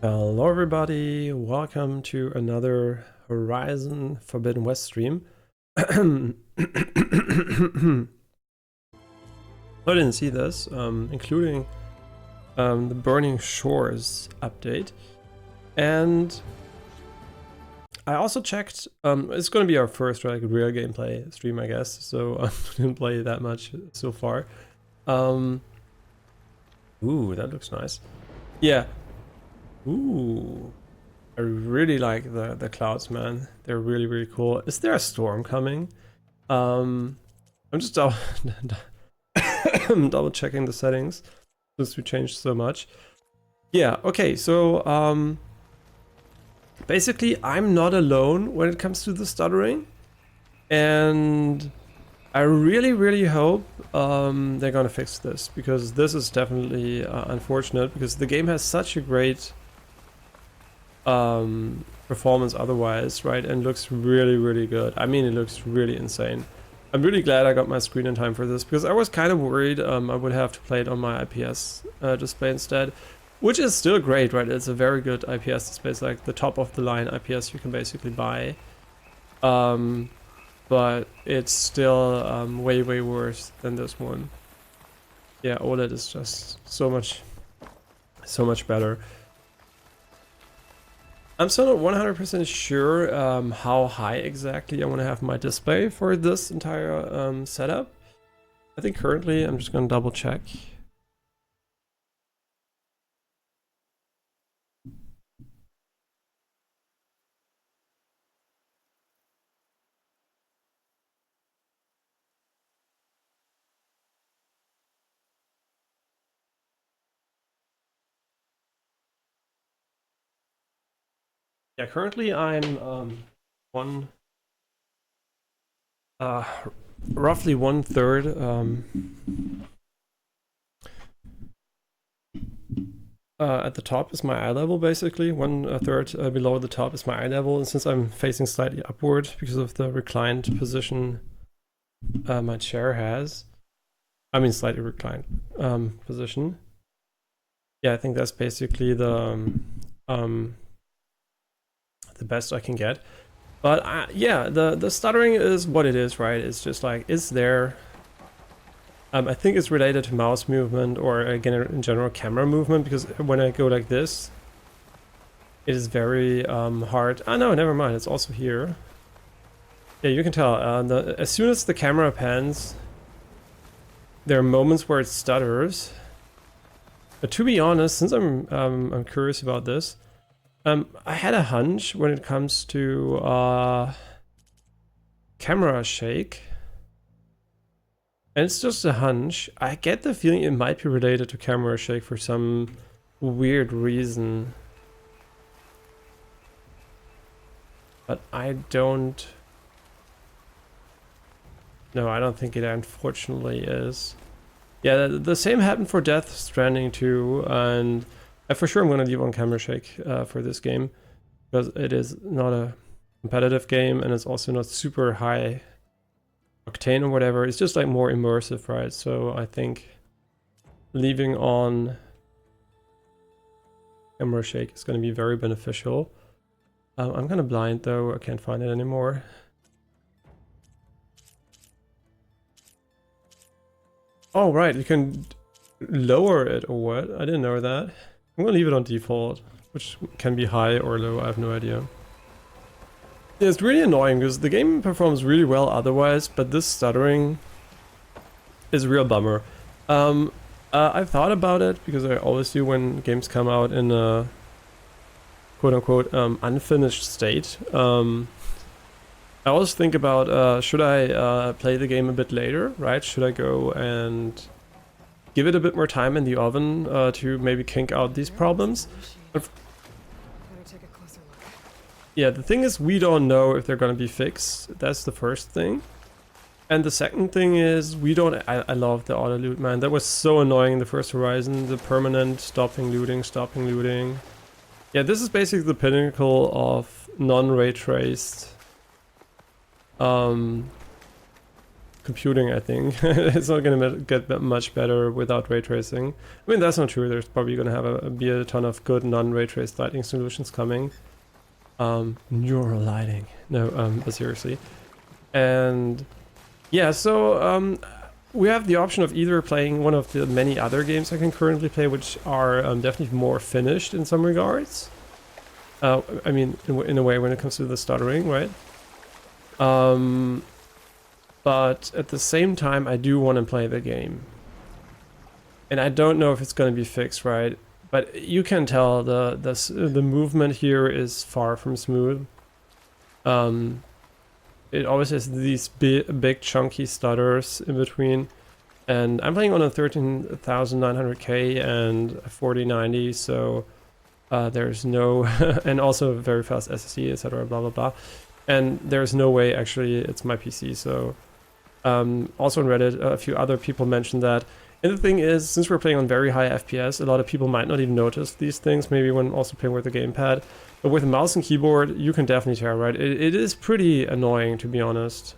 Hello everybody, welcome to another Horizon Forbidden West stream. I didn't see this, including the Burning Shores update. And I also checked, it's going to be our first real gameplay stream, I guess, so I didn't play that much so far. Ooh, that looks nice. Yeah. Ooh. I really like the clouds, man. They're really cool. Is there a storm coming? I'm just double checking the settings since we changed so much. Yeah, okay, so basically I'm not alone when it comes to the stuttering. And I really hope they're gonna fix this, because this is definitely unfortunate, because the game has such a great performance otherwise, right? And looks really good. I mean, it looks really insane. I'm really glad I got my screen in time for this, because I was kind of worried I would have to play it on my IPS display instead, which is still great, right? It's a very good IPS display. It's like the top of the line IPS you can basically buy. But it's still way worse than this one. Yeah, OLED is just so much better. I'm still not 100% sure how high exactly I want to have my display for this entire setup. I think currently I'm just going to double check. Yeah, currently I'm one roughly 1/3 at the top is my eye level, basically. 1/3 below the top is my eye level, and since I'm facing slightly upward because of the reclined position my chair has, I mean slightly reclined position. Yeah, I think that's basically the best I can get. But yeah, the stuttering is what it is, right? It's just like, it's there. I think it's related to mouse movement, or again in general camera movement, because when I go like this, it is very hard. Oh no, never mind, it's also here. Yeah, you can tell, as soon as the camera pans, there are moments where it stutters. But to be honest, since I'm curious about this, I had a hunch when it comes to camera shake. And it's just a hunch. I get the feeling it might be related to camera shake for some weird reason. But I don't... No, I don't think it unfortunately is. Yeah, the same happened for Death Stranding 2, and for sure I'm gonna leave on camera shake for this game, because it is not a competitive game, and it's also not super high octane or whatever. It's just like more immersive, right? So I think leaving on camera shake is going to be very beneficial. I'm kind of blind though, I can't find it anymore. Oh right, you can lower it or what? I didn't know that. I'm gonna leave it on default, which can be high or low, I have no idea. Yeah, it's really annoying because the game performs really well otherwise, but this stuttering is a real bummer. I've thought about it, because I always do when games come out in a quote-unquote unfinished state. I always think about, should I play the game a bit later, right? Should I go and give it a bit more time in the oven to maybe kink out these problems? Yeah, the thing is, we don't know if they're gonna be fixed. That's the first thing. And the second thing is, we don't... I love the auto loot, man. That was so annoying in the first Horizon. The permanent stopping looting. Yeah, this is basically the pinnacle of non-ray traced computing, I think. It's not going to get that much better without ray tracing. I mean, that's not true. There's probably going to have be a ton of good non-ray traced lighting solutions coming. Neural lighting. No, but seriously. And yeah, so we have the option of either playing one of the many other games I can currently play, which are definitely more finished in some regards. I mean, in a way when it comes to the stuttering, right? But at the same time, I do want to play the game. And I don't know if it's going to be fixed, right? But you can tell the movement here is far from smooth. It always has these big chunky stutters in between. And I'm playing on a 13900K and a 4090, so there's no... and also very fast SSD, etc, blah blah blah. And there's no way, actually, it's my PC, so... also on Reddit, a few other people mentioned that. And the thing is, since we're playing on very high FPS, a lot of people might not even notice these things, maybe when also playing with the gamepad. But with a mouse and keyboard, you can definitely tell, right? It is pretty annoying, to be honest.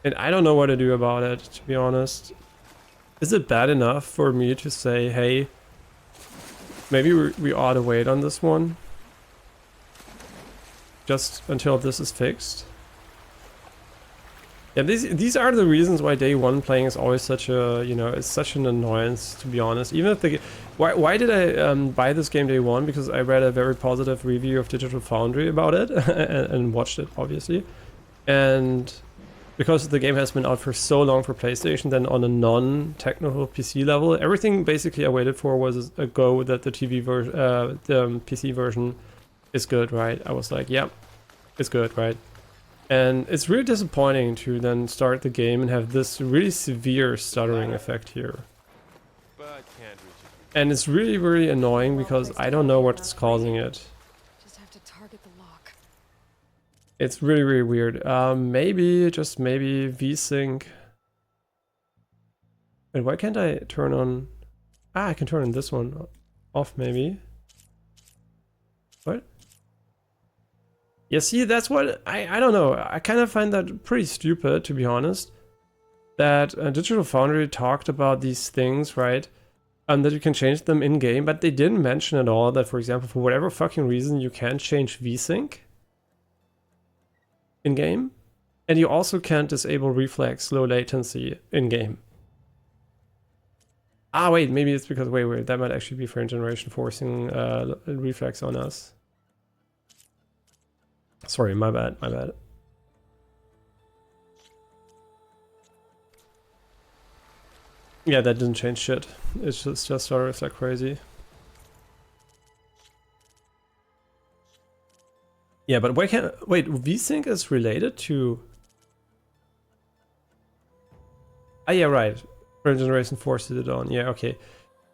And I don't know what to do about it, to be honest. Is it bad enough for me to say, hey, maybe we ought to wait on this one? Just until this is fixed? Yeah, these are the reasons why day one playing is always such a, you know, it's such an annoyance, to be honest. Even if the why did I buy this game day one? Because I read a very positive review of Digital Foundry about it and watched it, obviously. And because the game has been out for so long for PlayStation, then on a non-technical PC level, everything basically I waited for was a go that the the PC version is good, right? I was like, yeah, it's good, right? And it's really disappointing to then start the game and have this really severe stuttering effect here. And it's really, really annoying because I don't know what's causing it. Just have to target the lock. It's really, really weird. Maybe, just maybe, VSync. Wait, why can't I turn on... Ah, I can turn on this one off, maybe. What? Yeah, see, that's what... I don't know. I kind of find that pretty stupid, to be honest. That Digital Foundry talked about these things, right? That you can change them in-game, but they didn't mention at all that, for example, for whatever fucking reason, you can't change VSync in-game. And you also can't disable reflex low latency in-game. Ah, wait, maybe it's because... Wait, that might actually be frame generation forcing reflex on us. Sorry, my bad. Yeah, that didn't change shit. It's just stutters like crazy. Yeah, but why can't... Wait, VSync is related to... Ah, yeah, right. Frame generation forces it on. Yeah, okay.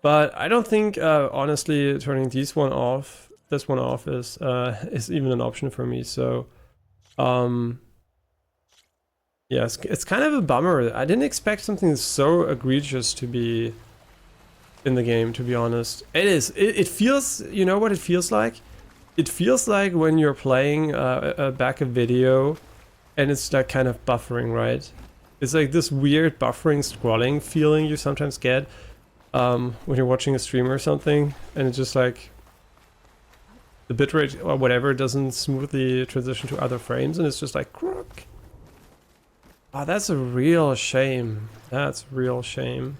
But I don't think, honestly, turning this one off is even an option for me, so... Yeah, it's kind of a bummer. I didn't expect something so egregious to be in the game, to be honest. It is. It feels... You know what it feels like? It feels like when you're playing back a video and it's like kind of buffering, right? It's like this weird buffering scrolling feeling you sometimes get when you're watching a stream or something, and it's just like the bitrate or whatever doesn't smoothly transition to other frames, and it's just like crook. Oh, that's a real shame. That's a real shame.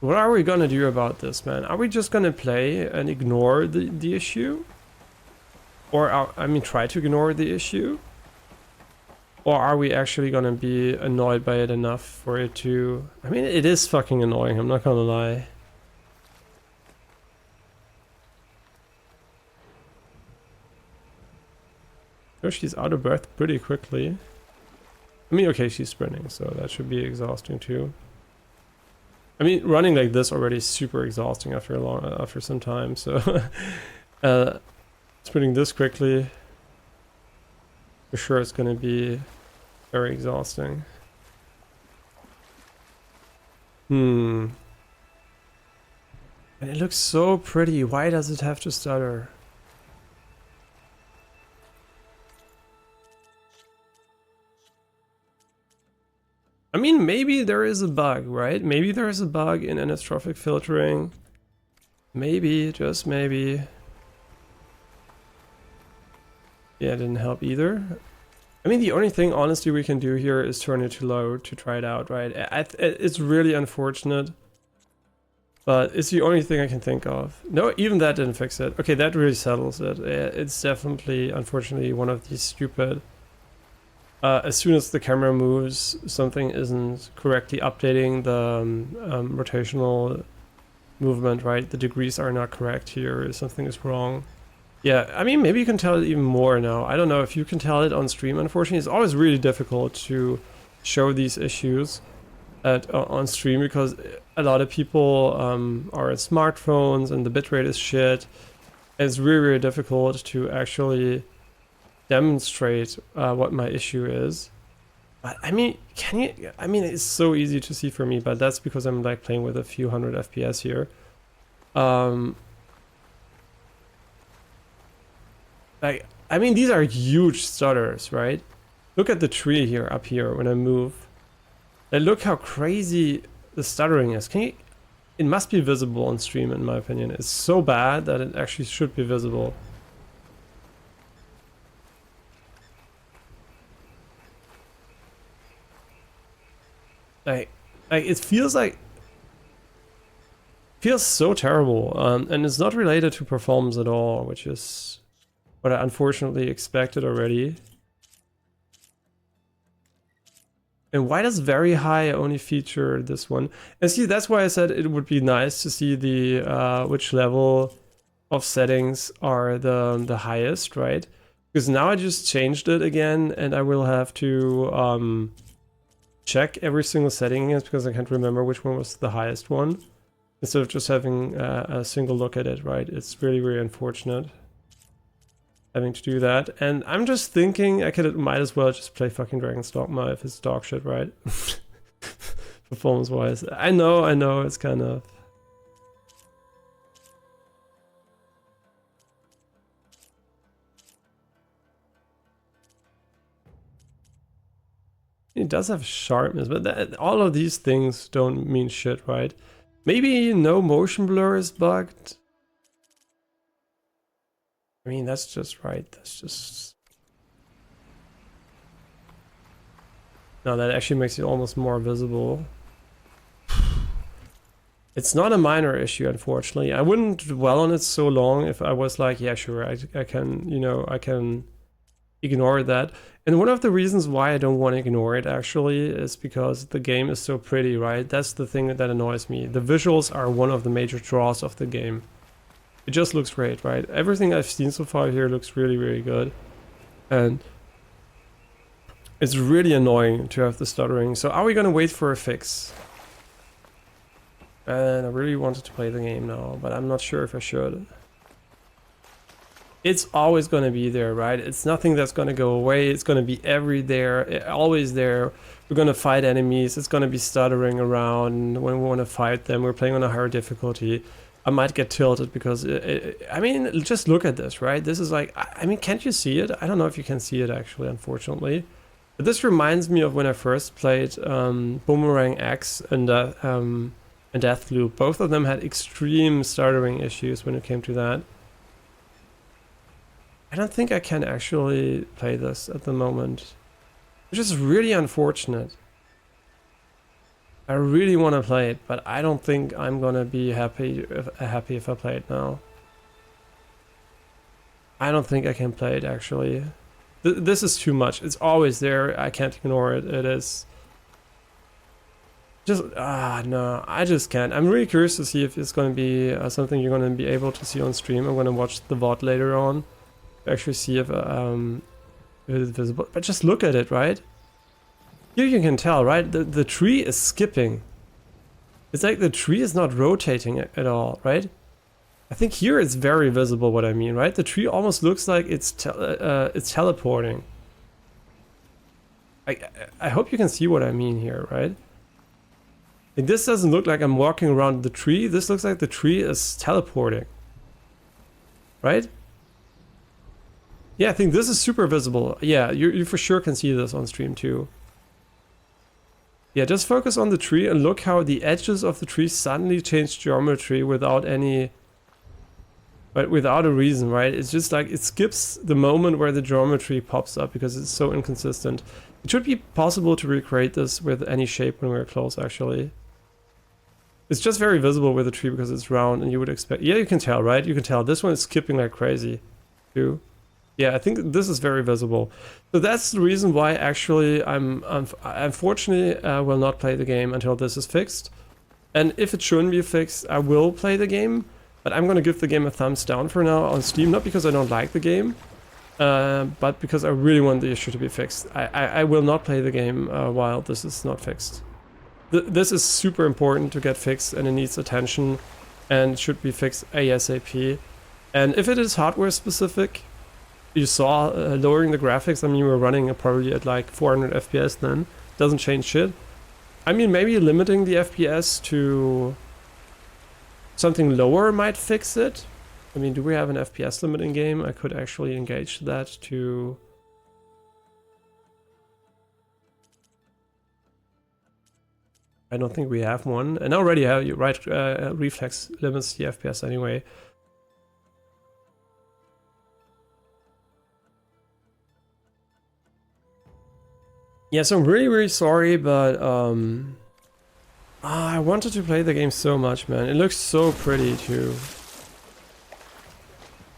What are we gonna do about this, man? Are we just gonna play and ignore the issue? Or, I mean, try to ignore the issue? Or are we actually gonna be annoyed by it enough for it to... I mean, it is fucking annoying, I'm not gonna lie. Oh, she's out of breath pretty quickly. I mean, okay, she's sprinting, so that should be exhausting too. I mean, running like this already is super exhausting after some time, so... sprinting this quickly, for sure it's gonna be very exhausting. And it looks so pretty. Why does it have to stutter? I mean, maybe there is a bug, right? Maybe there is a bug in anastrophic filtering. Maybe, just maybe. Yeah, it didn't help either. I mean, the only thing, honestly, we can do here is turn it to low to try it out, right? It's really unfortunate, but it's the only thing I can think of. No, even that didn't fix it. Okay, that really settles it. It's definitely, unfortunately, one of these stupid... as soon as the camera moves, something isn't correctly updating the rotational movement, right? The degrees are not correct here, something is wrong. Yeah, I mean, maybe you can tell it even more now. I don't know if you can tell it on stream. Unfortunately, it's always really difficult to show these issues on stream because a lot of people are on smartphones and the bitrate is shit. It's really, really difficult to actually demonstrate what my issue is. But I mean, can you? I mean, it's so easy to see for me, but that's because I'm like playing with a few hundred FPS here. Like, I mean, these are huge stutters, right? Look at the tree here, up here, when I move. And look how crazy the stuttering is. Can you... It must be visible on stream, in my opinion. It's so bad that it actually should be visible. Like it feels like... Feels so terrible. And it's not related to performance at all, which is... what I unfortunately expected already. And why does very high only feature this one? And see, that's why I said it would be nice to see the which level of settings are the highest, right? Because now I just changed it again, and I will have to check every single setting again because I can't remember which one was the highest one. Instead of just having a single look at it, right? It's really, really unfortunate having to do that. And I'm just thinking I might as well just play fucking Dragon's Dogma if it's dog shit, right? Performance wise. I know, it's kind of... It does have sharpness, but all of these things don't mean shit, right? Maybe no motion blur is bugged. I mean, that's just right. That's just... No, that actually makes it almost more visible. It's not a minor issue, unfortunately. I wouldn't dwell on it so long if I was like, yeah, sure, I can, you know, I can ignore that. And one of the reasons why I don't want to ignore it, actually, is because the game is so pretty, right? That's the thing that annoys me. The visuals are one of the major draws of the game. It just looks great, right? Everything I've seen so far here looks really, really good. And it's really annoying to have the stuttering. So are we gonna wait for a fix? And I really wanted to play the game now, but I'm not sure if I should. It's always gonna be there, right? It's nothing that's gonna go away. It's gonna be always there. We're gonna fight enemies. It's gonna be stuttering around when we wanna fight them. We're playing on a higher difficulty. I might get tilted because, I mean, just look at this, right? This is like, I mean, can't you see it? I don't know if you can see it actually, unfortunately. But this reminds me of when I first played Boomerang X and Deathloop. Both of them had extreme stuttering issues when it came to that. I don't think I can actually play this at the moment, which is really unfortunate. I really want to play it, but I don't think I'm gonna be happy if I play it now. I don't think I can play it actually. This is too much. It's always there. I can't ignore it. It is just no. I just can't. I'm really curious to see if it's gonna be something you're gonna be able to see on stream. I'm gonna watch the VOD later on to actually see if it is visible. But just look at it, right? Here you can tell, right? The tree is skipping. It's like the tree is not rotating at all, right? I think here it's very visible what I mean, right? The tree almost looks like it's teleporting. I hope you can see what I mean here, right? Like, this doesn't look like I'm walking around the tree. This looks like the tree is teleporting. Right? Yeah, I think this is super visible. Yeah, you for sure can see this on stream too. Yeah, just focus on the tree and look how the edges of the tree suddenly change geometry without any... But without a reason, right? It's just like it skips the moment where the geometry pops up because it's so inconsistent. It should be possible to recreate this with any shape when we're close, actually. It's just very visible with the tree because it's round and you would expect... Yeah, you can tell, right? You can tell. This one is skipping like crazy, too. Yeah, I think this is very visible. So that's the reason why actually I'm unfortunately will not play the game until this is fixed. And if it shouldn't be fixed, I will play the game. But I'm gonna give the game a thumbs down for now on Steam, not because I don't like the game, but because I really want the issue to be fixed. I will not play the game while this is not fixed. This is super important to get fixed and it needs attention and it should be fixed ASAP. And if it is hardware specific, you saw lowering the graphics, I mean you were running probably at like 400 FPS then, doesn't change shit. I mean maybe limiting the FPS to something lower might fix it. I mean, do we have an FPS limit in game? I could actually engage that to... I don't think we have one. And already, you're right, reflex limits the FPS anyway. Yes, I'm really, really sorry, but I wanted to play the game so much, man. It looks so pretty too.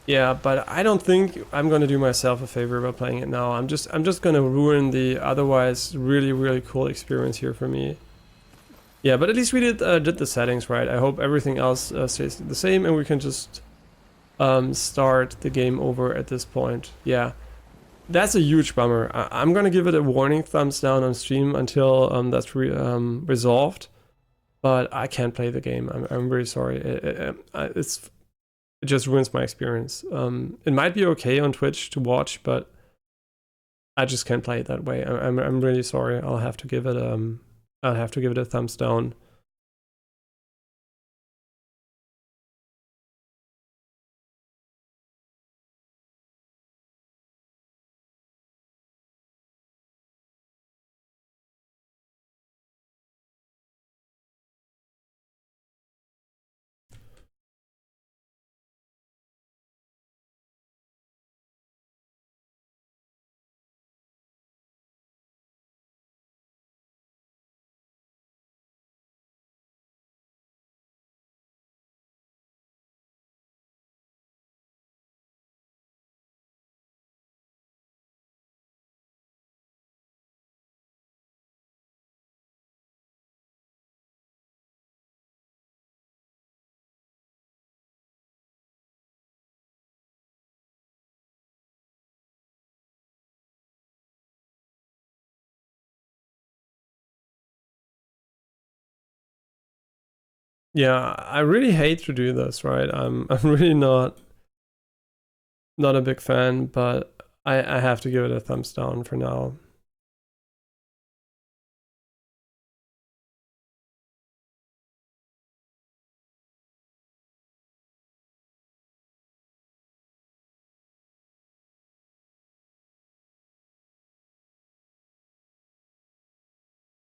Yeah, but I don't think I'm gonna do myself a favor by playing it now. I'm just gonna ruin the otherwise really, really cool experience here for me. Yeah, but at least we did the settings right. I hope everything else stays the same and we can just start the game over at this point. Yeah, that's a huge bummer. I'm gonna give it a warning thumbs down on stream until that's resolved. But I can't play the game. I'm really sorry. It just ruins my experience. It might be okay on Twitch to watch, but I just can't play it that way. I'm really sorry. I'll have to give it a thumbs down. Yeah, I really hate to do this, right? I'm really not a big fan, but I have to give it a thumbs down for now.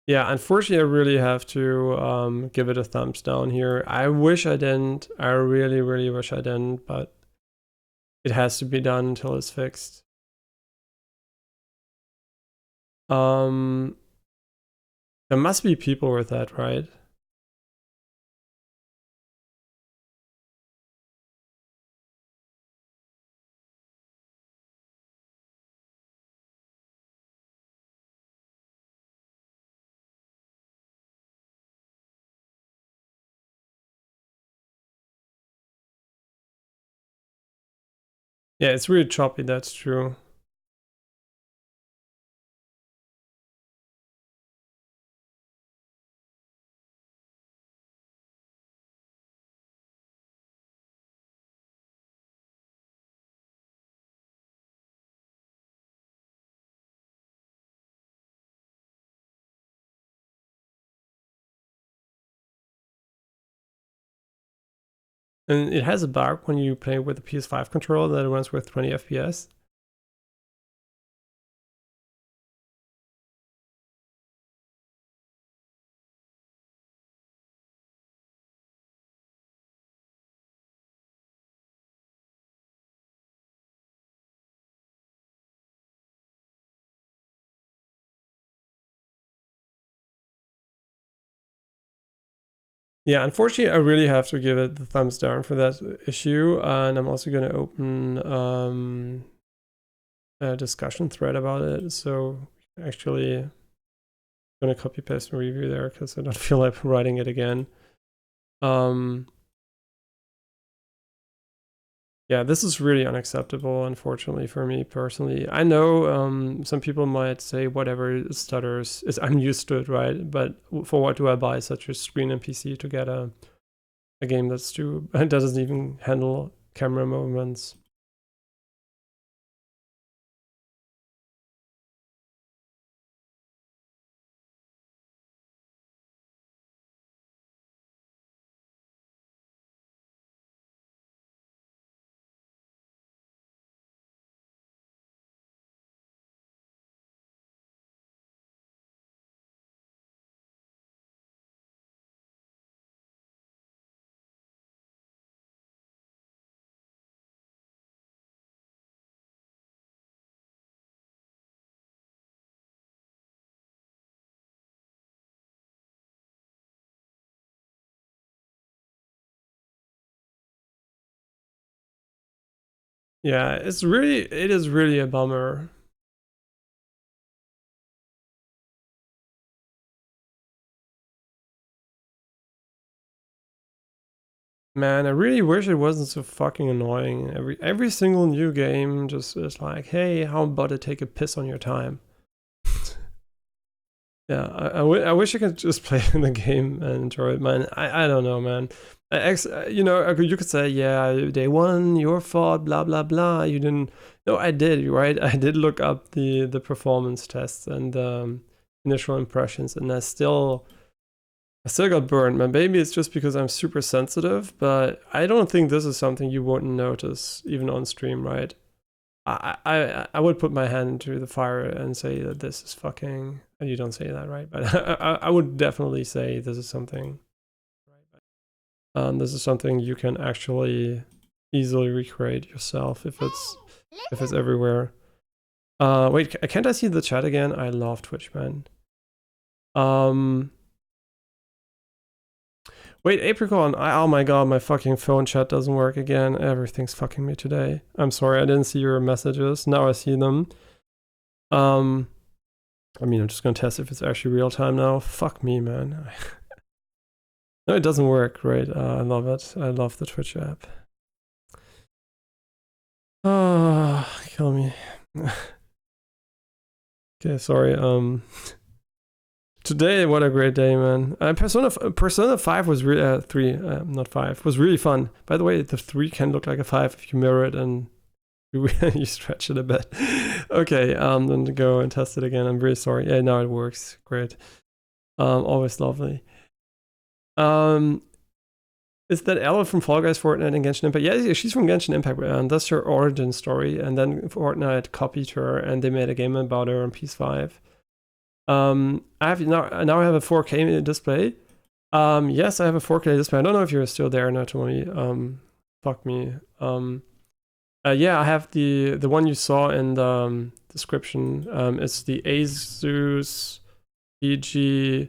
Yeah, unfortunately, I really have to give it a thumbs down here. I wish I didn't. I really, really wish I didn't, but it has to be done until it's fixed. There must be people with that, right? Yeah, it's really choppy, that's true. And it has a bug when you play with the PS5 controller that it runs with 20 FPS. Yeah, unfortunately, I really have to give it the thumbs down for that issue, and I'm also going to open a discussion thread about it. So actually, I'm going to copy paste my review there because I don't feel like writing it again. Yeah, this is really unacceptable, unfortunately, for me personally. I know some people might say whatever stutters, I'm used to it, right? But for what do I buy such a screen and PC to get a game that's doesn't even handle camera movements? Yeah, it is really a bummer. Man, I really wish it wasn't so fucking annoying. Every single new game just is like, hey, how about to take a piss on your time? Yeah, I wish I could just play in the game and enjoy it, man. I don't know, man. You know, you could say, yeah, day one, your fault, blah blah blah. You didn't. No, I did, right? I did look up the performance tests and initial impressions, and I still got burned, man. Maybe it's just because I'm super sensitive, but I don't think this is something you wouldn't notice even on stream, right? I would put my hand into the fire and say that this is fucking. And you don't say that, right? But I would definitely say this is something. This is something you can actually easily recreate yourself if it's everywhere. Wait, can't I see the chat again? I love Twitch, man. Wait, Apricot, oh my god, my fucking phone chat doesn't work again. Everything's fucking me today. I'm sorry, I didn't see your messages. Now I see them. I mean, I'm just gonna test if it's actually real time now. Fuck me, man. No, it doesn't work, right? I love it. I love the Twitch app. Ah, kill me. Okay, sorry. Today, what a great day, man. Persona 5 was really 3, not 5, was really fun. By the way, the 3 can look like a 5 if you mirror it and you stretch it a bit. Okay, then to go and test it again. I'm really sorry. Yeah, now it works. Great. Always lovely. Is that Ella from Fall Guys, Fortnite, and Genshin Impact? Yeah, she's from Genshin Impact, and that's her origin story. And then Fortnite copied her, and they made a game about her on PS5. I have now I have a 4K display. Yes, I have a 4K display. I don't know if you're still there, Natomi. Fuck me. Yeah, I have the one you saw in the description. It's the Asus EG32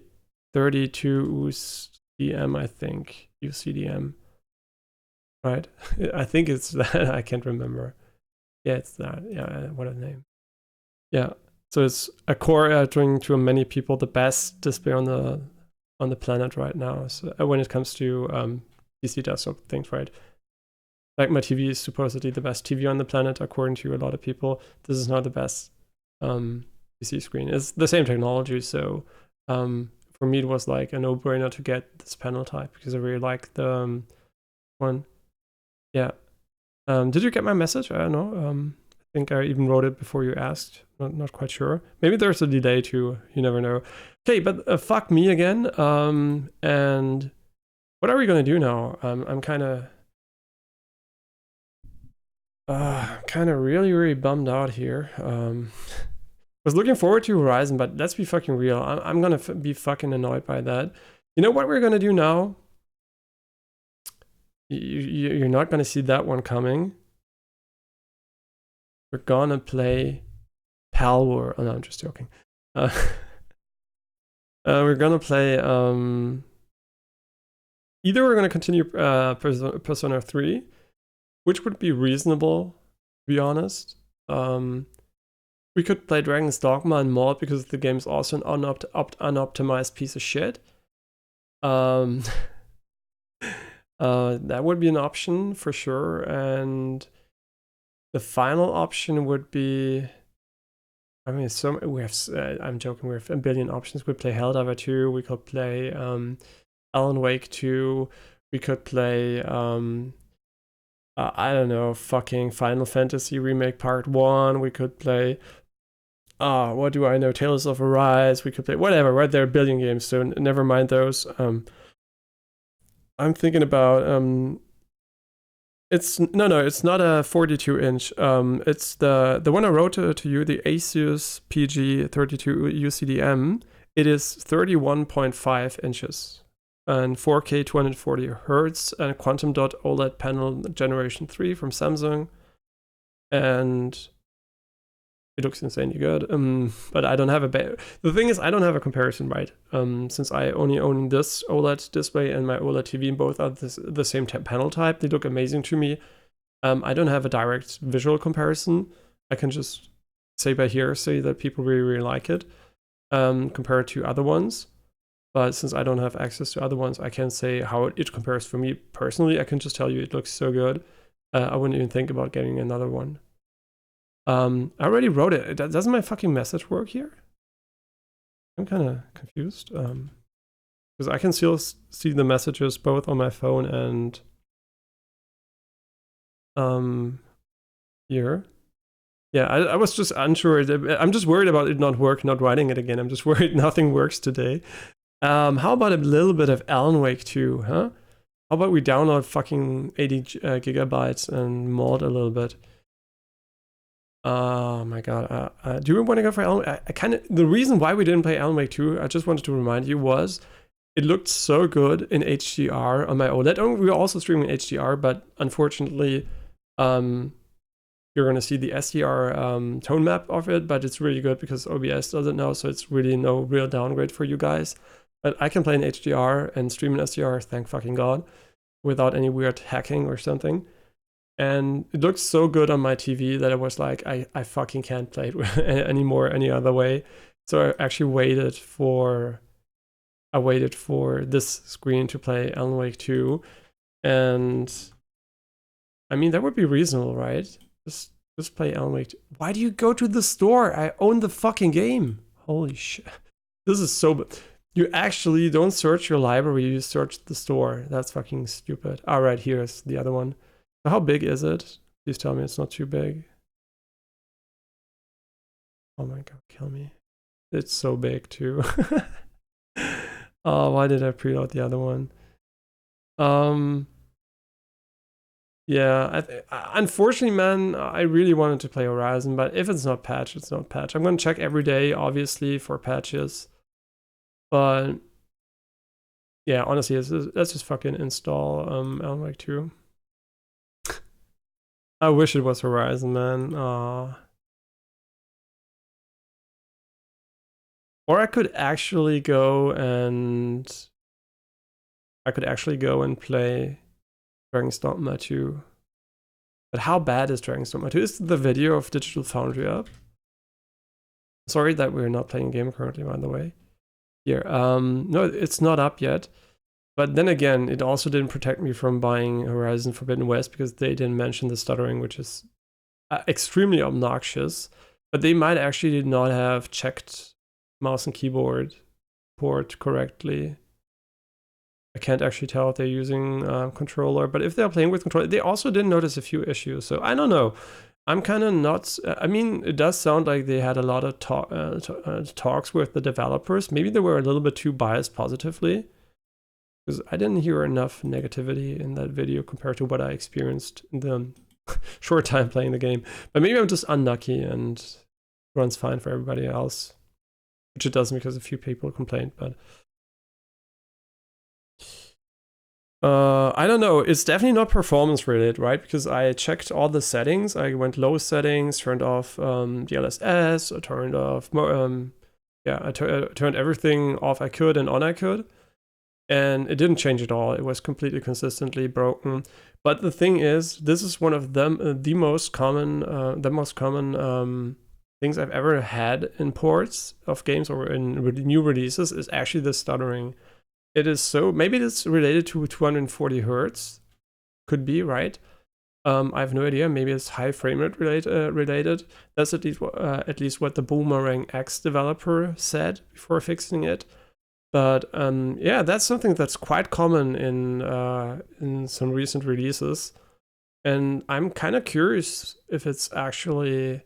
UCDM, I think. UCDM. Right? I think it's that. I can't remember. Yeah, it's that. Yeah, what a name. Yeah. So it's a core, doing to many people the best display on the planet right now. So when it comes to PC desktop things, right? Like my TV is supposedly the best TV on the planet according to a lot of people. This is not the best PC screen. It's the same technology, so for me it was like a no-brainer to get this panel type because I really like the one. Yeah. Did you get my message? I don't know. I think I even wrote it before you asked. Not quite sure. Maybe there's a delay too. You never know. Okay, but fuck me again. And what are we gonna do now? I'm kind of Kind of really bummed out here. Was looking forward to Horizon, but let's be fucking real. I'm gonna be fucking annoyed by that. You know what we're gonna do now? You're not gonna see that one coming. We're gonna play Palworld. Oh no, I'm just joking. We're gonna play. Either we're gonna continue Persona 3, which would be reasonable, to be honest. We could play Dragon's Dogma and Mod because the game's also an unoptimized piece of shit. That would be an option for sure. And the final option would be, I mean, I'm joking, we have a billion options. We could play Helldivers 2, we could play Alan Wake 2, we could play I don't know, fucking Final Fantasy Remake Part 1, we could play what do I know, Tales of Arise, we could play whatever, right? There are a billion games, so never mind those. I'm thinking about it's not a 42-inch. It's the one I wrote to you, the Asus PG32 UCDM. It is 31.5 inches and 4K 240 hertz and quantum dot OLED panel generation 3 from Samsung, and it looks insanely good. But I don't have the thing is, I don't have a comparison, right? Since I only own this OLED display and my OLED TV, both are the same panel type. They look amazing to me. I don't have a direct visual comparison. I can just say by hearsay that people really like it compared to other ones. But since I don't have access to other ones, I can't say how it compares for me personally. I can just tell you it looks so good. I wouldn't even think about getting another one. I already wrote it. Doesn't my fucking message work here? I'm kind of confused. Because I can still see the messages both on my phone and here. Yeah, I was just unsure. I'm just worried about it not writing it again. I'm just worried nothing works today. How about a little bit of Alan Wake 2, huh? How about we download fucking 80 gigabytes and mod a little bit? Oh my god. Do we want to go for Alan Wake? The reason why we didn't play Alan Wake 2, I just wanted to remind you, was it looked so good in HDR on my OLED. We were also streaming HDR, but unfortunately, you're going to see the SDR tone map of it, but it's really good because OBS does it now, so it's really no real downgrade for you guys. But I can play in HDR and stream in SDR, thank fucking god, without any weird hacking or something. And it looks so good on my TV that I was like, I fucking can't play it anymore any other way. So I actually waited for this screen to play Alan Wake 2. And I mean, that would be reasonable, right? Just play Alan Wake 2. Why do you go to the store? I own the fucking game. Holy shit. This is so... You actually don't search your library, you search the store. That's fucking stupid. All right, here's the other one. So how big is it? Please tell me it's not too big. Oh my god, kill me. It's so big too. Oh, why did I preload the other one? Yeah, unfortunately, man, I really wanted to play Horizon, but if it's not patched, it's not patched. I'm gonna check every day, obviously, for patches. But yeah, honestly, let's just fucking install Alan Wake 2. I wish it was Horizon, man. Or I could actually go and play Dragon's Dogma 2. But how bad is Dragon's Dogma 2? Is the video of Digital Foundry up? Sorry that we're not playing a game currently, by the way. Here, no, it's not up yet. But then again, it also didn't protect me from buying Horizon Forbidden West because they didn't mention the stuttering, which is extremely obnoxious. But they might actually not have checked mouse and keyboard port correctly. I can't actually tell if they're using controller, but if they're playing with controller, they also didn't notice a few issues. So I don't know. I'm kind of not... I mean, it does sound like they had a lot of talks with the developers. Maybe they were a little bit too biased positively, because I didn't hear enough negativity in that video compared to what I experienced in the short time playing the game. But maybe I'm just unlucky and it runs fine for everybody else, which it doesn't because a few people complained. But I don't know. It's definitely not performance related, right? Because I checked all the settings. I went low settings, turned off DLSS, I turned off, turned everything off I could and on I could. And it didn't change at all. It was completely consistently broken. But the thing is, this is one of them, the most common things I've ever had in ports of games or in new releases is actually the stuttering. It is so, maybe it's related to 240 hertz, could be, right? I have no idea. Maybe it's high frame rate related. That's at least what the Boomerang X developer said before fixing it. But yeah, that's something that's quite common in some recent releases, and I'm kind of curious if it's actually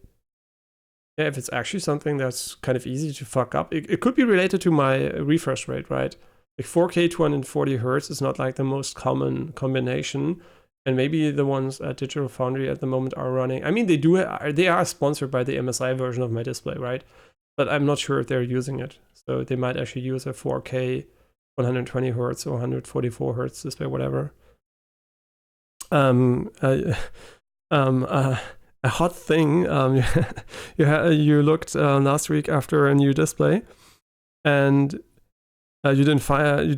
something that's kind of easy to fuck up. It could be related to my refresh rate, right? Like 4K 240 hertz is not like the most common combination, and maybe the ones at Digital Foundry at the moment are running. I mean, they are sponsored by the MSI version of my display, right? But I'm not sure if they're using it. So they might actually use a 4K 120 hertz or 144 hertz display, whatever. A hot thing. You looked last week after a new display, and you didn't find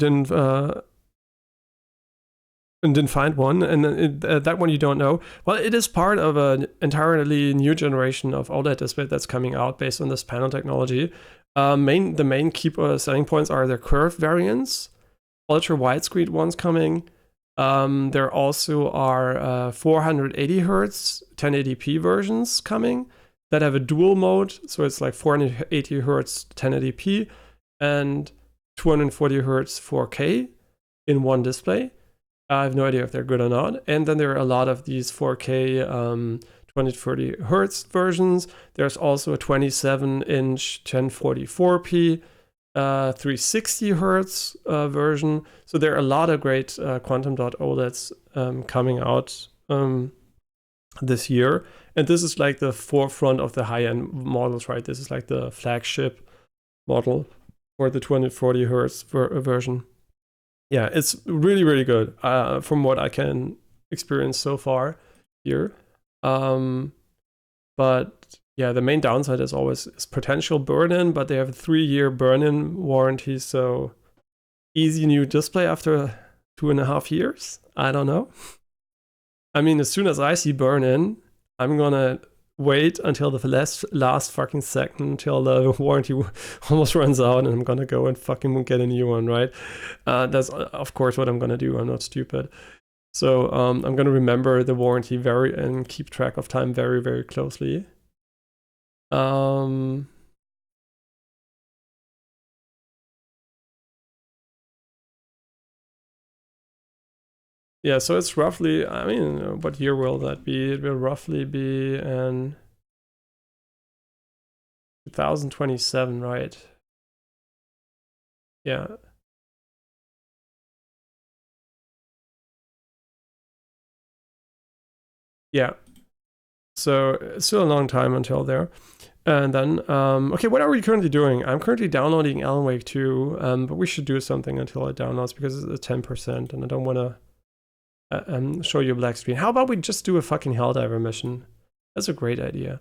one, and that one you don't know. Well, it is part of an entirely new generation of OLED display that's coming out based on this panel technology. The main key selling points are their curved variants, ultra widescreen ones coming. There also are 480 hertz 1080p versions coming that have a dual mode, so it's like 480 hertz 1080p and 240 hertz 4K in one display. I have no idea if they're good or not. And then there are a lot of these 4K 230 hertz versions. There's also a 27-inch 1044p 360 hertz version. So there are a lot of great quantum dot OLEDs coming out this year. And this is like the forefront of the high-end models, right? This is like the flagship model for the 240 hertz version. Yeah, it's really, really good from what I can experience so far here. But yeah, the main downside is always potential burn-in, but they have a 3-year burn-in warranty, so easy new display after 2.5 years? I don't know. I mean, as soon as I see burn-in, I'm gonna wait until the last fucking second until the warranty almost runs out, and I'm gonna go and fucking get a new one, right? That's of course what I'm gonna do. I'm not stupid. So I'm gonna remember the warranty and keep track of time very, very closely. Yeah, so it's roughly, I mean, what year will that be? It will roughly be in 2027, right? Yeah. Yeah. So it's still a long time until there. And then, okay, what are we currently doing? I'm currently downloading Alan Wake 2, but we should do something until it downloads because it's at 10%, and I don't want to show you a black screen. How about we just do a fucking Helldiver mission? That's a great idea.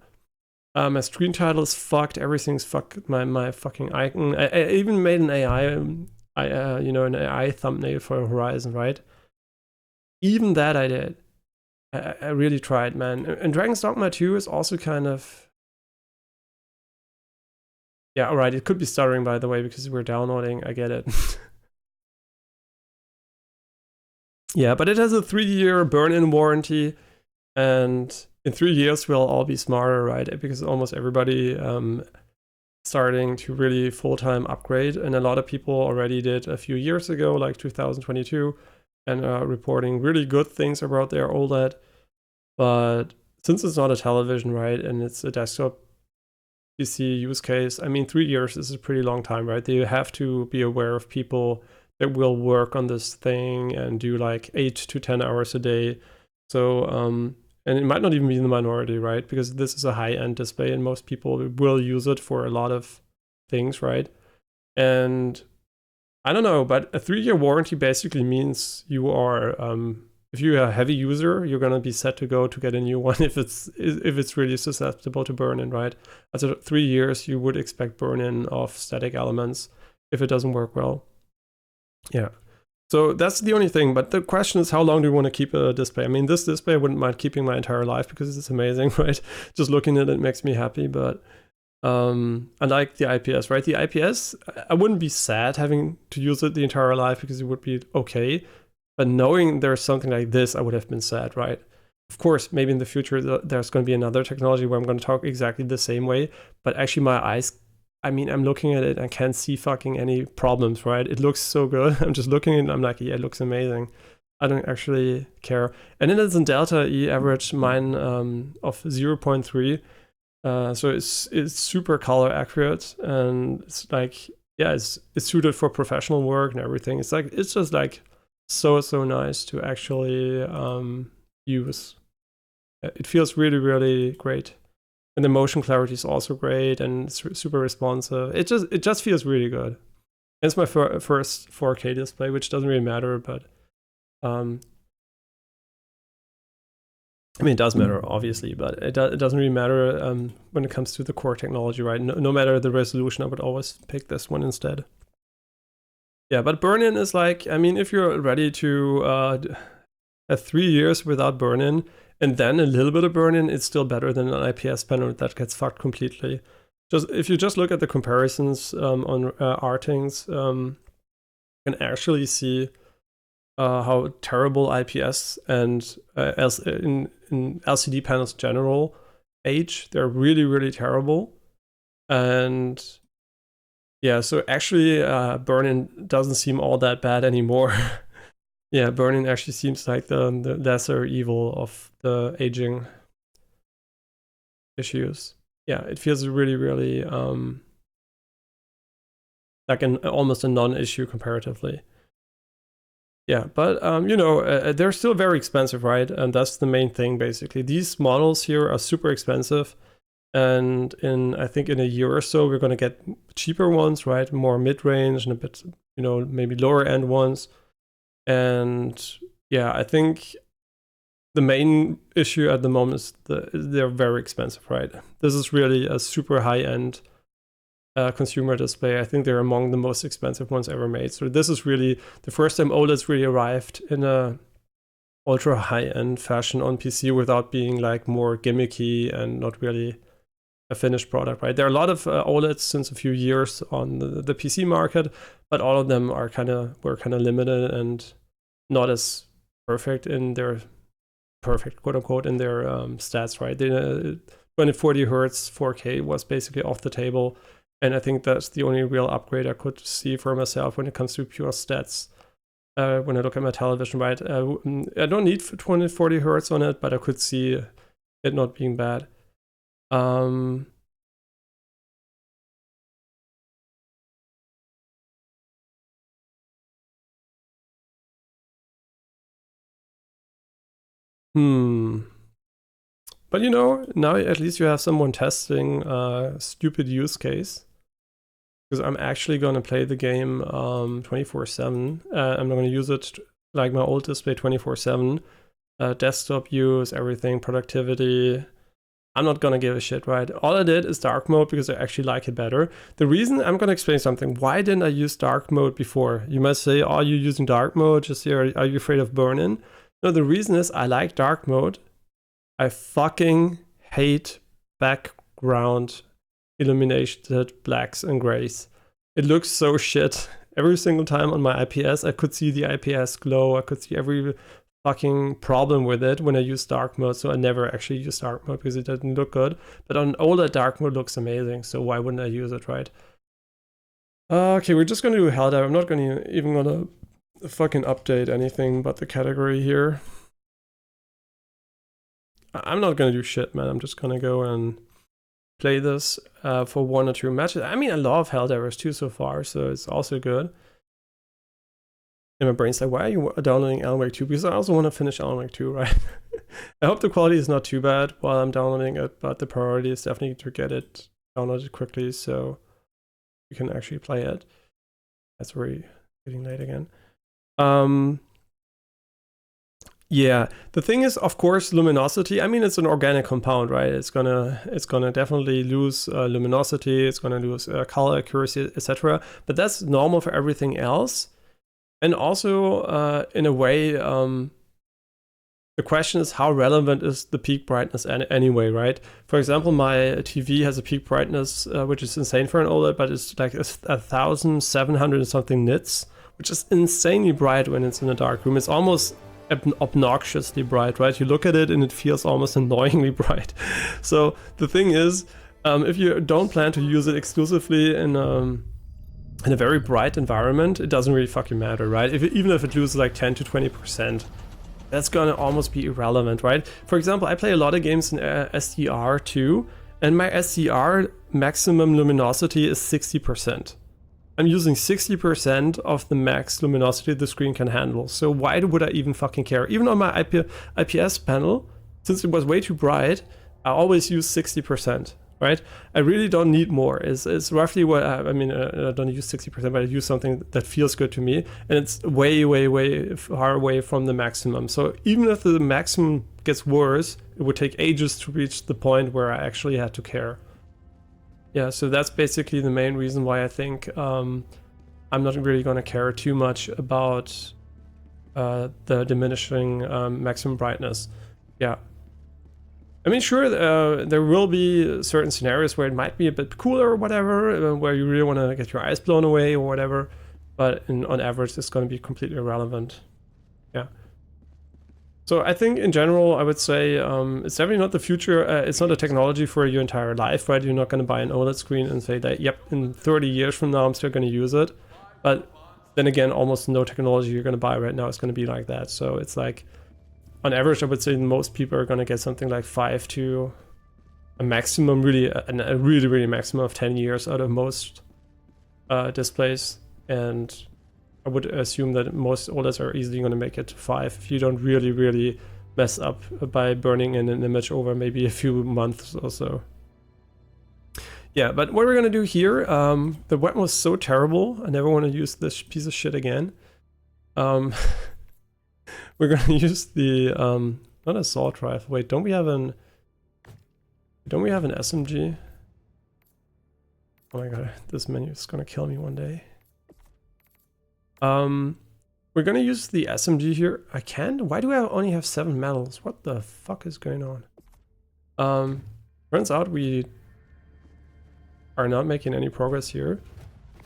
My screen title is fucked. Everything's fucked. My fucking icon. I even made an AI, an AI thumbnail for Horizon, right? Even that I did. I really tried, man. And Dragon's Dogma 2 is also kind of... Yeah, alright, it could be stuttering, by the way, because we're downloading. I get it. Yeah, but it has a 3-year burn-in warranty, and in 3 years we'll all be smarter, right? Because almost everybody starting to really full-time upgrade, and a lot of people already did a few years ago, like 2022, and reporting really good things about their OLED. But since it's not a television, right, and it's a desktop PC use case, I mean, 3 years is a pretty long time, right? You have to be aware of people that will work on this thing and do like 8 to 10 hours a day. So and it might not even be in the minority, right? Because this is a high-end display and most people will use it for a lot of things, right? And I don't know, but a 3-year warranty basically means you are, if you're a heavy user, you're gonna be set to go to get a new one if it's really susceptible to burn-in, right? After 3 years, you would expect burn-in of static elements if it doesn't work well. Yeah. So that's the only thing, but the question is how long do you want to keep a display? I mean, this display I wouldn't mind keeping my entire life because it's amazing, right? Just looking at it makes me happy, but I like the IPS, right? The IPS, I wouldn't be sad having to use it the entire life because it would be okay, but knowing there's something like this, I would have been sad, right? Of course, maybe in the future there's going to be another technology where I'm going to talk exactly the same way, but actually my eyes, I mean, I'm looking at it and can't see fucking any problems, right? It looks so good. I'm just looking at it and I'm like, yeah, it looks amazing. I don't actually care. And then it's in Delta E average mine of 0.3. So it's super color accurate and it's like, yeah, it's suited for professional work and everything. It's like, it's just like so nice to actually use. It feels really, really great. And the motion clarity is also great and it's super responsive. It just feels really good. It's my first 4K display, which doesn't really matter, but I mean, it does matter, obviously, but it doesn't really matter when it comes to the core technology, right? No matter the resolution, I would always pick this one instead. Yeah, but burn-in is like, I mean, if you're ready to have 3 years without burn-in, and then a little bit of burn-in, it's still better than an IPS panel that gets fucked completely. Just if you just look at the comparisons on Artings, you can actually see how terrible IPS and in LCD panels in general age. They're really, really terrible. And yeah, so actually burn-in doesn't seem all that bad anymore. Yeah, burn-in actually seems like the lesser evil of the aging issues. Yeah, it feels really, really like almost a non-issue comparatively. Yeah, but you know, they're still very expensive, right? And that's the main thing, basically. These models here are super expensive, and I think in a year or so, we're gonna get cheaper ones, right? More mid-range and a bit, you know, maybe lower-end ones. And yeah, I think the main issue at the moment is they're very expensive, right? This is really a super high-end consumer display. I think they're among the most expensive ones ever made. So this is really the first time OLED's really arrived in a ultra high-end fashion on PC without being like more gimmicky and not really a finished product, right? There are a lot of OLEDs since a few years on the PC market, but all of them are were kind of limited and not as perfect in their quote unquote in their stats, right? 2040 hertz 4K was basically off the table, and I think that's the only real upgrade I could see for myself when it comes to pure stats. When I look at my television, right? I don't need 2040 hertz on it, but I could see it not being bad. But you know, now at least you have someone testing a stupid use case. Because I'm actually gonna play the game 24/7. I'm not gonna use it like my old display 24/7. Desktop use, everything, productivity. I'm not gonna give a shit, right? All I did is dark mode because I actually like it better. The reason, I'm gonna explain something. Why didn't I use dark mode before? You might say, are you using dark mode? Just here, are you afraid of burn-in? No, the reason is I like dark mode. I fucking hate background illuminated blacks and grays. It looks so shit. Every single time on my IPS, I could see the IPS glow. I could see every fucking problem with it when I use dark mode. So I never actually use dark mode because it doesn't look good. But on OLED, dark mode looks amazing. So why wouldn't I use it, right? Okay, we're just gonna do Helldive. I'm not gonna even fucking update anything but the category here. I'm not gonna do shit, man. I'm just gonna go and play this for 1 or 2 matches. I mean, I love Helldivers too so far, so it's also good. And my brain's like, why are you downloading Alan Wake 2? Because I also want to finish Alan Wake 2, right? I hope the quality is not too bad while I'm downloading it, but the priority is definitely to get it downloaded quickly so you can actually play it. That's really getting late again. Yeah, the thing is, of course, luminosity. I mean, it's an organic compound, right? It's gonna definitely lose luminosity. It's gonna lose color accuracy, etc. But that's normal for everything else. And also, in a way, the question is how relevant is the peak brightness anyway, right? For example, my TV has a peak brightness which is insane for an OLED, but it's like 1,700 and something nits, which is insanely bright when it's in a dark room. It's almost obnoxiously bright, right? You look at it and it feels almost annoyingly bright. So the thing is, if you don't plan to use it exclusively in a very bright environment, it doesn't really fucking matter, right? Even if it loses like 10 to 20%, that's gonna almost be irrelevant, right? For example, I play a lot of games in SDR too, and my SDR maximum luminosity is 60%. I'm using 60% of the max luminosity the screen can handle. So why would I even fucking care? Even on my IPS panel, since it was way too bright, I always use 60%, right? I really don't need more. It's roughly what, I mean, I don't use 60%, but I use something that feels good to me. And it's way, way, way far away from the maximum. So even if the maximum gets worse, it would take ages to reach the point where I actually had to care. Yeah, so that's basically the main reason why I think I'm not really going to care too much about the diminishing maximum brightness. Yeah. I mean, sure, there will be certain scenarios where it might be a bit cooler or whatever, where you really want to get your eyes blown away or whatever, but on average, it's going to be completely irrelevant. Yeah. So I think in general, I would say it's definitely not the future. It's not a technology for your entire life, right? You're not going to buy an OLED screen and say that, yep, in 30 years from now, I'm still going to use it. But then again, almost no technology you're going to buy right now is going to be like that. So it's like, on average, I would say most people are going to get something like 5 to a maximum, really, a really, really maximum of 10 years out of most displays. And I would assume that most OLEDs are easily going to make it to 5 if you don't really, really mess up by burning in an image over maybe a few months or so. Yeah, but what we're going to do here, the weapon was so terrible, I never want to use this piece of shit again. We're going to use the, not assault rifle, wait, don't we have an SMG? Oh my god, this menu is going to kill me one day. We're gonna use the SMG here. I can't? Why do I only have 7 medals? What the fuck is going on? Turns out we are not making any progress here.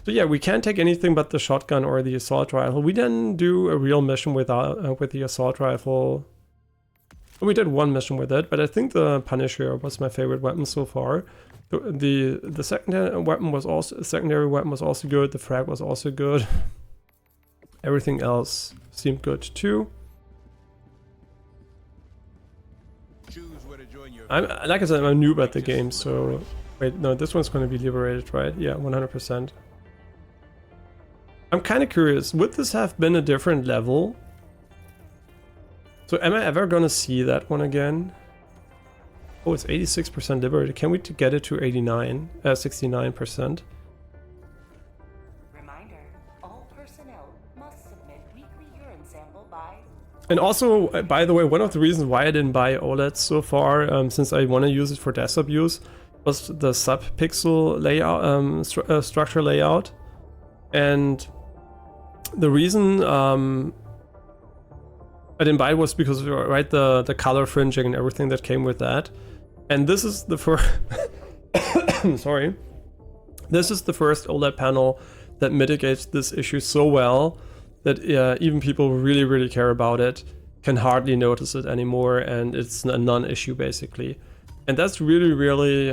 So yeah, we can't take anything but the shotgun or the assault rifle. We didn't do a real mission with the assault rifle. We did one mission with it, but I think the Punisher was my favorite weapon so far. The secondary weapon was also good. The frag was also good. Everything else seemed good too. Like I said, I'm a noob at the game, so... Wait, no, this one's going to be liberated, right? Yeah, 100%. I'm kind of curious, would this have been a different level? So am I ever going to see that one again? Oh, it's 86% liberated. Can we get it to 69%? And also, by the way, one of the reasons why I didn't buy OLED so far, since I want to use it for desktop use, was the sub-pixel layout, structure layout. And the reason I didn't buy it was because, right, the color fringing and everything that came with that. And this is the first... Sorry. This is the first OLED panel that mitigates this issue so well that even people who really, really care about it can hardly notice it anymore, and it's a non-issue basically. And that's really, really...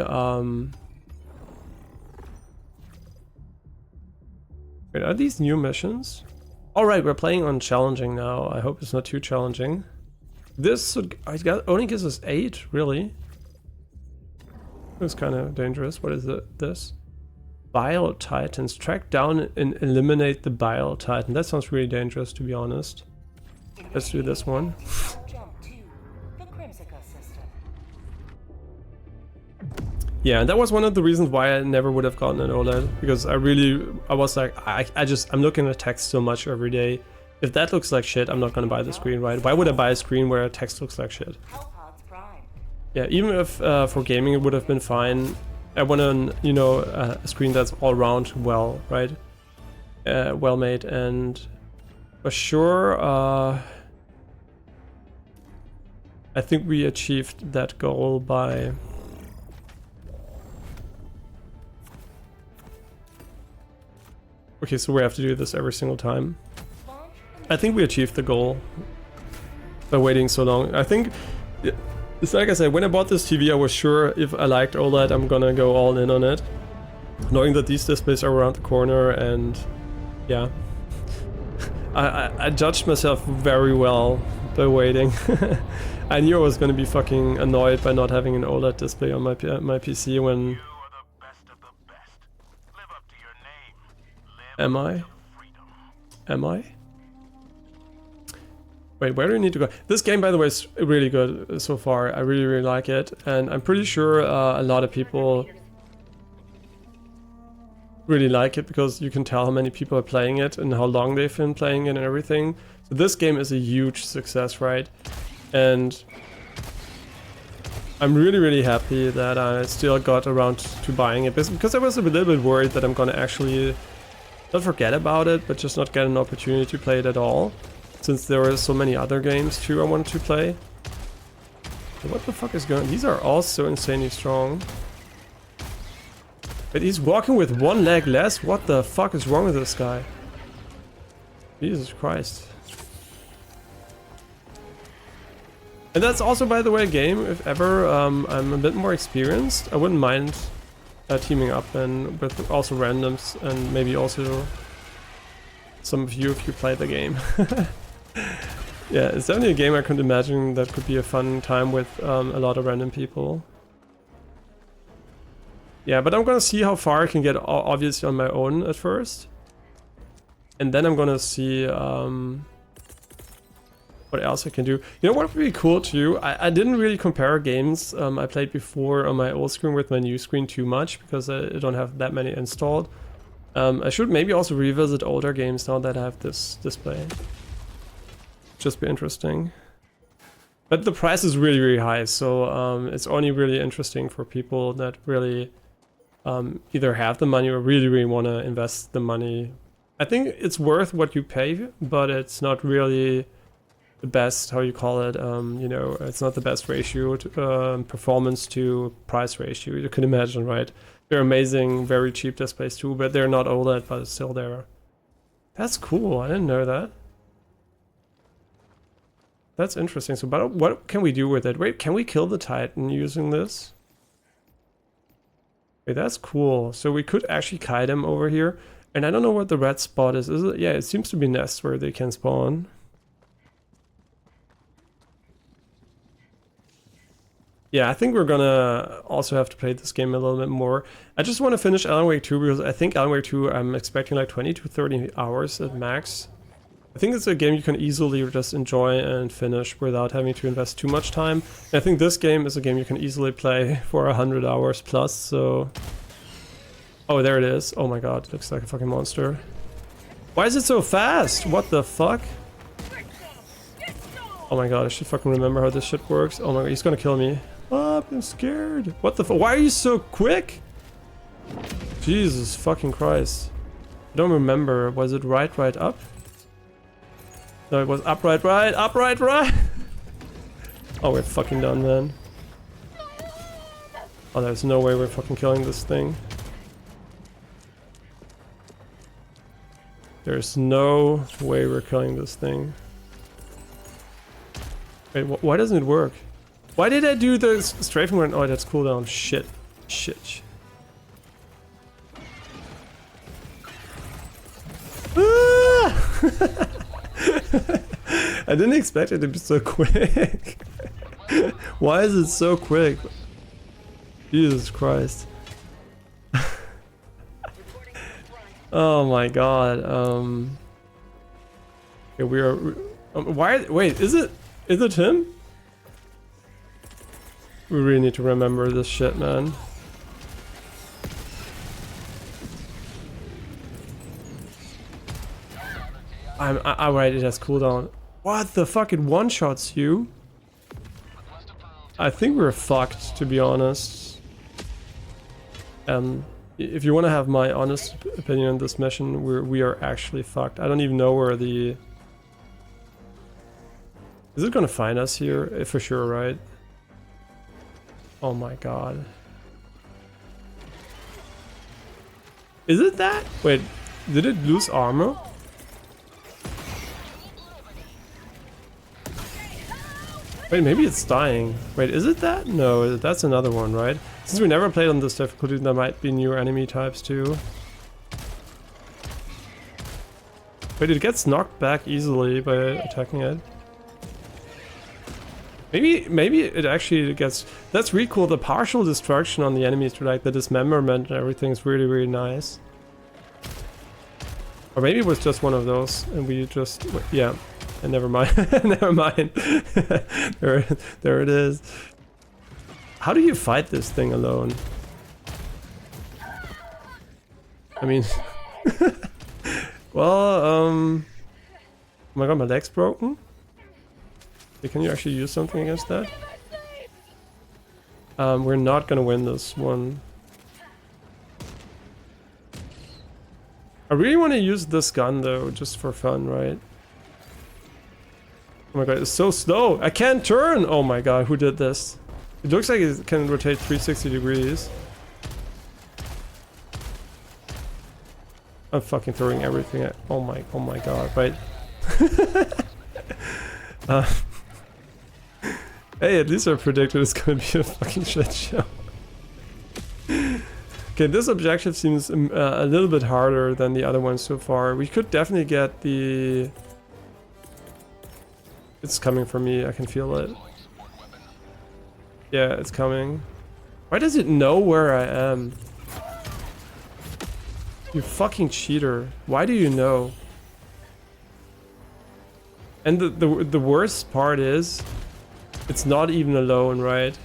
Wait, are these new missions? Alright, we're playing on challenging now. I hope it's not too challenging. This only gives us 8, really? It's kind of dangerous. What is it? This? Bile Titans. Track down and eliminate the Bile Titan. That sounds really dangerous, to be honest. Let's do this one. Jump to the Crimsica system. Yeah, and that was one of the reasons why I never would have gotten an OLED, because I was like, I'm looking at text so much every day. If that looks like shit, I'm not gonna buy the screen, right? Why would I buy a screen where text looks like shit? Hellpods prime. Yeah, even if for gaming it would have been fine, I want a screen that's all around well, right? Well made, and for sure, I think we achieved that goal by... Okay, so we have to do this every single time. I think we achieved the goal by waiting so long. I think, it's like I said, when I bought this TV, I was sure if I liked OLED, I'm gonna go all in on it. Knowing that these displays are around the corner, and yeah. I judged myself very well by waiting. I knew I was gonna be fucking annoyed by not having an OLED display on my PC when... Am I? Am I? Wait, where do we need to go? This game, by the way, is really good so far. I really, really like it. And I'm pretty sure a lot of people really like it because you can tell how many people are playing it and how long they've been playing it and everything. So this game is a huge success, right? And I'm really, really happy that I still got around to buying it. Because I was a little bit worried that I'm gonna actually not forget about it, but just not get an opportunity to play it at all. Since there were so many other games too I wanted to play. What the fuck is going on? These are all so insanely strong. But he's walking with one leg less? What the fuck is wrong with this guy? Jesus Christ. And that's also, by the way, a game, if ever I'm a bit more experienced, I wouldn't mind teaming up and with also randoms, and maybe also some of you if you play the game. Yeah, it's definitely a game I could imagine that could be a fun time with a lot of random people. Yeah, but I'm gonna see how far I can get, obviously on my own at first. And then I'm gonna see what else I can do. You know what would be cool too? I didn't really compare games I played before on my old screen with my new screen too much because I don't have that many installed. I should maybe also revisit older games now that I have this display. Just be interesting. But the price is really, really high, so it's only really interesting for people that really either have the money or really, really want to invest the money. I think it's worth what you pay, but it's not really the best, how you call it, you know, it's not the best ratio to performance to price ratio. You can imagine, right? They're amazing, very cheap displays too, but they're not OLED, but it's still there. That's cool, I didn't know that. That's interesting. So, but what can we do with it? Wait, can we kill the Titan using this? Wait, that's cool. So we could actually kite him over here. And I don't know what the red spot is. Is it? Yeah, it seems to be nests where they can spawn. Yeah, I think we're gonna also have to play this game a little bit more. I just want to finish Alan Wake 2 because I think Alan Wake 2 I'm expecting like 20 to 30 hours at max. I think it's a game you can easily just enjoy and finish without having to invest too much time. And I think this game is a game you can easily play for 100 hours plus, so... Oh, there it is. Oh my god, it looks like a fucking monster. Why is it so fast? What the fuck? Oh my god, I should fucking remember how this shit works. Oh my god, he's gonna kill me. Oh, I'm scared. What the fuck? Why are you so quick? Jesus fucking Christ. I don't remember. Was it right up? No, it was up, right. Oh, we're fucking done, man. Oh, there's no way we're fucking killing this thing. There's no way we're killing this thing. Wait, why doesn't it work? Why did I do the strafing run? Oh, that's cooldown. Shit. Ah! I didn't expect it to be so quick. Why is it so quick? Jesus Christ. Oh my god. Okay, we are. Why? Wait, is it him? We really need to remember this shit, man. I'm right. It has cooldown. What the fuck? It one-shots you. I think we're fucked, to be honest. If you want to have my honest opinion on this mission, we are actually fucked. I don't even know where the... Is it gonna find us here? For sure, right? Oh my god. Is it that? Wait, did it lose armor? Wait, maybe it's dying. Wait, is it that? No, that's another one, right? Since we never played on this difficulty, there might be new enemy types too. Wait, it gets knocked back easily by attacking it. Maybe it actually gets... That's really cool. The partial destruction on the enemies, like the dismemberment and everything is really, really nice. Or maybe it was just one of those and we just... Yeah. And never mind. Never mind. there it is. How do you fight this thing alone? I mean... Well, oh my god, my leg's broken? Can you actually use something against that? We're not gonna win this one. I really want to use this gun though, just for fun, right? Oh my god, it's so slow! I can't turn! Oh my god, who did this? It looks like it can rotate 360 degrees. I'm fucking throwing everything at... Oh my god, right? Hey, at least I predicted it's gonna be a fucking shit show. Okay, this objective seems a little bit harder than the other ones so far. We could definitely get the... It's coming for me, I can feel it. Yeah, it's coming. Why does it know where I am? You fucking cheater. Why do you know? And the worst part is... It's not even alone, right?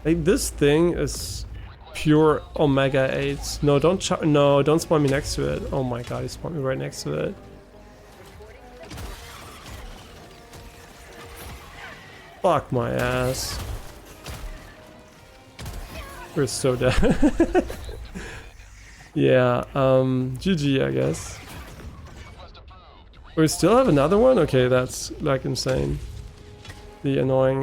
Like, this thing is pure Omega 8. No, don't spawn me next to it. Oh my god, he spawned me right next to it. Fuck my ass. We're so dead. Yeah, GG, I guess. We still have another one? Okay, that's like insane. The annoying,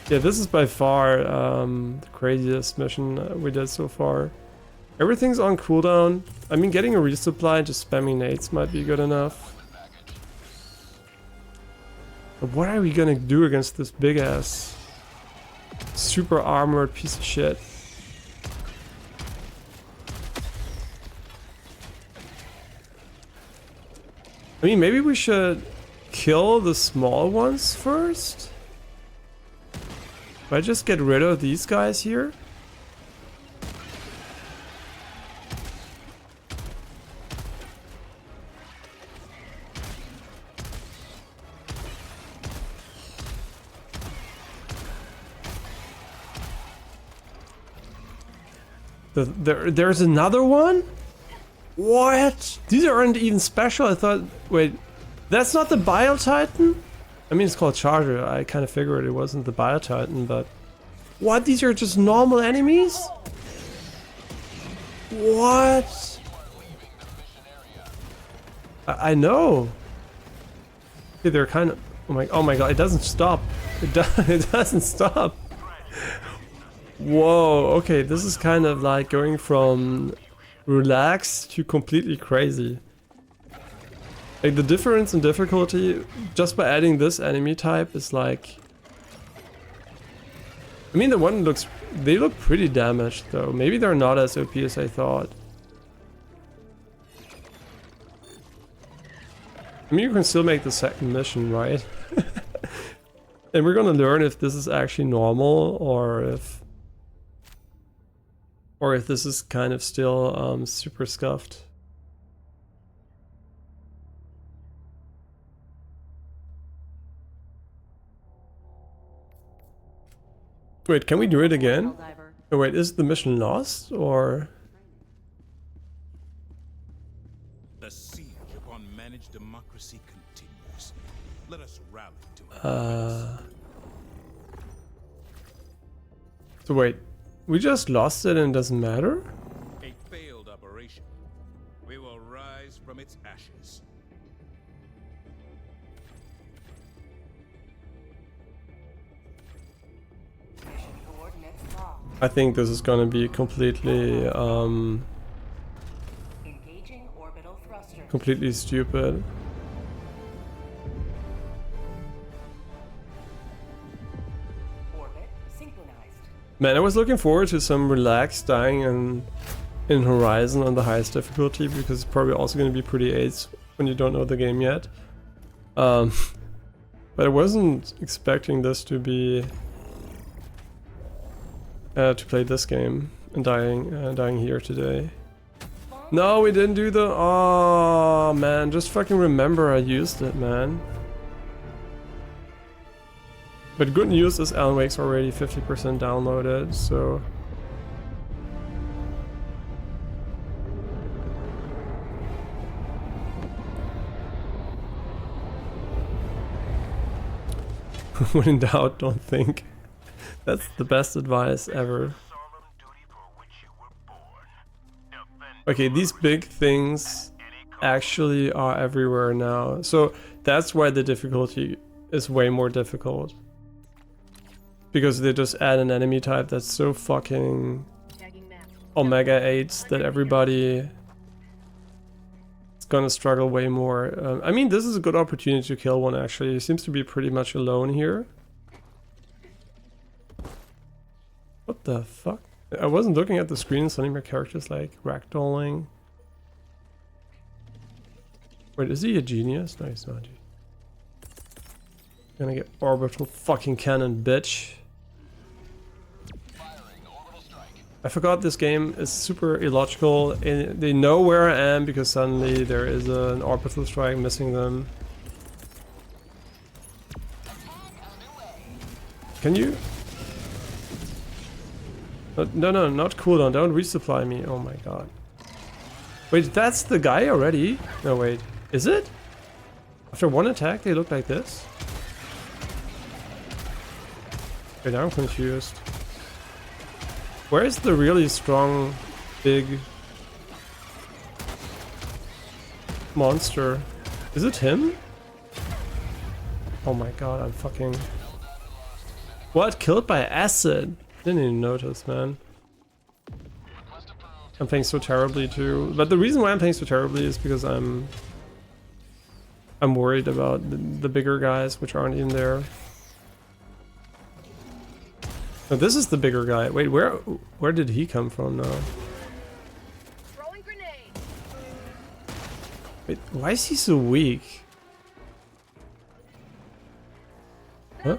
yeah, this is by far the craziest mission we did so far. Everything's on cooldown. I mean, getting a resupply and just spamming nades might be good enough. But what are we gonna do against this big ass super armored piece of shit? I mean, maybe we should kill the small ones first? If I just get rid of these guys here? There's another one? What? These aren't even special. I thought... Wait, that's not the Biotitan? I mean, it's called Charger. I kind of figured it wasn't the Biotitan, but... What? These are just normal enemies? What? I know. Okay, they're kind of... Oh my god, it doesn't stop. It doesn't stop. Whoa, okay, this is kind of like going from relaxed to completely crazy. Like, the difference in difficulty just by adding this enemy type is like I mean, the one looks... They look pretty damaged, though. Maybe they're not as OP as I thought. I mean, you can still make the second mission, right? And we're gonna learn if this is actually normal, or if this is kind of still super scuffed. Wait, can we do it again? Oh wait, is the mission lost, or...? The siege upon managed democracy continues. Let us rally to So wait, we just lost it and it doesn't matter? a failed operation. We will rise from its ashes. Mission coordinates locked. I think this is gonna be completely, Engaging orbital thrusters. completely stupid. Orbit synchronized. Man, I was looking forward to some relaxed dying in Horizon on the highest difficulty, because it's probably also going to be pretty AIDS when you don't know the game yet. But I wasn't expecting this to be to play this game and dying here today. No, we didn't do the... Oh man, just fucking remember I used it, man. But good news is Alan Wake's already 50% downloaded, so... When in doubt, don't think. That's the best advice ever. Okay, these big things actually are everywhere now. So that's why the difficulty is way more difficult. Because they just add an enemy type that's so fucking Omega 8s that everybody is gonna struggle way more. I mean, this is a good opportunity to kill one actually. He seems to be pretty much alone here. What the fuck? I wasn't looking at the screen, suddenly my character's like ragdolling. Wait, is he a genius? No, he's not. Gonna get orbital fucking cannon, bitch. I forgot this game is super illogical. They know where I am because suddenly there is an orbital strike missing them. Can you? No, not cooldown. Don't resupply me. Oh my god. Wait, that's the guy already? No, wait. Is it? After one attack, they look like this? Wait, now I'm confused. Where's the really strong, big monster? Is it him? Oh my god, I'm fucking... What? Killed by acid? Didn't even notice, man. I'm playing so terribly too. But the reason why I'm playing so terribly is because I'm worried about the bigger guys, which aren't even there. No, this is the bigger guy. Wait, where did he come from now? Throwing grenade. Wait, why is he so weak? Huh?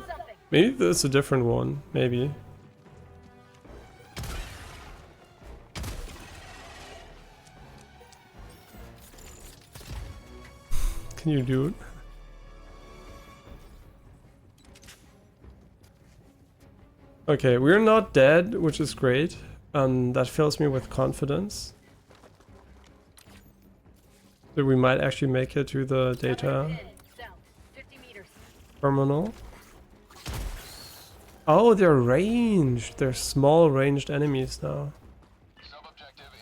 Maybe that's a different one. Maybe. Can you do it? Okay, we're not dead, which is great. That fills me with confidence. So we might actually make it to the data terminal. Oh, they're ranged. They're small ranged enemies now.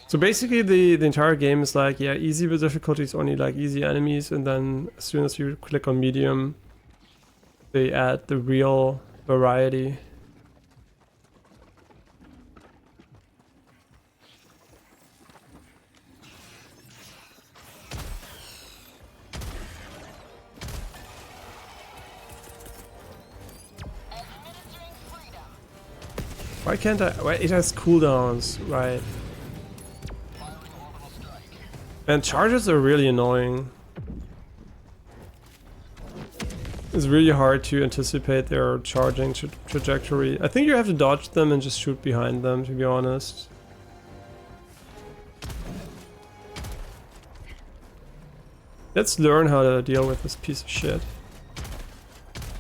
So basically the entire game is like, yeah, easy with difficulties, only like easy enemies, and then as soon as you click on medium, they add the real variety. Why can't I? Wait, it has cooldowns, right? And charges are really annoying. It's really hard to anticipate their charging trajectory. I think you have to dodge them and just shoot behind them, to be honest. Let's learn how to deal with this piece of shit.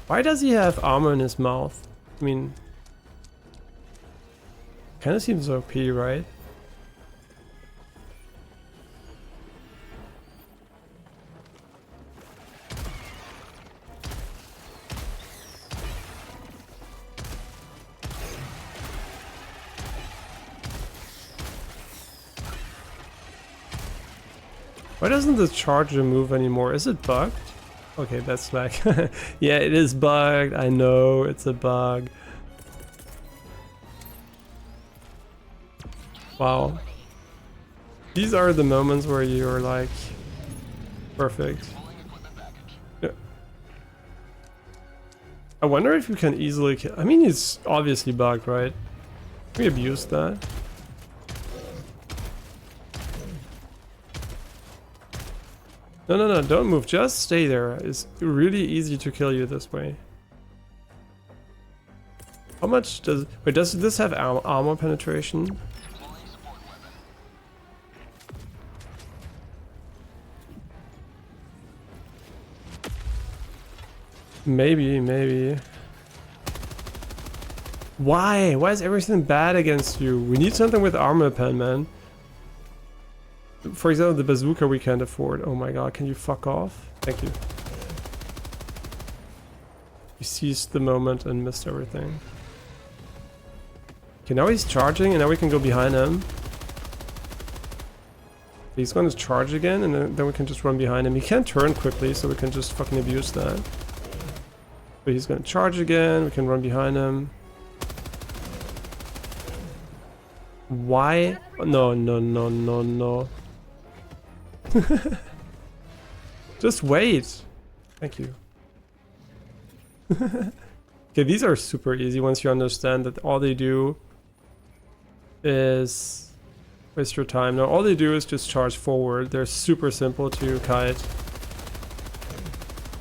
Why does he have armor in his mouth? I mean, kind of seems OP, right? Why doesn't the charger move anymore? Is it bugged? Okay, that's like yeah, it is bugged. I know it's a bug. Wow. These are the moments where you're like perfect. Yeah. I wonder if you can easily kill. I mean, it's obviously bugged, right? We abused that. No, no, no, don't move. Just stay there. It's really easy to kill you this way. How much does... Wait, does this have armor penetration? Maybe, maybe. Why? Why is everything bad against you? We need something with armor pen, man. For example, the bazooka we can't afford. Oh my god, can you fuck off? Thank you. He seized the moment and missed everything. Okay, now he's charging and now we can go behind him. He's gonna charge again and then we can just run behind him. He can't turn quickly, so we can just fucking abuse that. But he's gonna charge again, we can run behind him. Why? No, no, no, no, no. Just wait. Thank you. Okay, these are super easy once you understand that all they do is waste your time. Now all they do is just charge forward. They're super simple to kite.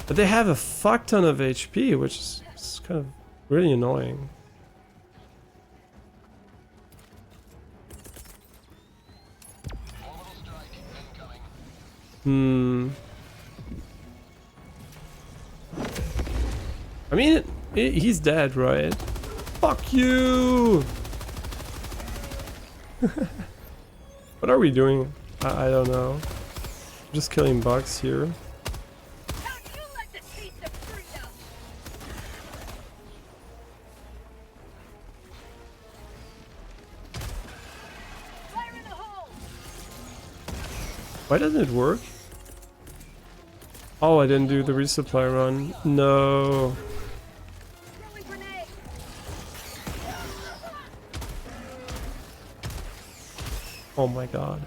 But they have a fuck ton of HP, which is kind of really annoying. I mean, he's dead, right? Fuck you! What are we doing? I don't know. I'm just killing bugs here. Don't you let the taste of freedom. Fire in the hole. Why doesn't it work? Oh, I didn't do the resupply run. No. Throwing grenade. Oh my god.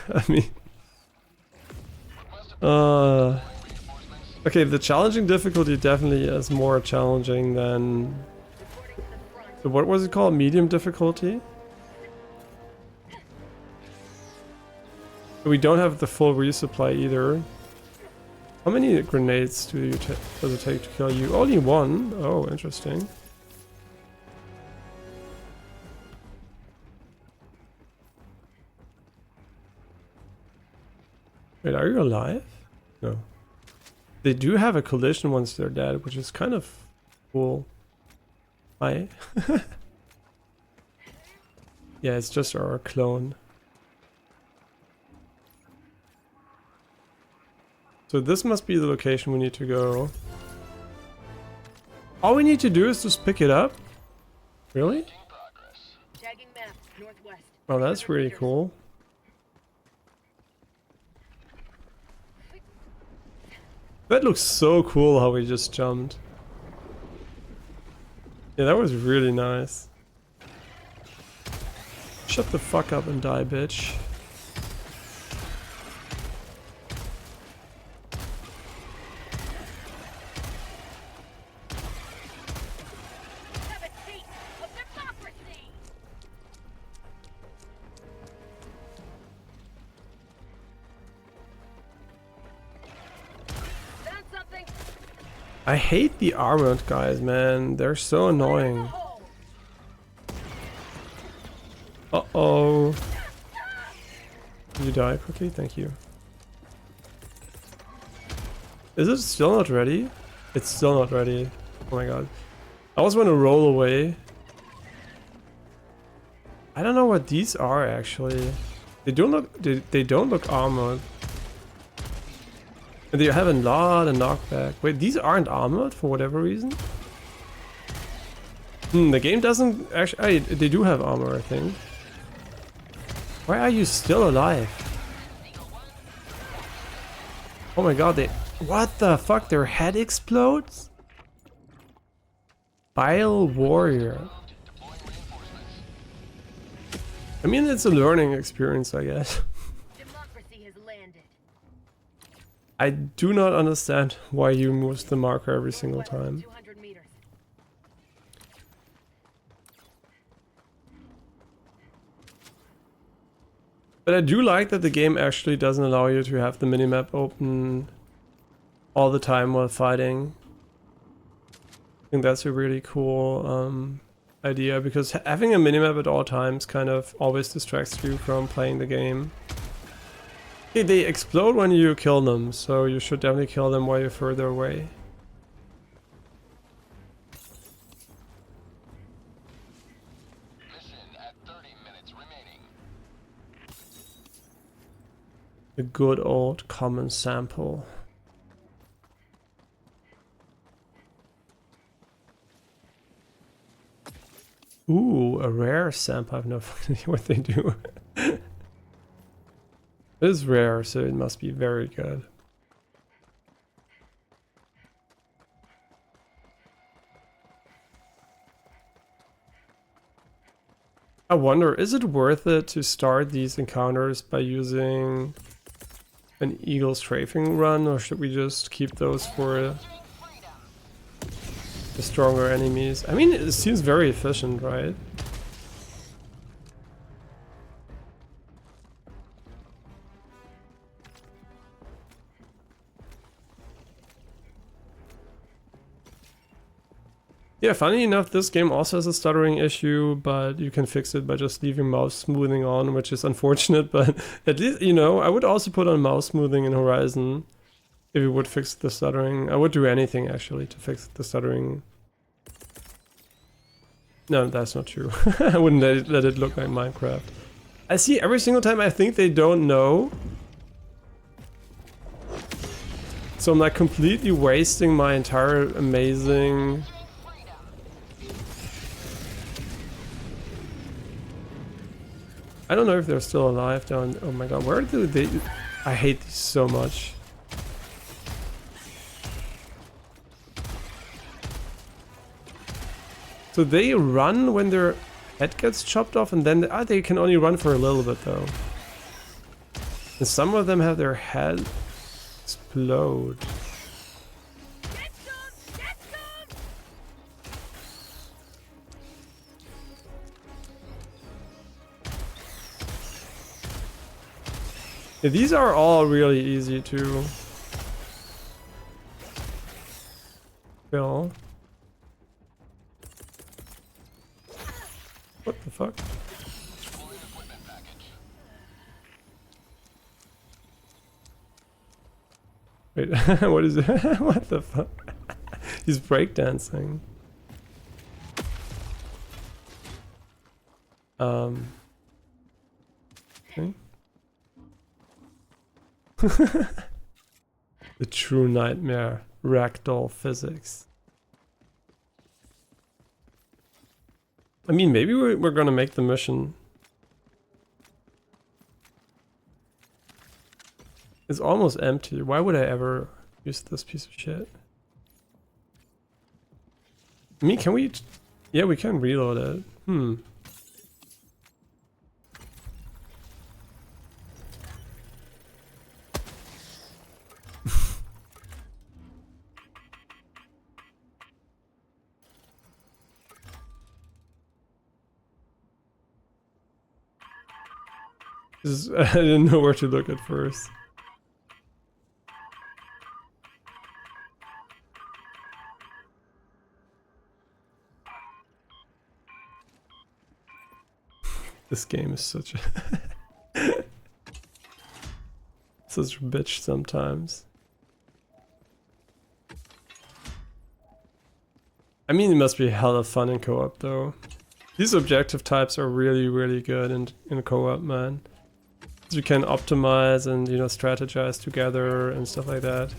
I mean... Okay, the challenging difficulty definitely is more challenging than... Reporting to the front. So what was it called? Medium difficulty? We don't have the full resupply either. How many grenades does it take to kill you? Only one? Oh, interesting. Wait, are you alive? No. They do have a collision once they're dead, which is kind of cool. Hi. Yeah, it's just our clone. So this must be the location we need to go. All we need to do is just pick it up? Really? Tagging map, northwest. Oh, that's really cool. That looks so cool how we just jumped. Yeah, that was really nice. Shut the fuck up and die, bitch. I hate the armored guys, man. They're so annoying. Uh-oh. Did you die quickly? Thank you. Is it still not ready? It's still not ready. Oh my god. I always want to roll away. I don't know what these are actually. They don't look armored. And they have a lot of knockback. Wait, these aren't armored for whatever reason? The game doesn't actually... they do have armor, I think. Why are you still alive? Oh my god, they... What the fuck? Their head explodes? Bile Warrior. I mean, it's a learning experience, I guess. Democracy has landed. I do not understand why you moves the marker every single time. 200 meters. But I do like that the game actually doesn't allow you to have the minimap open all the time while fighting. I think that's a really cool idea, because having a minimap at all times kind of always distracts you from playing the game. Okay, they explode when you kill them, so you should definitely kill them while you're further away. Mission at 30 minutes remaining. A good old common sample. Ooh, a rare sample. I have no fucking idea what they do. It is rare, so it must be very good. I wonder, is it worth it to start these encounters by using an eagle strafing run, or should we just keep those for the stronger enemies? I mean, it seems very efficient, right? Yeah, funny enough, this game also has a stuttering issue, but you can fix it by just leaving mouse smoothing on, which is unfortunate, but at least, you know, I would also put on mouse smoothing in Horizon if it would fix the stuttering. I would do anything, actually, to fix the stuttering. No, that's not true. I wouldn't let it look like Minecraft. I see every single time I think they don't know. So I'm like completely wasting my entire amazing... I don't know if they're still alive down... Oh my god, where do they... I hate these so much. So they run when their head gets chopped off, and then they can only run for a little bit though. And some of them have their head explode. Get some! Get some! Yeah, these are all really easy to kill. What the fuck? Wait, what is it? What the fuck? He's breakdancing. Okay. The true nightmare, ragdoll physics. I mean, maybe we're gonna make the mission. It's almost empty. Why would I ever use this piece of shit? I mean, can we... Yeah, we can reload it. I didn't know where to look at first. This game is such a such a bitch sometimes. I mean, it must be hella fun in co-op though. These objective types are really, really good in co-op, man. You can optimize and, you know, strategize together and stuff like that.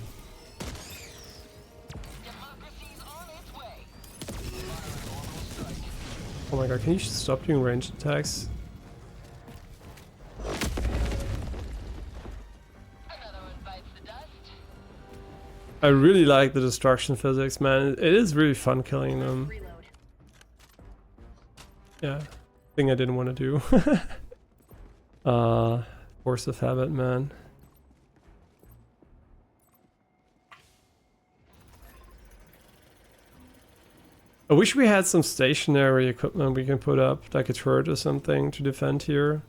Democracy's on its way. Oh my god, can you stop doing ranged attacks? Another one bites the dust. I really like the destruction physics, man. It is really fun killing them. Reload. Yeah, thing I didn't want to do. Force of habit, man. I wish we had some stationary equipment we can put up, like a turret or something, to defend here.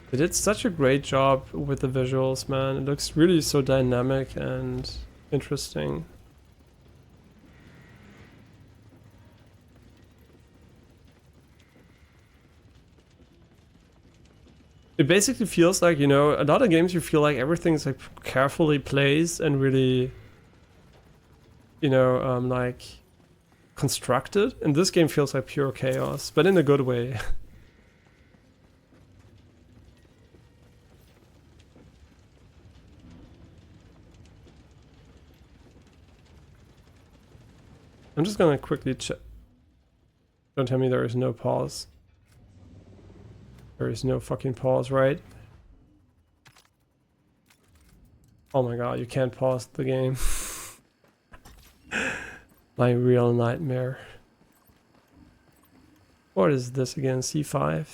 They did such a great job with the visuals, man. It looks really so dynamic and interesting. It basically feels like, you know, a lot of games you feel like everything's like carefully placed and really, you know, like constructed. And this game feels like pure chaos, but in a good way. I'm just gonna quickly check. Don't tell me there is no pause. There is no fucking pause, right? Oh my god, you can't pause the game. My real nightmare. What is this again? C5?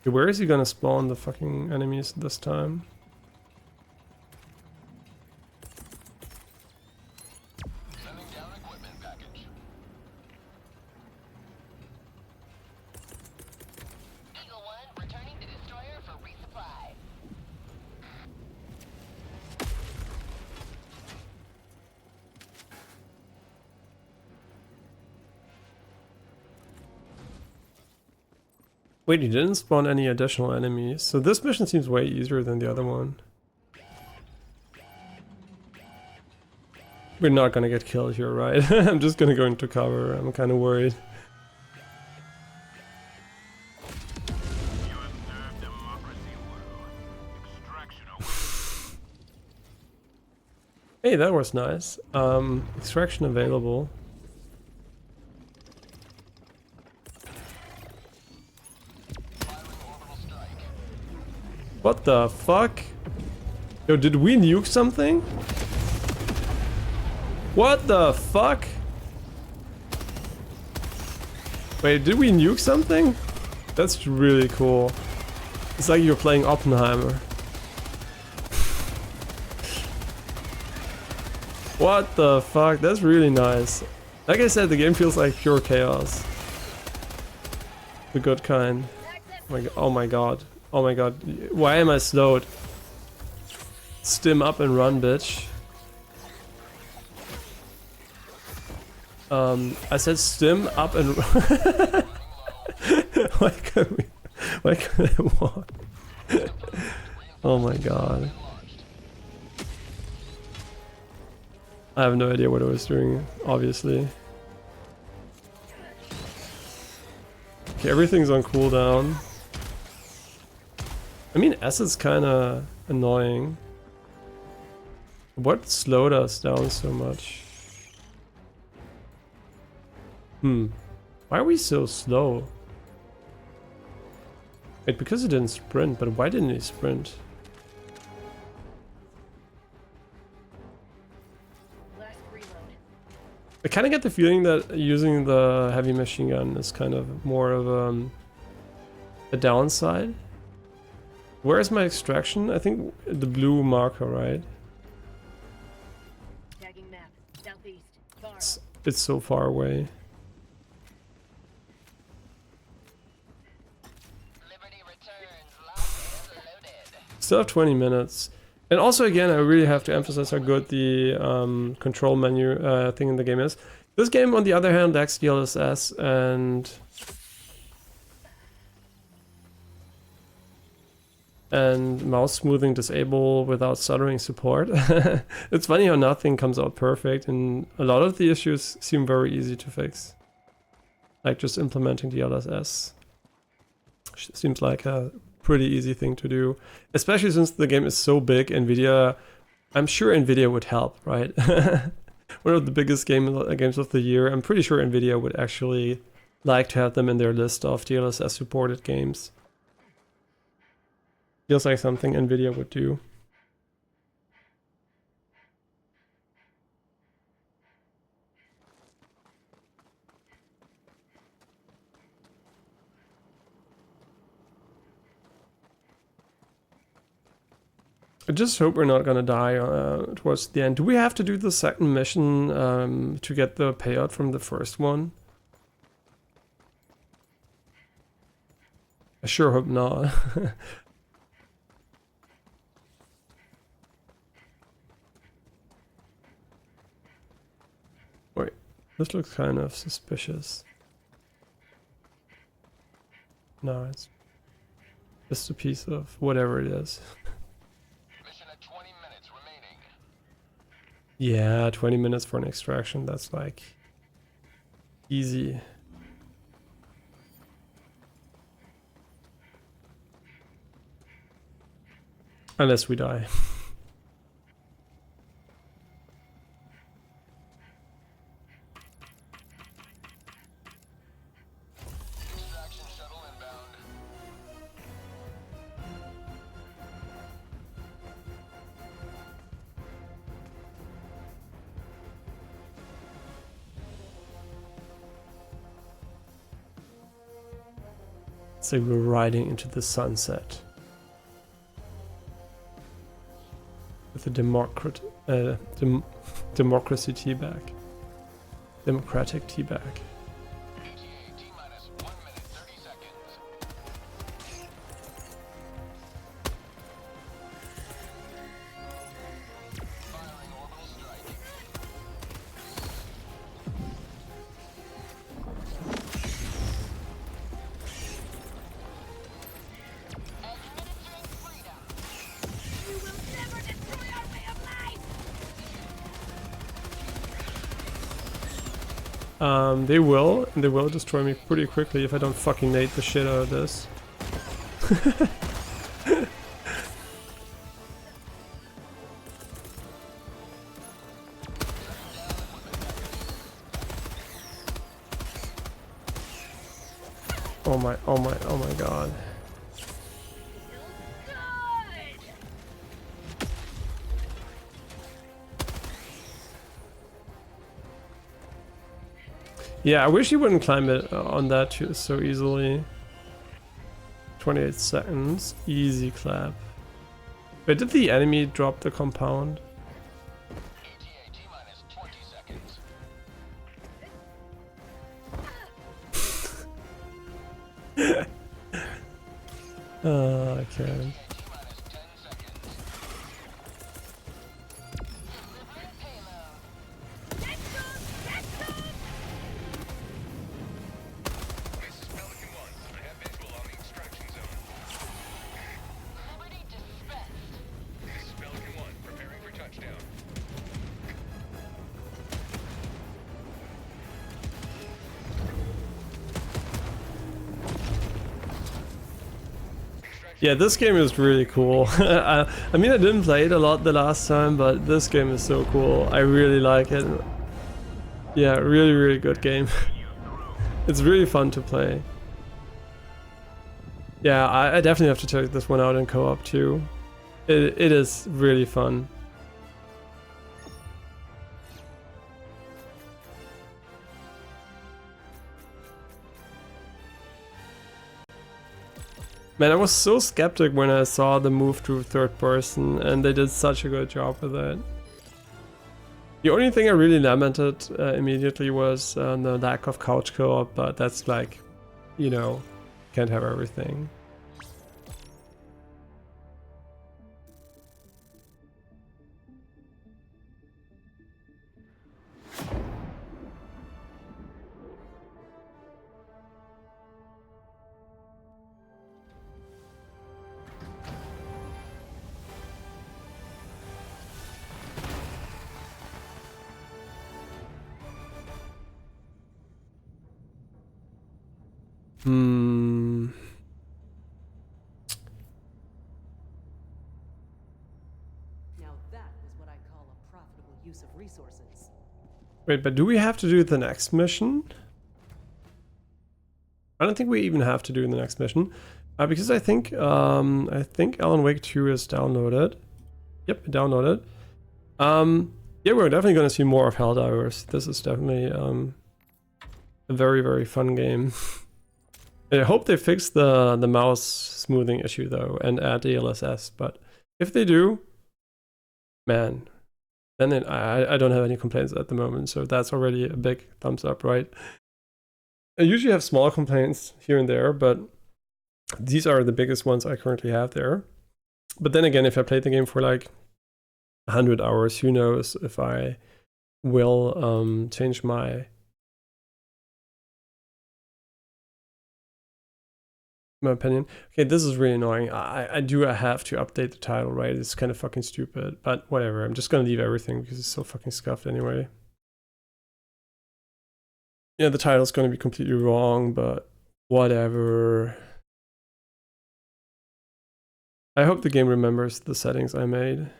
Okay, where is he gonna spawn the fucking enemies this time? Sending down equipment package. Eagle 1 returning to destroyer for resupply. Wait, you didn't spawn any additional enemies, so this mission seems way easier than the other one. We're not gonna get killed here, right? I'm just gonna go into cover, I'm kinda worried. You have served democracy well. Extraction awaits. Hey, that was nice. Extraction available. What the fuck? Yo, did we nuke something? What the fuck? Wait, did we nuke something? That's really cool. It's like you're playing Oppenheimer. What the fuck? That's really nice. Like I said, the game feels like pure chaos. The good kind. Oh my god. Oh my god. Why am I slowed? Stim up and run, bitch. I said stim up and why can't I walk? Oh my god. I have no idea what I was doing, obviously. Okay, everything's on cooldown. I mean, S is kinda annoying. What slowed us down so much? Why are we so slow? Wait, because he didn't sprint, but why didn't he sprint? Last reload. I kind of get the feeling that using the heavy machine gun is kind of more of a downside. Where is my extraction? I think the blue marker, right? Tagging map. Southeast. Far. It's so far away. Liberty returns locked and loaded. Still have 20 minutes. And also, again, I really have to emphasize how good the control menu thing in the game is. This game, on the other hand, lacks DLSS and mouse smoothing disable without stuttering support. It's funny how nothing comes out perfect, and a lot of the issues seem very easy to fix. Like just implementing DLSS seems like a pretty easy thing to do, especially since the game is so big. I'm sure Nvidia would help, right? One of the biggest games of the year. I'm pretty sure Nvidia would actually like to have them in their list of DLSS supported games. Feels like something Nvidia would do. I just hope we're not gonna die towards the end. Do we have to do the second mission to get the payout from the first one? I sure hope not. Wait, this looks kind of suspicious. No, it's just a piece of whatever it is. Mission at 20 minutes remaining. Yeah, 20 minutes for an extraction, that's like easy. Unless we die. Extraction shuttle inbound. So we're riding into the sunset. With a democracy teabag. Democratic teabag. ETA T-minus 1 minute 30 seconds. Firing orbital strike. Administering freedom. You will never destroy our way of life! They will destroy me pretty quickly if I don't fucking nade the shit out of this. Oh my god. Good! Yeah, I wish you wouldn't climb it on that so easily. 28 seconds, easy clap. Wait, did the enemy drop the compound? ETA T-minus 20 seconds. I can't. T-minus 10 seconds. Delivering payload. Get some! Get some! This is Pelican 1. I have visual on the extraction zone. Liberty dispensed. This is Pelican 1. Preparing for touchdown. Yeah, this game is really cool. I mean, I didn't play it a lot the last time, but this game is so cool. I really like it. Yeah, really, really good game. It's really fun to play. Yeah, I definitely have to check this one out in co-op too. It is really fun. Man, I was so skeptic when I saw the move to third person, and they did such a good job with it. The only thing I really lamented immediately was the lack of couch co-op, but that's like, you know, can't have everything. Now that is what I call a profitable use of resources. Wait, but do we have to do the next mission? I don't think we even have to do the next mission. Because I think Alan Wake 2 is downloaded. Yep, downloaded. Yeah, we're definitely gonna see more of Helldivers. This is definitely a very, very fun game. I hope they fix the mouse smoothing issue though and add DLSS, but if they do, man, then I don't have any complaints at the moment, so that's already a big thumbs up, right? I usually have small complaints here and there, but these are the biggest ones I currently have there. But then again, if I played the game for like 100 hours, who knows if I will change my opinion. Okay, this is really annoying. I have to update the title, right? It's kind of fucking stupid, but whatever. I'm just gonna leave everything because it's so fucking scuffed anyway. Yeah, the title's gonna be completely wrong, but whatever. I hope the game remembers the settings I made.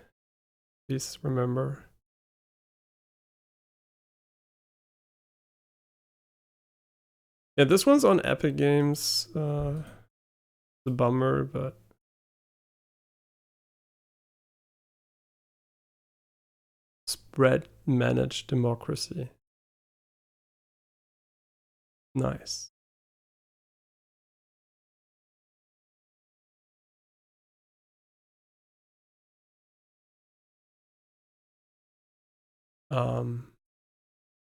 Please remember. Yeah, this one's on Epic Games. It's a bummer, but spread managed democracy. Nice.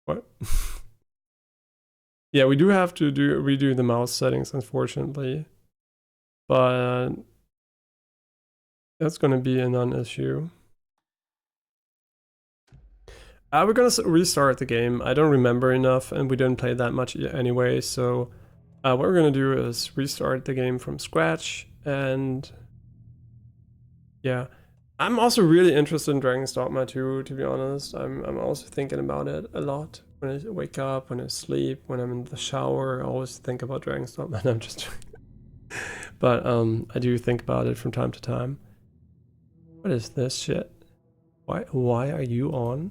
What? Yeah, we do have to redo the mouse settings, unfortunately, but that's going to be a non-issue. We're going to restart the game. I don't remember enough, and we didn't play that much anyway, so what we're going to do is restart the game from scratch, and yeah. I'm also really interested in Dragon's Dogma 2, to be honest. I'm also thinking about it a lot. When I wake up, when I sleep, when I'm in the shower, I always think about Dragon's Dogma. I'm just but I do think about it from time to time. What is this shit? Why are you on?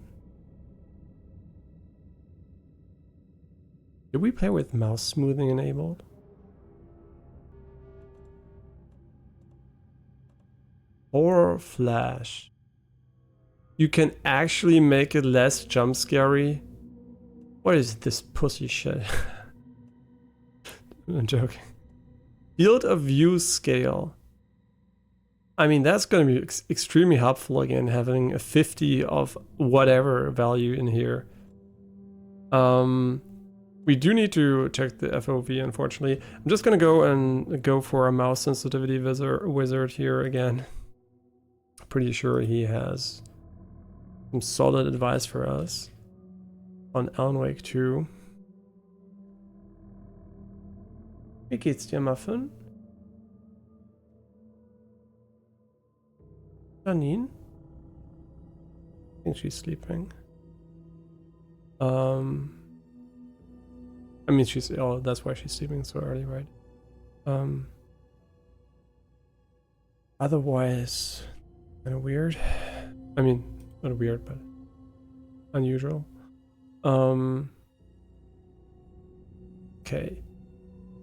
Did we play with mouse smoothing enabled? Horror Flash. You can actually make it less jump scary. What is this pussy shit? I'm joking. Field of view scale. I mean, that's going to be extremely helpful again, having a 50 of whatever value in here. We do need to check the FOV, unfortunately. I'm just going to go for a mouse sensitivity wizard here again. Pretty sure he has some solid advice for us on Alan Wake 2. Wie geht's dir, Muffin? Janine? I think she's sleeping. I mean, oh, that's why she's sleeping so early, right? Otherwise, kind of weird. I mean, not weird, but unusual. Okay.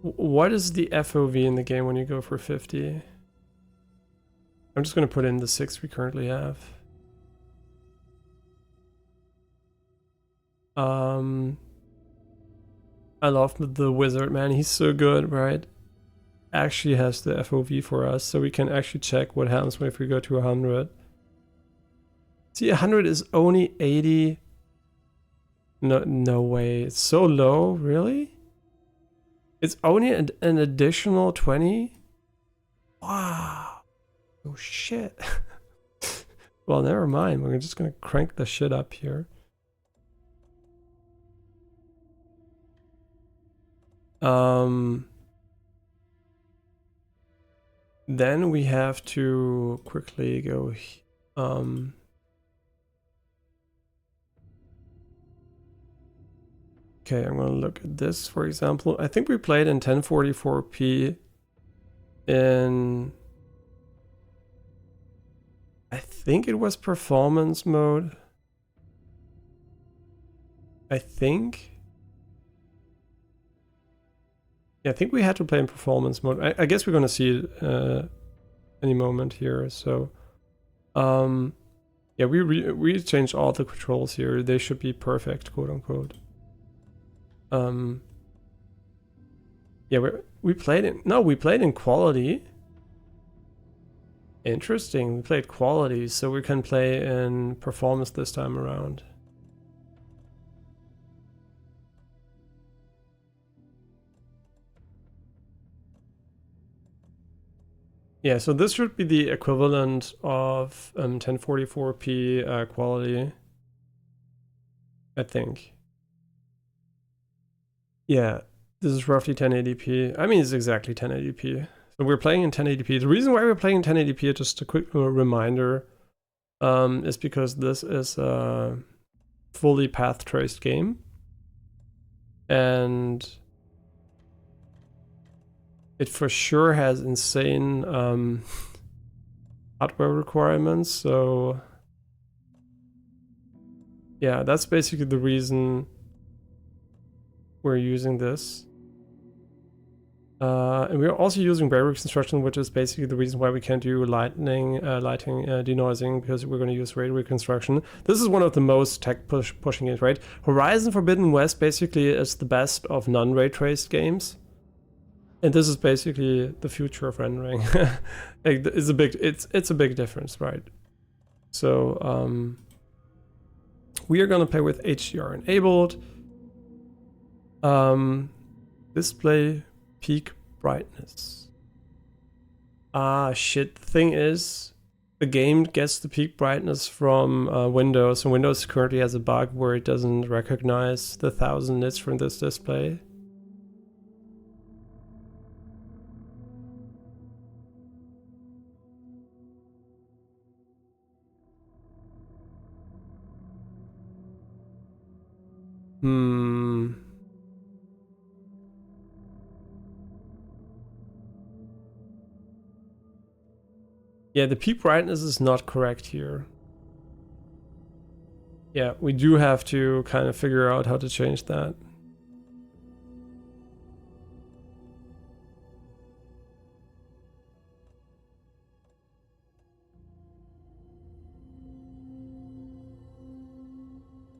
What is the FOV in the game when you go for 50? I'm just going to put in the 6 we currently have. I love the wizard, man. He's so good, right? Actually has the FOV for us, so we can actually check what happens if we go to 100. See, 100 is only 80. No way. It's so low, really? It's only an additional 20? Wow. Oh shit. Well, never mind. We're just gonna crank the shit up here. Then we have to quickly go okay, I'm gonna look at this, for example. I think we played in 1044p in think it was performance mode. I think. Yeah, I think we had to play in performance mode. I guess we're gonna see it any moment here. So, yeah, we changed all the controls here. They should be perfect, quote unquote. Yeah, we played in quality. Interesting. We played quality, so we can play in performance this time around. Yeah, so this should be the equivalent of 1044p quality, I think. Yeah, this is roughly 1080p. I mean, it's exactly 1080p. So we're playing in 1080p. The reason why we're playing in 1080p, just a quick reminder, is because this is a fully path traced game. And it for sure has insane hardware requirements. So yeah, that's basically the reason we're using this. And we're also using ray reconstruction, which is basically the reason why we can't do lighting denoising, because we're going to use ray reconstruction. This is one of the most tech pushing games, right? Horizon Forbidden West basically is the best of non-ray traced games. And this is basically the future of rendering. Like, it's a big difference, right? So we are gonna play with HDR enabled. Display peak brightness. Ah, shit. The thing is, the game gets the peak brightness from Windows, and Windows currently has a bug where it doesn't recognize the 1000 nits from this display. Yeah, the peak brightness is not correct here. Yeah, we do have to kind of figure out how to change that.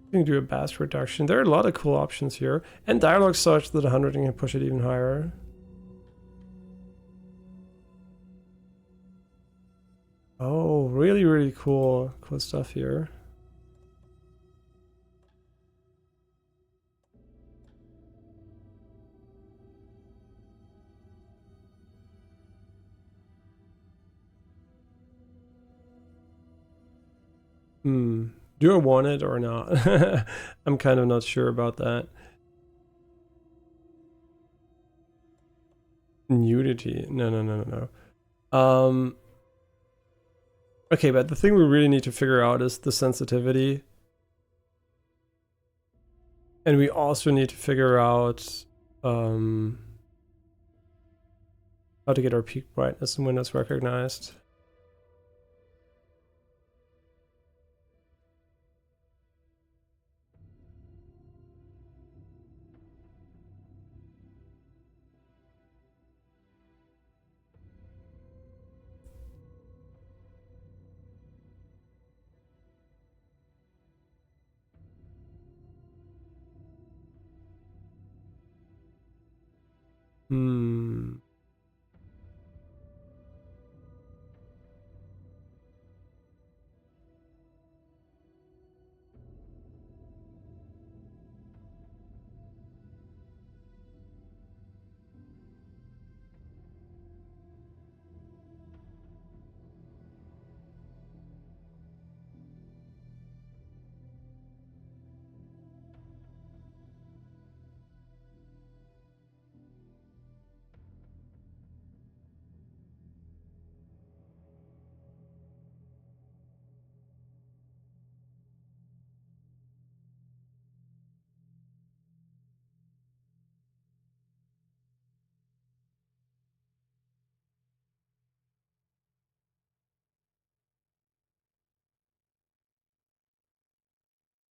You can do a bass reduction. There are a lot of cool options here. And dialogue such that 100 can push it even higher. Oh, really, really cool stuff here. Do I want it or not? I'm kind of not sure about that. Nudity. No. Okay, but the thing we really need to figure out is the sensitivity. And we also need to figure out how to get our peak brightness in Windows recognized.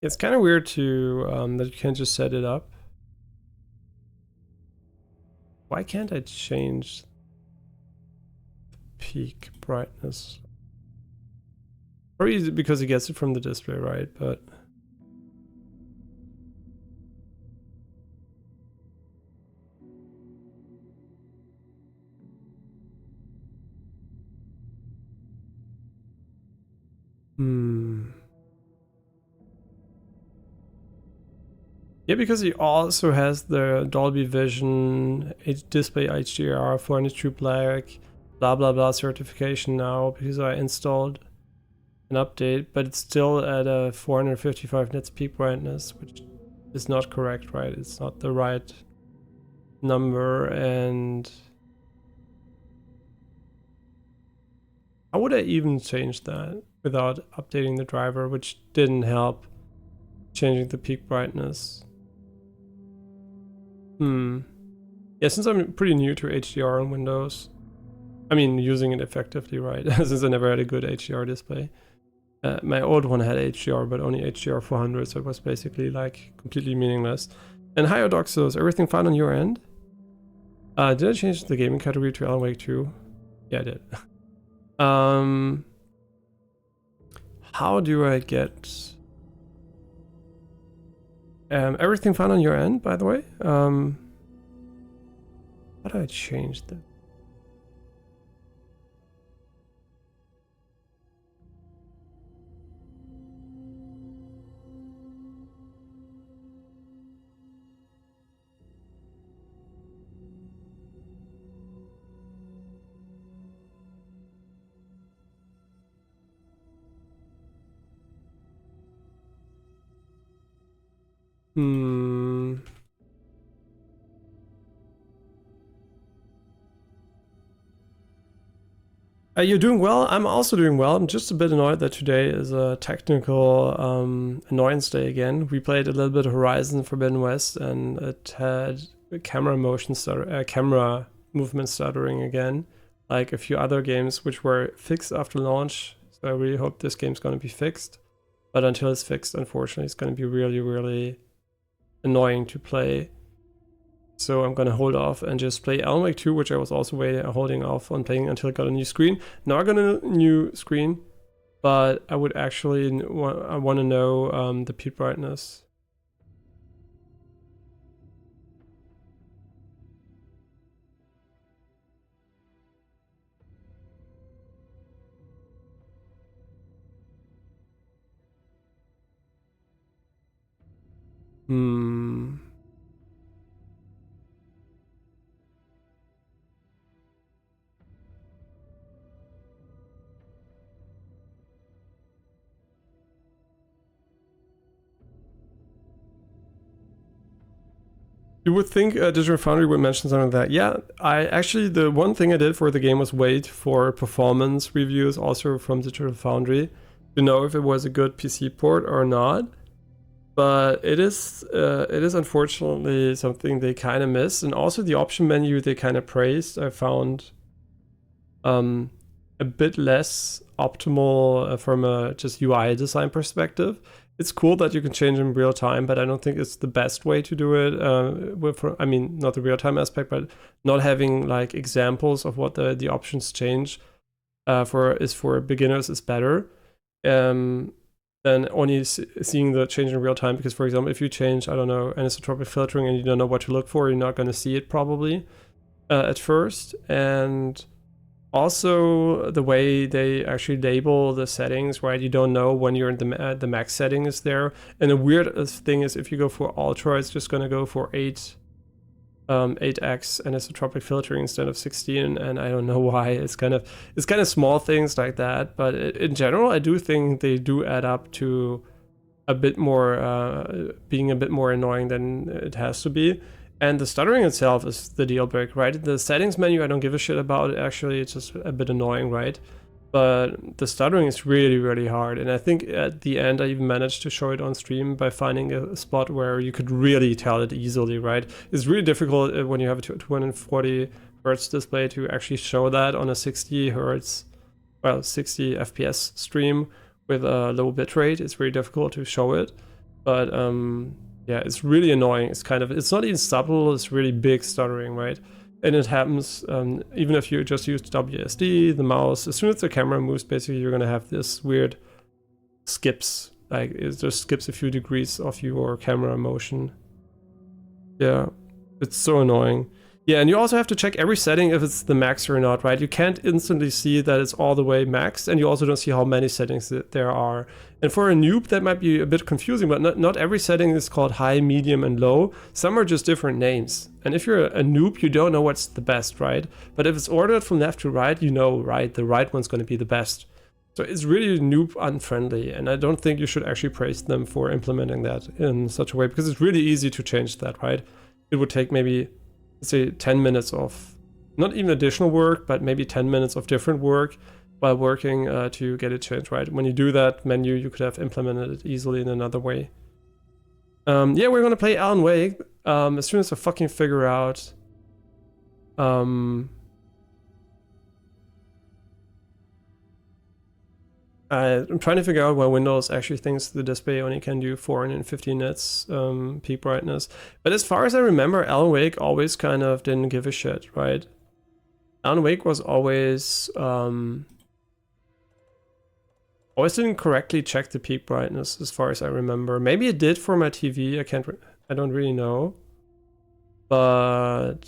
It's kind of weird to that you can't just set it up. Why can't I change the peak brightness? Probably because it gets it from the display, right? But yeah, because he also has the Dolby Vision, display HDR, 400 True Black, blah blah blah certification now because I installed an update, but it's still at a 455 nits peak brightness, which is not correct, right? It's not the right number. And how would I even change that without updating the driver, which didn't help changing the peak brightness? Yeah, since I'm pretty new to HDR on Windows, I mean, using it effectively, right? Since I never had a good HDR display. My old one had HDR, but only HDR 400, so it was basically like completely meaningless. And hi Odoxos, everything fine on your end? Did I change the gaming category to Alan Wake 2? Yeah, I did. How do I get... everything fine on your end, by the way? How do I change that? You're doing well. I'm also doing well. I'm just a bit annoyed that today is a technical annoyance day again. We played a little bit of Horizon Forbidden West, and it had camera movement stuttering again, like a few other games which were fixed after launch. So I really hope this game's going to be fixed. But until it's fixed, unfortunately, it's going to be really, really annoying to play. So I'm gonna hold off and just play Alan Wake 2, which I was also holding off on playing until I got a new screen. Now I got a new screen, but I would actually I want to know the peak brightness. You would think Digital Foundry would mention something like that. Yeah, the one thing I did for the game was wait for performance reviews also from Digital Foundry to know if it was a good PC port or not. But it is unfortunately something they kind of missed. And also the option menu they kind of praised, I found a bit less optimal from a just UI design perspective. It's cool that you can change in real time, but I don't think it's the best way to do it. I mean, not the real time aspect, but not having like examples of what the options change for beginners is better than only seeing the change in real time. Because, for example, if you change, I don't know, anisotropic filtering and you don't know what to look for, you're not going to see it probably at first. And also, the way they actually label the settings, right? You don't know when you're in the max setting is there. And the weird thing is, if you go for Ultra, it's just going to go for 8x anisotropic filtering instead of 16. And I don't know why. It's kind of small things like that. But in general, I do think they do add up to a bit more being a bit more annoying than it has to be. And the stuttering itself is the deal breaker, right? The settings menu, I don't give a shit about. Actually, it's just a bit annoying, right? But the stuttering is really, really hard. And I think at the end, I even managed to show it on stream by finding a spot where you could really tell it easily, right? It's really difficult when you have a 240 hertz display to actually show that on a 60 FPS stream with a low bitrate. It's very difficult to show it. But yeah, it's really annoying. It's not even subtle, it's really big stuttering, right? And it happens even if you just use WSD, the mouse, as soon as the camera moves, basically you're gonna have this weird skips. Like it just skips a few degrees of your camera motion. Yeah, it's so annoying. Yeah, and you also have to check every setting if it's the max or not, right? You can't instantly see that it's all the way maxed, and you also don't see how many settings there are. And for a noob, that might be a bit confusing, but not every setting is called high, medium, and low. Some are just different names. And if you're a noob, you don't know what's the best, right? But if it's ordered from left to right, you know, right, the right one's going to be the best. So it's really noob unfriendly, and I don't think you should actually praise them for implementing that in such a way, because it's really easy to change that, right? It would take maybe, let's say, 10 minutes of, not even additional work, but maybe 10 minutes of different work while working to get it changed, right? When you do that menu, you could have implemented it easily in another way. Yeah, we're gonna play Alan Wake as soon as I fucking figure out I'm trying to figure out why Windows actually thinks the display only can do 450 nits peak brightness. But as far as I remember, Alan Wake always kind of didn't give a shit, right? Alan Wake was always didn't correctly check the peak brightness as far as I remember. Maybe it did for my TV. I don't really know. But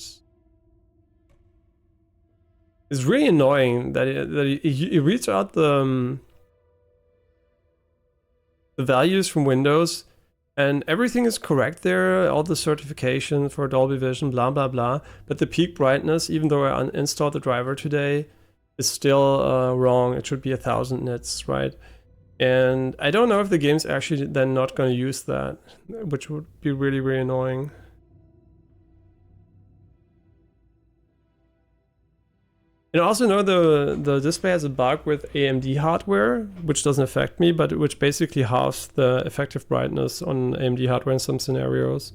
it's really annoying that he reads out the values from Windows, and everything is correct there, all the certification for Dolby Vision, blah blah blah, but the peak brightness, even though I uninstalled the driver today, is still wrong. It should be 1000 nits, right? And I don't know if the game's actually then not going to use that, which would be really, really annoying. And I also know the display has a bug with AMD hardware, which doesn't affect me, but which basically halves the effective brightness on AMD hardware in some scenarios.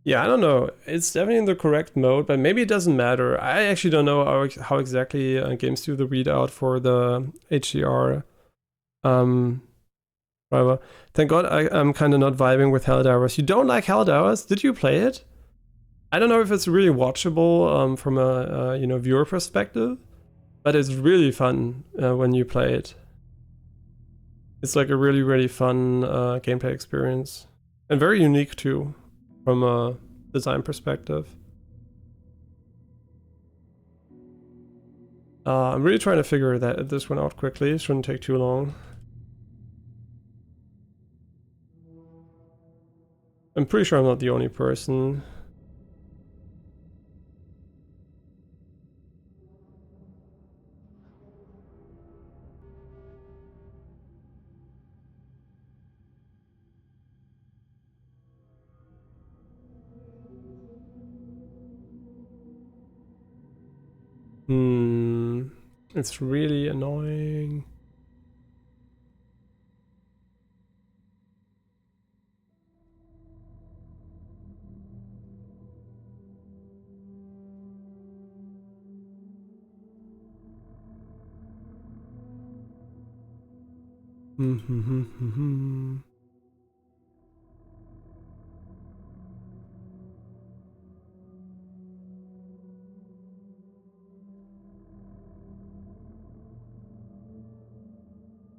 Yeah, I don't know. It's definitely in the correct mode, but maybe it doesn't matter. I actually don't know how exactly games do the readout for the HDR driver. Thank God I'm kind of not vibing with Helldivers. You don't like Helldivers? Did you play it? I don't know if it's really watchable from a viewer perspective, but it's really fun when you play it. It's like a really, really fun gameplay experience, and very unique too, from a design perspective. I'm really trying to figure this one out quickly. It shouldn't take too long. I'm pretty sure I'm not the only person. It's really annoying.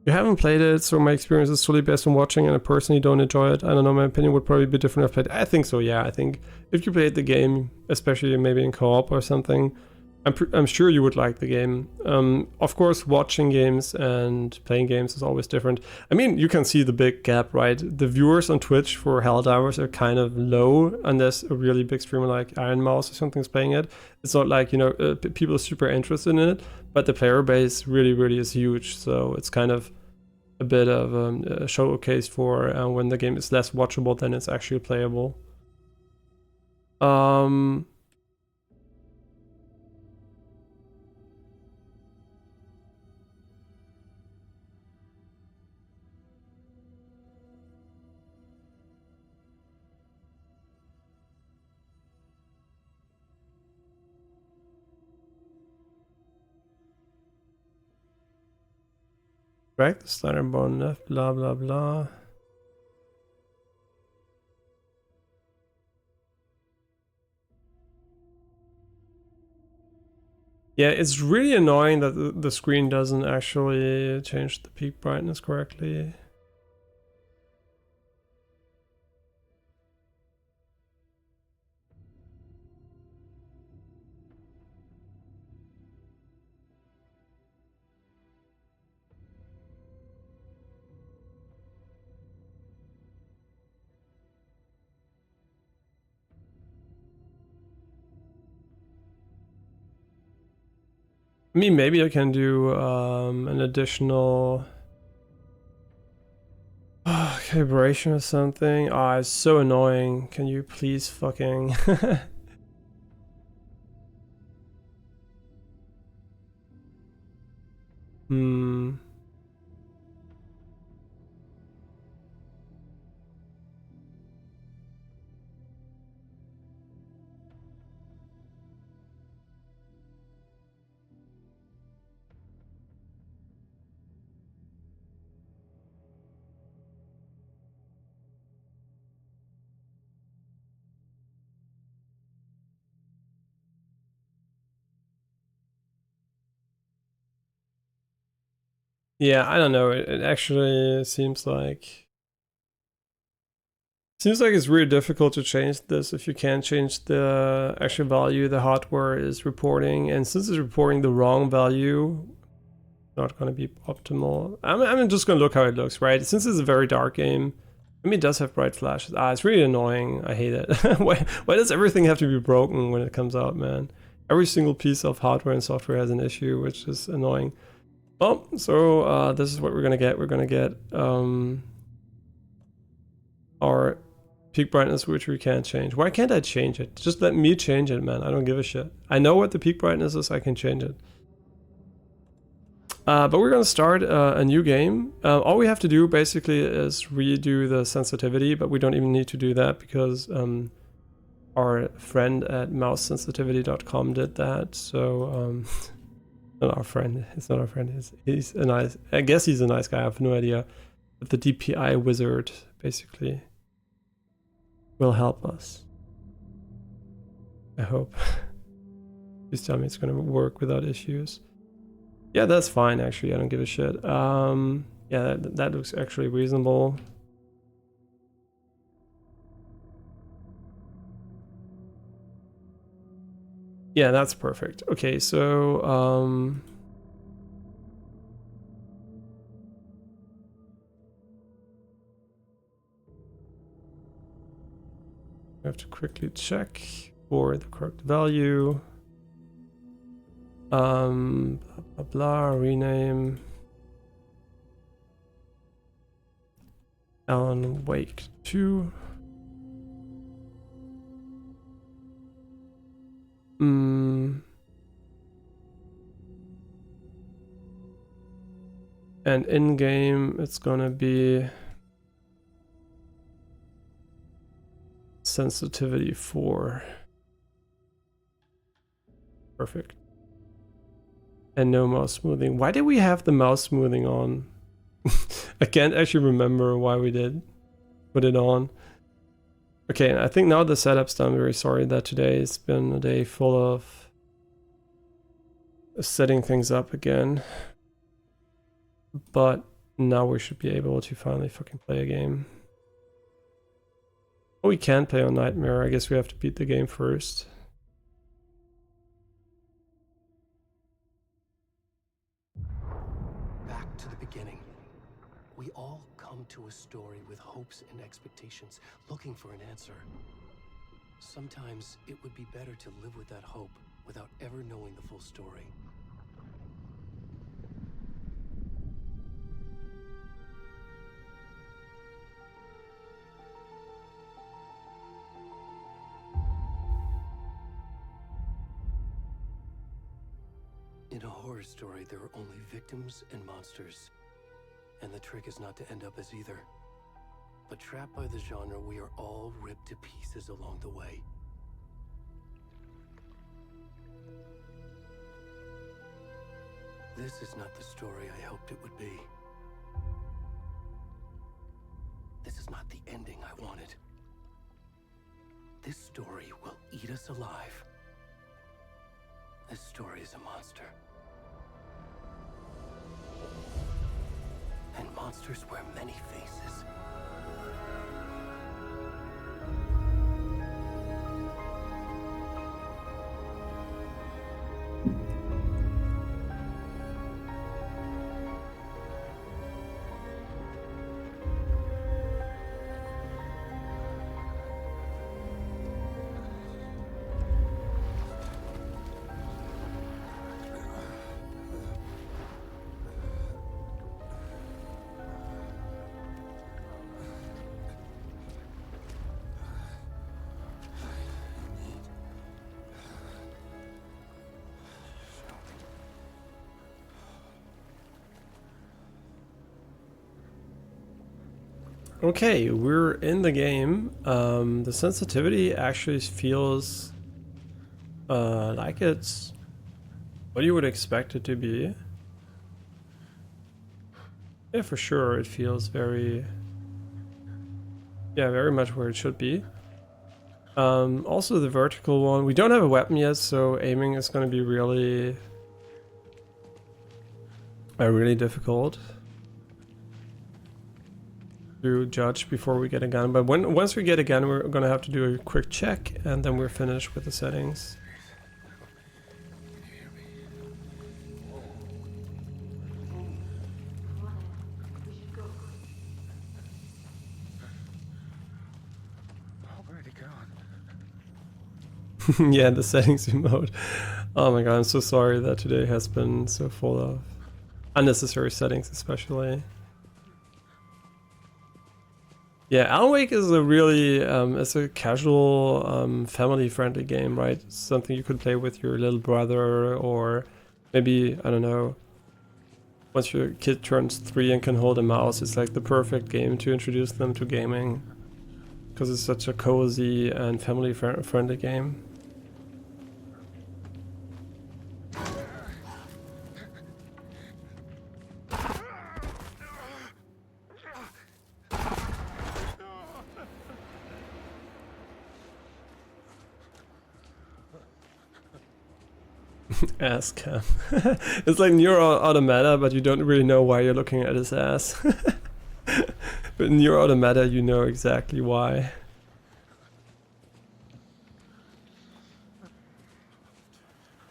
You haven't played it, so my experience is solely based on watching, and I personally don't enjoy it. I don't know, my opinion would probably be different if I played it. I think so, yeah. I think if you played the game, especially maybe in co-op or something, I'm sure you would like the game. Of course, watching games and playing games is always different. I mean, you can see the big gap, right? The viewers on Twitch for Helldivers are kind of low, unless a really big streamer like Iron Mouse or something is playing it. It's not like, people are super interested in it, but the player base really, really is huge. So it's kind of a bit of a showcase for when the game is less watchable than it's actually playable. Drag the slider bone left, blah blah blah. Yeah, it's really annoying that the screen doesn't actually change the peak brightness correctly. I mean, maybe I can do an additional calibration or something. Ah, it's so annoying. Can you please fucking... Hmm. Yeah, I don't know. It actually seems like it's really difficult to change this if you can't change the actual value the hardware is reporting, and since it's reporting the wrong value, not going to be optimal. I'm just going to look how it looks, right? Since it's a very dark game, I mean, it does have bright flashes. Ah, it's really annoying. I hate it. why does everything have to be broken when it comes out, man? Every single piece of hardware and software has an issue, which is annoying. Well, so this is what we're gonna get. We're gonna get our peak brightness, which we can't change. Why can't I change it? Just let me change it, man. I don't give a shit. I know what the peak brightness is. I can change it. But we're gonna start a new game. All we have to do basically is redo the sensitivity, but we don't even need to do that because our friend at mousesensitivity.com did that. So not our friend. It's not our friend. He's a nice. I guess he's a nice guy. I have no idea. But the DPI wizard basically will help us. I hope. Please tell me it's gonna work without issues. Yeah, that's fine. Actually, I don't give a shit. Yeah, that looks actually reasonable. Yeah, that's perfect. Okay, so I have to quickly check for the correct value. Blah blah blah, rename Alan Wake 2. And in game, it's gonna be sensitivity 4. Perfect. And no mouse smoothing. Why did we have the mouse smoothing on? I can't actually remember why we did put it on. Okay, I think now the setup's done. I'm very sorry that today has been a day full of setting things up again. But now we should be able to finally fucking play a game. Oh, we can't play on Nightmare. I guess we have to beat the game first. Back to the beginning. We all come to a story with hopes and expectations, looking for an answer. Sometimes it would be better to live with that hope without ever knowing the full story. Horror Story, there are only victims and monsters. And the trick is not to end up as either. But trapped by the genre, we are all ripped to pieces along the way. This is not the story I hoped it would be. This is not the ending I wanted. This story will eat us alive. This story is a monster. And monsters wear many faces. Okay, we're in the game. The sensitivity actually feels like it's what you would expect it to be. Yeah, for sure, it feels very much where it should be. Also the vertical one, we don't have a weapon yet, so aiming is going to be really difficult to judge before we get a gun. But once we get a gun, we're going to have to do a quick check, and then we're finished with the settings. Yeah, the settings mode. Oh my god, I'm so sorry that today has been so full of unnecessary settings, especially. Yeah, Alan Wake is a really, it's a casual, family-friendly game, right? Something you could play with your little brother, or maybe, I don't know, once your kid turns 3 and can hold a mouse, it's like the perfect game to introduce them to gaming. Because it's such a cozy and family-friendly game. Ass cam. It's like Nier Automata, but you don't really know why you're looking at his ass. But in Nier Automata, you know exactly why.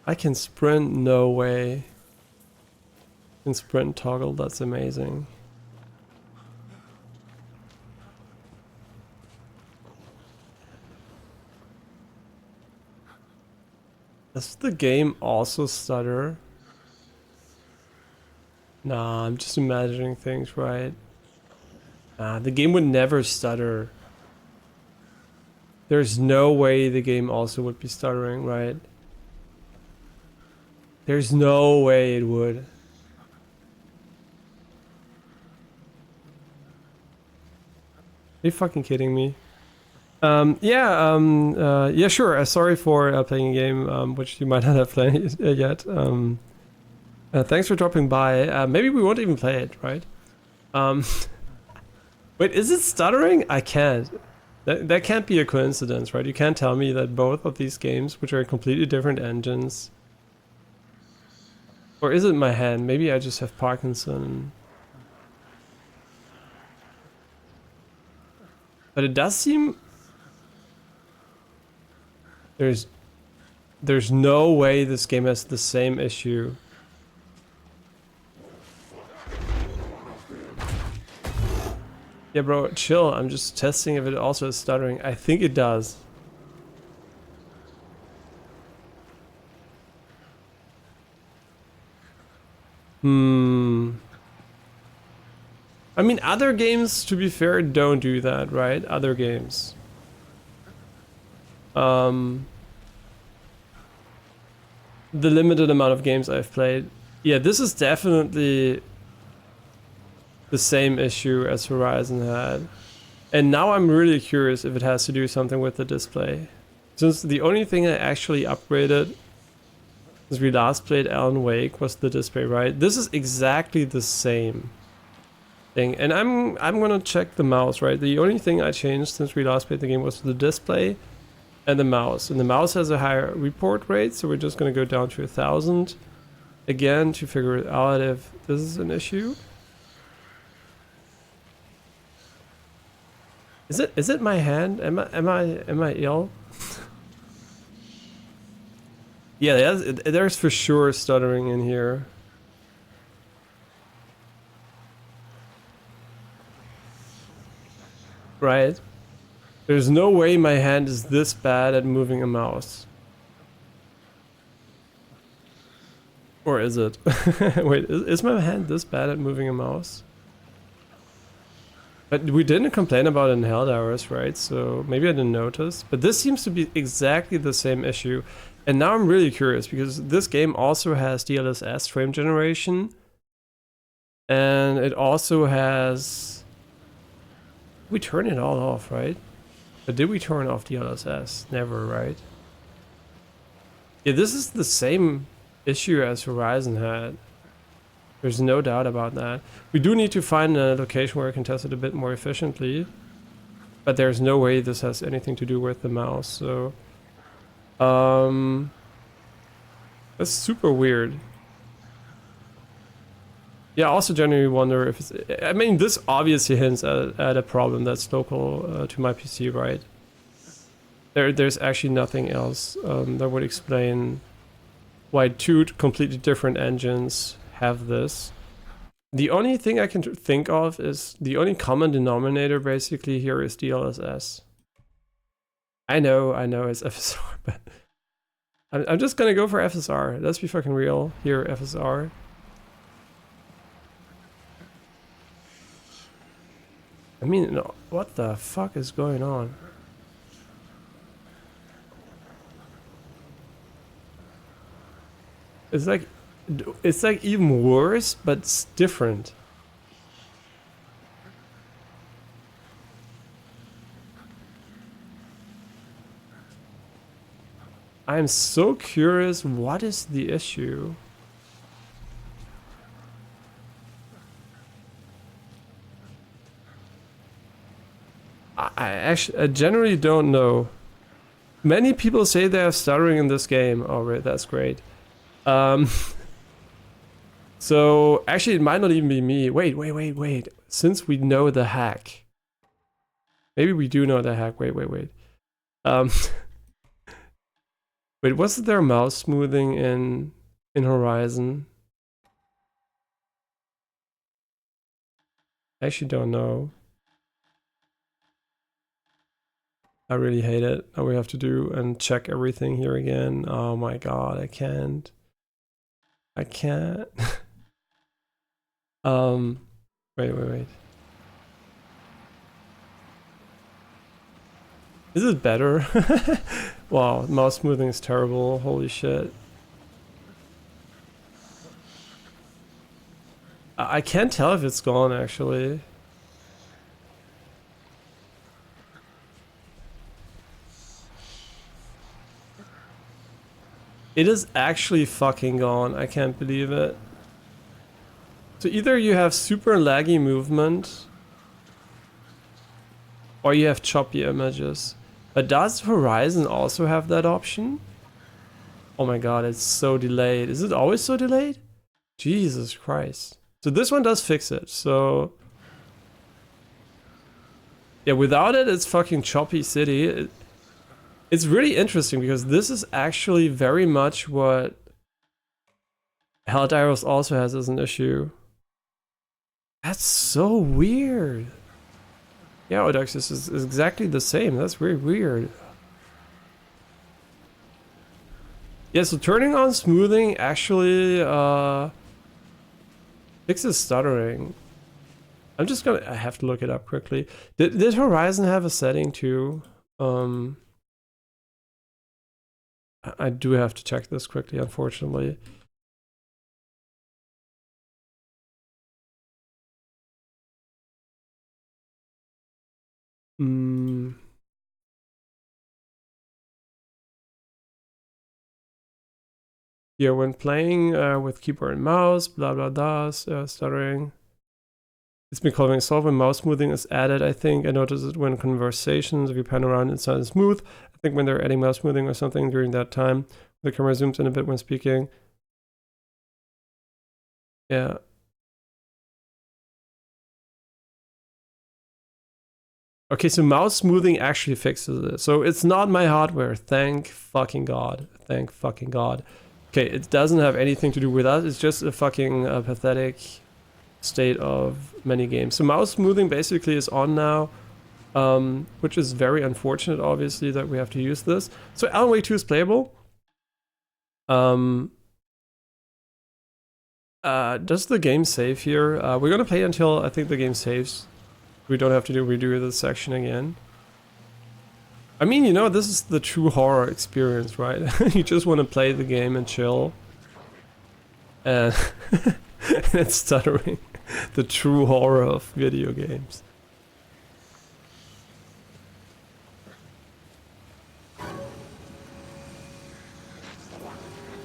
I can sprint? No way. I can sprint toggle, that's amazing. Does the game also stutter? Nah, I'm just imagining things, right? Nah, the game would never stutter. There's no way the game also would be stuttering, right? There's no way it would. Are you fucking kidding me? Yeah, sure. Sorry for playing a game which you might not have played yet. Thanks for dropping by. Maybe we won't even play it, right? Wait, is it stuttering? I can't. That can't be a coincidence, right? You can't tell me that both of these games, which are completely different engines, or is it my hand? Maybe I just have Parkinson. But it does seem... There's no way this game has the same issue. Yeah, bro, chill. I'm just testing if it also is stuttering. I think it does. I mean, other games, to be fair, don't do that, right? Other games. The limited amount of games I've played, Yeah, this is definitely the same issue as Horizon had. And now I'm really curious if it has to do something with the display. Since the only thing I actually upgraded since we last played Alan Wake was the display, right? This is exactly the same thing. And I'm gonna check the mouse, right? The only thing I changed since we last played the game was the display and the mouse. And the mouse has a higher report rate, so we're just gonna go down to 1000 again to figure out if this is an issue. Is it my hand? Am I ill? Yeah, there's for sure stuttering in here. Right? There's no way my hand is this bad at moving a mouse. Or is it? Wait, is my hand this bad at moving a mouse? But we didn't complain about it in Helldivers, right? So maybe I didn't notice. But this seems to be exactly the same issue. And now I'm really curious because this game also has DLSS frame generation. And it also has... We turn it all off, right? But did we turn off DLSS? Never, right? Yeah, this is the same issue as Horizon had. There's no doubt about that. We do need to find a location where I can test it a bit more efficiently. But there's no way this has anything to do with the mouse, so... That's super weird. Yeah, I also genuinely wonder if it's... I mean, this obviously hints at a problem that's local to my PC, right? There's actually nothing else that would explain why two completely different engines have this. The only thing I can think of is the only common denominator basically here is DLSS. I know it's FSR, but I'm just gonna go for FSR. Let's be fucking real. Here, FSR. I mean, no, what the fuck is going on? It's like even worse, but it's different. I'm so curious, what is the issue? I generally don't know. Many people say they have stuttering in this game. Oh, right, that's great. So actually it might not even be me. Wait. Since we know the hack. Maybe we do know the hack. Wait. Wait, wasn't there mouse smoothing in Horizon? I actually don't know. I really hate it. Now we have to do and check everything here again. Oh my god, I can't. Wait. Is it better? Wow, mouse smoothing is terrible. Holy shit. I can't tell if it's gone actually. It is actually fucking gone. I can't believe it. So either you have super laggy movement or you have choppy images. But does Horizon also have that option? Oh my god, it's so delayed. Is it always so delayed? Jesus Christ. So this one does fix it, so... Yeah, without it, it's fucking choppy city. It's really interesting because this is actually very much what Helldivers also has as an issue. That's so weird. Yeah, Odaxis is exactly the same. That's very weird. Yeah, so turning on smoothing actually fixes stuttering. I have to look it up quickly. Did Horizon have a setting too? I do have to check this quickly, unfortunately. Mm. Yeah, when playing with keyboard and mouse, blah blah blah, stuttering. It's been calling solved when mouse smoothing is added, I think. I notice it when conversations, if you pan around, it's not as smooth. I think when they're adding mouse smoothing or something during that time, the camera zooms in a bit when speaking. Yeah. Okay, so mouse smoothing actually fixes it. So it's not my hardware, thank fucking God. Thank fucking God. Okay, it doesn't have anything to do with us, it's just a fucking pathetic state of many games. So mouse smoothing basically is on now, which is very unfortunate, obviously, that we have to use this. So Alan Wake 2 is playable. Does the game save here? We're gonna play until I think the game saves. We don't have to redo this section again. I mean, you know, this is the true horror experience, right? You just want to play the game and chill. And it's stuttering. The true horror of video games.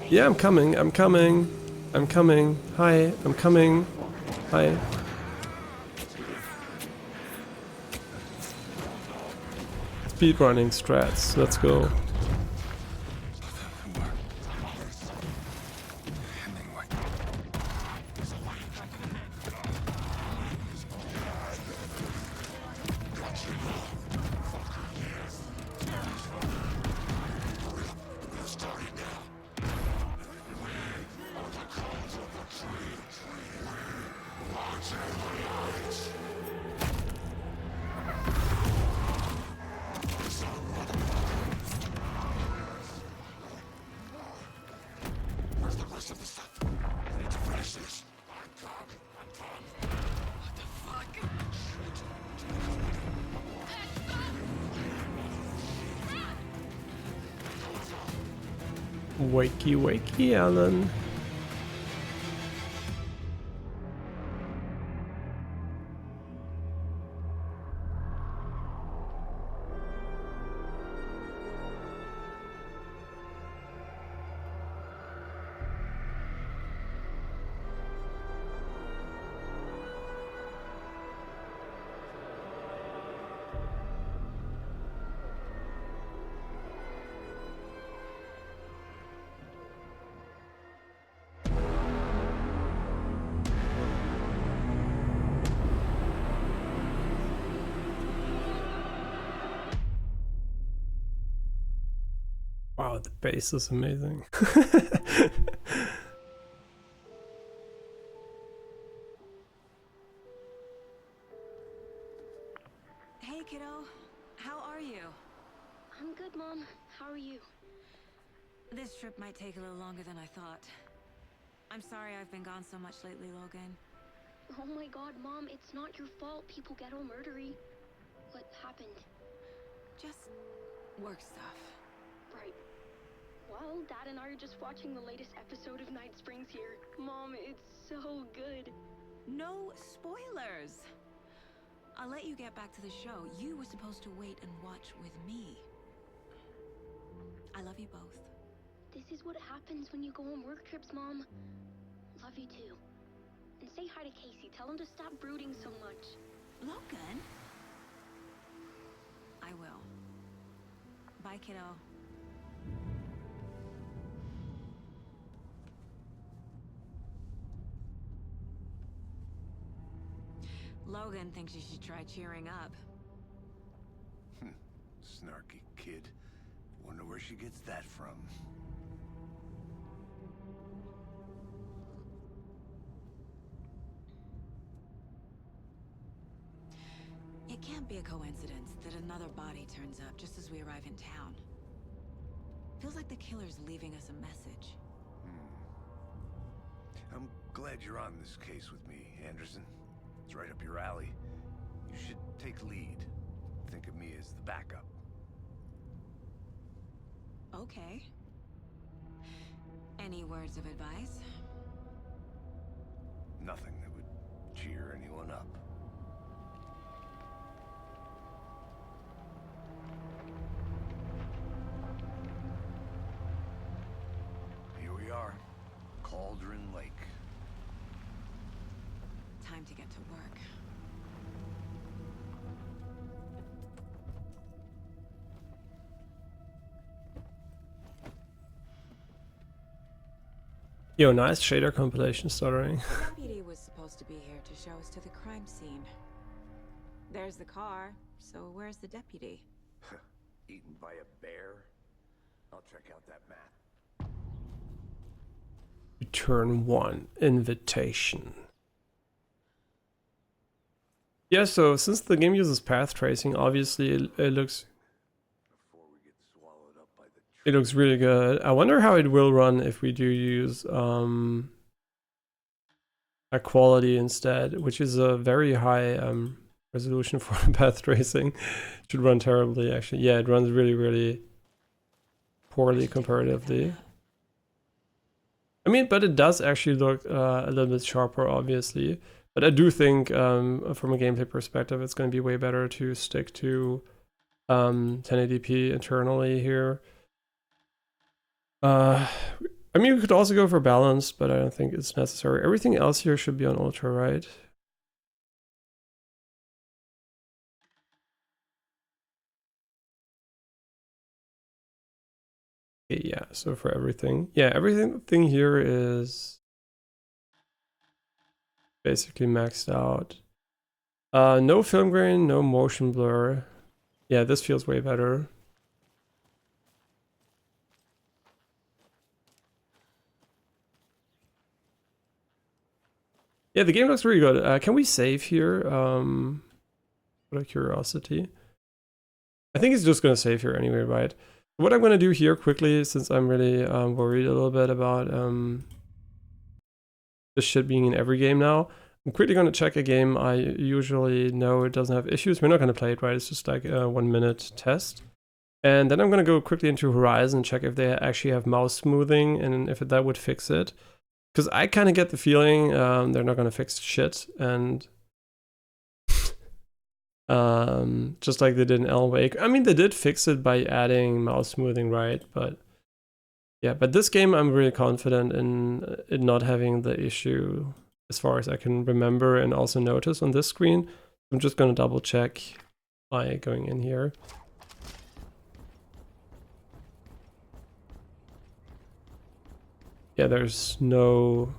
Yeah, I'm coming. I'm coming. I'm coming. Hi, I'm coming. Hi. Speedrunning strats. Let's go. Wakey, wakey, Alan. Wow, the bass is amazing. Hey, kiddo. How are you? I'm good, Mom. How are you? This trip might take a little longer than I thought. I'm sorry I've been gone so much lately, Logan. Oh my god, Mom, it's not your fault people get all murdery. What happened? Just work stuff. Right. Well, Dad and I are just watching the latest episode of Night Springs here. Mom, it's so good. No spoilers! I'll let you get back to the show. You were supposed to wait and watch with me. I love you both. This is what happens when you go on work trips, Mom. Love you too. And say hi to Casey. Tell him to stop brooding so much. Logan? I will. Bye, kiddo. Logan thinks you should try cheering up. Snarky kid. Wonder where she gets that from. It can't be a coincidence that another body turns up just as we arrive in town. Feels like the killer's leaving us a message. I'm glad you're on this case with me, Anderson. It's right up your alley. You should take lead. Think of me as the backup. Okay. Any words of advice? Nothing that would cheer anyone up. Eldrin Lake. Time to get to work. Yo, nice shader compilation stuttering. The deputy was supposed to be here to show us to the crime scene. There's the car, so where's the deputy? Eaten by a bear? I'll check out that map. Turn 1 invitation. Yeah, so since the game uses path tracing, obviously it looks really good. I wonder how it will run if we do use a quality instead, which is a very high resolution for path tracing. Should run terribly actually. Yeah, it runs really poorly comparatively. I mean, but it does actually look a little bit sharper, obviously. But I do think, from a gameplay perspective, it's going to be way better to stick to 1080p internally here. I mean, we could also go for balance, but I don't think it's necessary. Everything else here should be on ultra, right? Okay, yeah, so for everything. Yeah, everything here is basically maxed out. No film grain, no motion blur. Yeah, this feels way better. Yeah, the game looks really good. Can we save here? Out of curiosity. I think it's just gonna save here anyway, right? What I'm gonna do here quickly, since I'm really worried a little bit about this shit being in every game now, I'm quickly gonna check a game I usually know it doesn't have issues. We're not gonna play it, right? It's just like a 1 minute test. And then I'm gonna go quickly into Horizon, check if they actually have mouse smoothing and if that would fix it. Because I kind of get the feeling they're not gonna fix shit, and just like they did in Alan Wake. I mean, they did fix it by adding mouse smoothing, right? But yeah, but this game I'm really confident in it not having the issue as far as I can remember and also notice on this screen. I'm just gonna double check by going in here. Yeah, there's no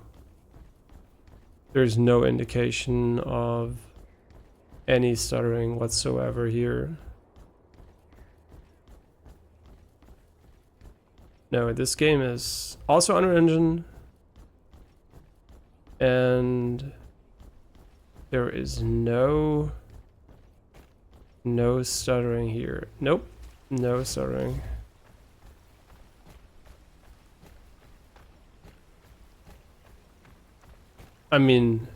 indication of any stuttering whatsoever here. No, this game is also Unreal Engine, and there is no stuttering here. Nope, no stuttering. I mean,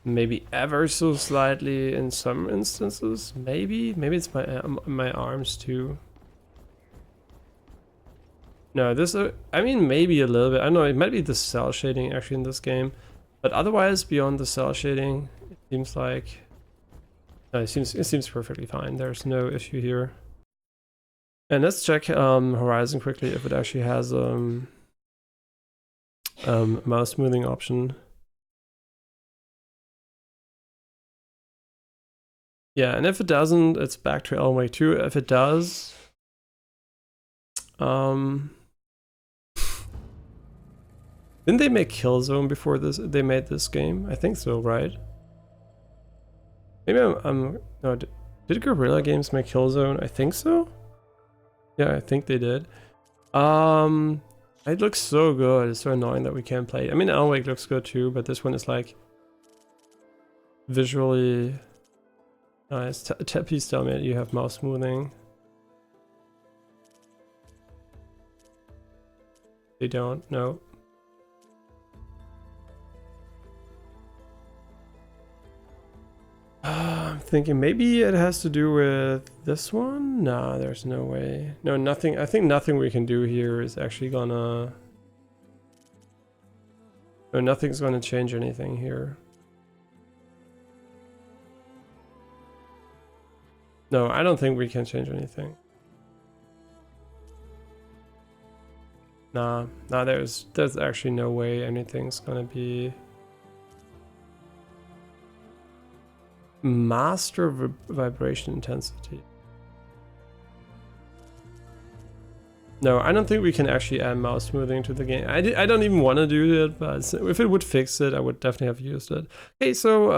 maybe ever so slightly in some instances. Maybe it's my arms too. No, this I mean maybe a little bit. I don't know, it might be the cell shading actually in this game, but otherwise beyond the cell shading, it seems like no, it seems perfectly fine. There's no issue here. And let's check Horizon quickly if it actually has mouse smoothing option. Yeah, and if it doesn't, it's back to Alan Wake 2. If it does, didn't they make Killzone before they made this game? I think so, right? Maybe I'm no. Did Guerrilla Games make Killzone? I think so. Yeah, I think they did. It looks so good. It's so annoying that we can't play it. I mean, Alan Wake looks good too, but this one is like visually nice. Please tell me that you have mouse smoothing. They don't. No. I'm thinking maybe it has to do with this one. Nah, there's no way. No, nothing. I think nothing we can do here is actually gonna. No, nothing's gonna change anything here. No, I don't think we can change anything. Nah, there's actually no way anything's gonna be master vibration intensity. No, I don't think we can actually add mouse smoothing to the game. I don't even want to do it, but if it would fix it, I would definitely have used it. Okay, so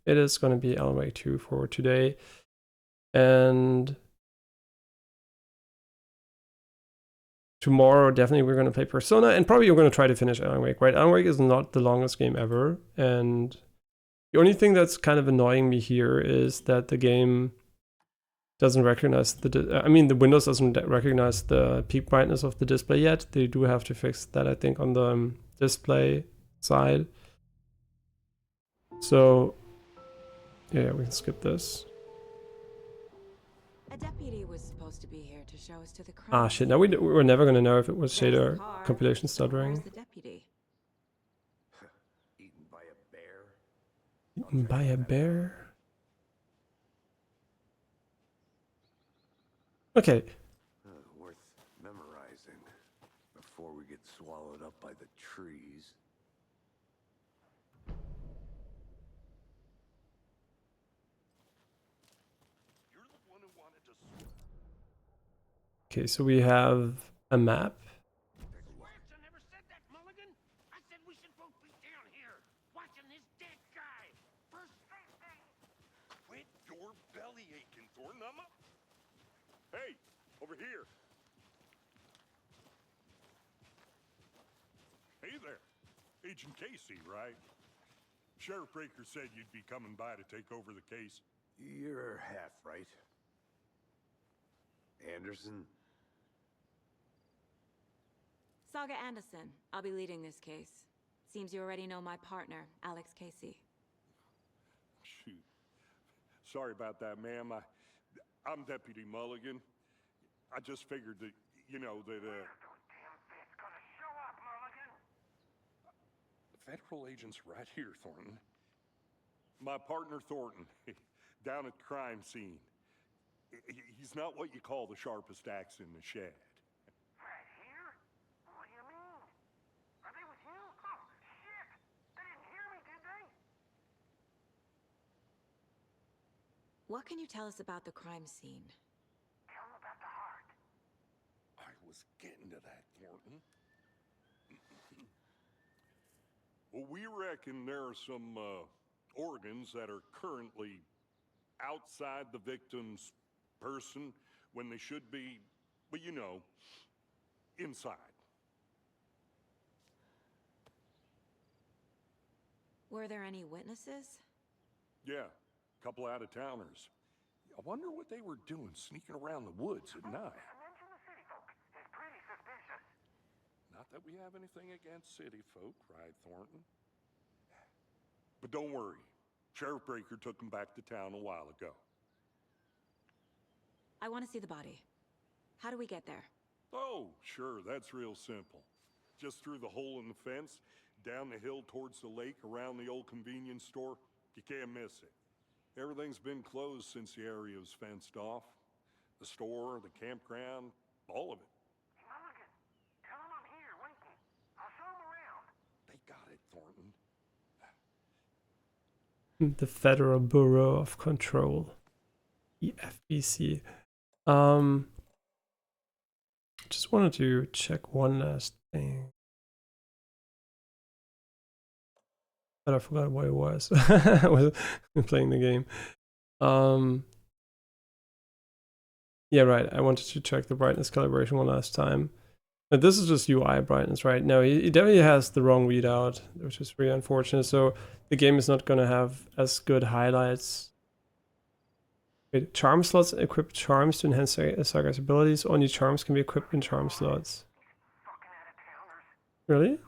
it is gonna be Alan Wake 2 for today, and tomorrow, definitely, we're going to play Persona, and probably we're going to try to finish Alan Wake, right? Alan Wake is not the longest game ever, and the only thing that's kind of annoying me here is that the game doesn't recognize the Windows doesn't recognize the peak brightness of the display yet. They do have to fix that, I think, on the display side. So, yeah, we can skip this. A deputy was supposed to be here to show us to the crime. Ah, shit. Now we're never going to know if it was There's the shader car. compilation Where's stuttering. the deputy? Eaten by a bear? Eaten by a bear? Okay. Worth memorizing before we get swallowed up by the trees. Okay, so we have a map. I never said that, Mulligan. I said we should both be down here, watching this dead guy. First thing. Quit your belly aching, Thornton. I'm up. Hey, over here. Hey there. Agent Casey, right? Sheriff Breaker said you'd be coming by to take over the case. You're half right. Anderson? Saga Anderson. I'll be leading this case. Seems you already know my partner, Alex Casey. Shoot. Sorry about that, ma'am. I'm Deputy Mulligan. I just figured that, you know, that, Federal agent's right here, Thornton. My partner, Thornton, down at the crime scene. He's not what you call the sharpest axe in the shed. Right here? What do you mean? Are they with you? Oh, shit! They didn't hear me, did they? What can you tell us about the crime scene? Tell them about the heart. I was getting to that, Thornton. Well, we reckon there are some organs that are currently outside the victim's person when they should be, well, you know, inside. Were there any witnesses? Yeah, a couple out-of-towners. I wonder what they were doing sneaking around the woods at night. Mention the city folk. It's pretty suspicious. Not that we have anything against city folk, right, Thornton? But don't worry. Sheriff Breaker took him back to town a while ago. I want to see the body. How do we get there? Oh, sure, that's real simple. Just through the hole in the fence, down the hill towards the lake, around the old convenience store. You can't miss it. Everything's been closed since the area was fenced off. The store, the campground, all of it. Mulligan, tell them I'm here, waiting. I'll show them around. They got it, Thornton. The Federal Bureau of Control, the FBC. Just wanted to check one last thing, but I forgot what it was. I was playing the game. Yeah, right. I wanted to check the brightness calibration one last time. But this is just UI brightness, right? No, he definitely has the wrong readout, which is really unfortunate. So the game is not going to have as good highlights. Wait, charm slots equip charms to enhance Saga's abilities. Only charms can be equipped in charm slots. Really?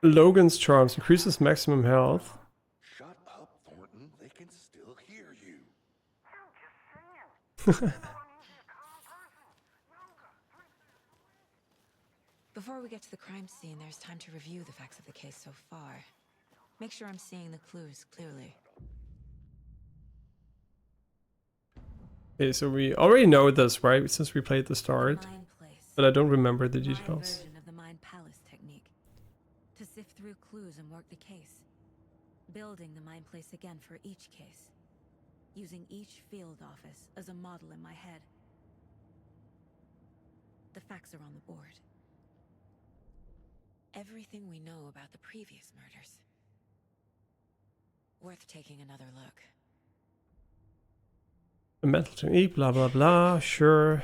Logan's charms increases maximum health. Shut up, Thornton. They can still hear you. I'm just saying. Before we get to the crime scene, there's time to review the facts of the case so far. Make sure I'm seeing the clues clearly. Okay, so we already know this, right? Since we played the start. Benign place. but I don't remember the My details. version of the Mind Palace technique. To sift through clues and work the case. Building the Mind Place again for each case. Using each field office as a model in my head. The facts are on the board. Everything we know about the previous murders. Worth taking another look. A mental technique, blah blah blah, sure.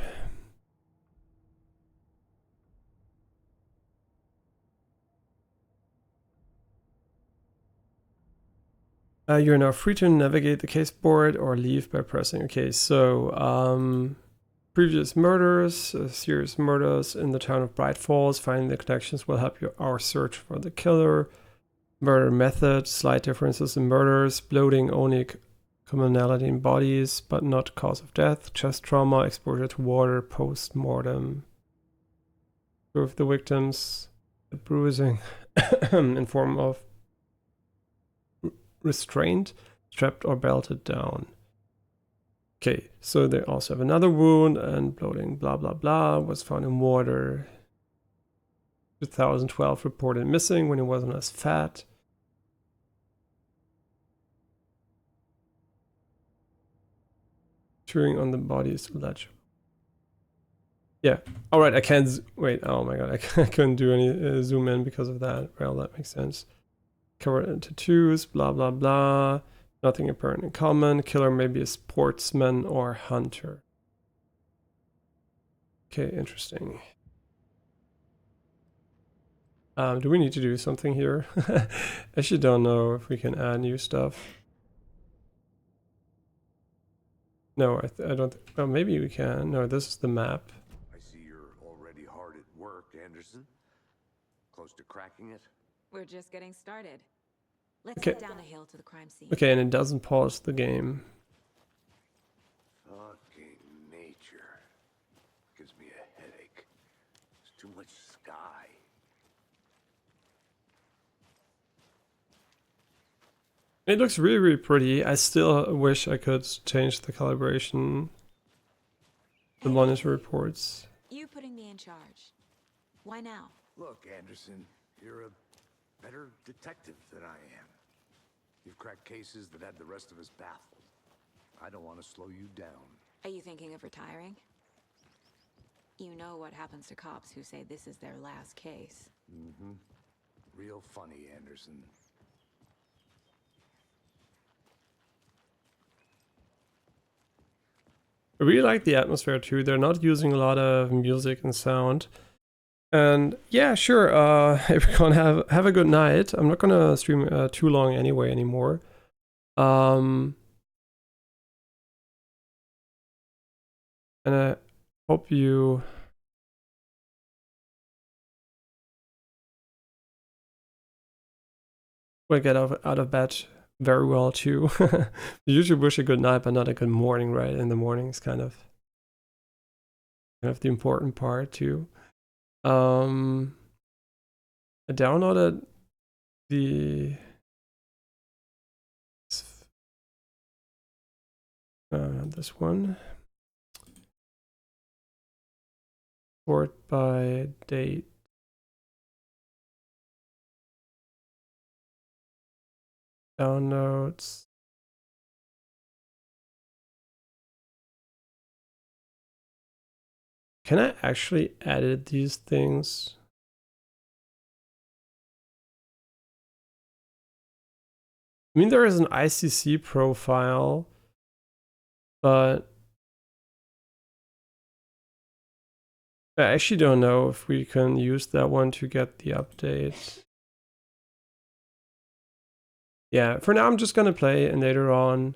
You're now free to navigate the case board or leave by pressing. Okay, so previous murders, serious murders in the town of Bright Falls. Finding the connections will help you our search for the killer. Murder method, slight differences in murders, bloating only commonality in bodies, but not cause of death. Chest trauma, exposure to water, post-mortem. Prove the victims, the bruising in form of restrained, strapped or belted down. Okay, so they also have another wound and bloating, blah blah blah, was found in water. 2012 reported missing when he wasn't as fat. Chewing on the body is legible. Yeah, alright, I can't wait, oh my god, I couldn't do any zoom in because of that. Well, that makes sense. Covered in tattoos, blah blah blah. Nothing apparent in common. Killer may be a sportsman or hunter. Okay, interesting. Do we need to do something here? I actually don't know if we can add new stuff. No, I don't. Oh, maybe we can. No, this is the map. I see you're already hard at work, Anderson. Close to cracking it? We're just getting started. Let's Okay. head down a hill to the crime scene. Okay, and it doesn't pause the game. Fucking nature. Gives me a headache. There's too much sky. It looks really, really pretty. I still wish I could change the calibration. The monitor reports. You putting me in charge. Why now? Look, Anderson, you're a better detective than I am. You've cracked cases that had the rest of us baffled. I don't want to slow you down. Are you thinking of retiring? You know what happens to cops who say this is their last case. Mm-hmm. Real funny, Anderson. I really like the atmosphere too. They're not using a lot of music and sound. And yeah, sure, everyone have a good night. I'm not gonna stream too long anyway anymore. And I hope you will get out of bed very well too. You usually wish a good night, but not a good morning, right? In the morning is kind of the important part too. I downloaded this one. Sort by date. Downloads. Can I actually edit these things? I mean, there is an ICC profile, but I actually don't know if we can use that one to get the update. Yeah, for now I'm just gonna play, and later on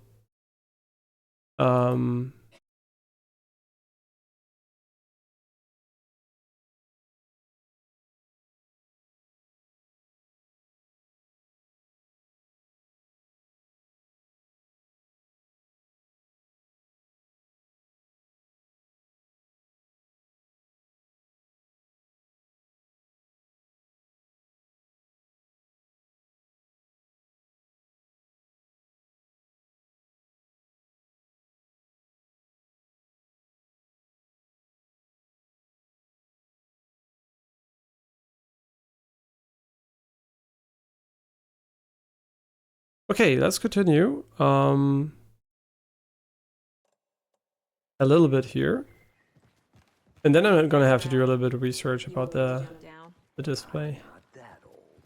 Okay, let's continue. A little bit here. And then I'm gonna have to do a little bit of research about the display. Not that old.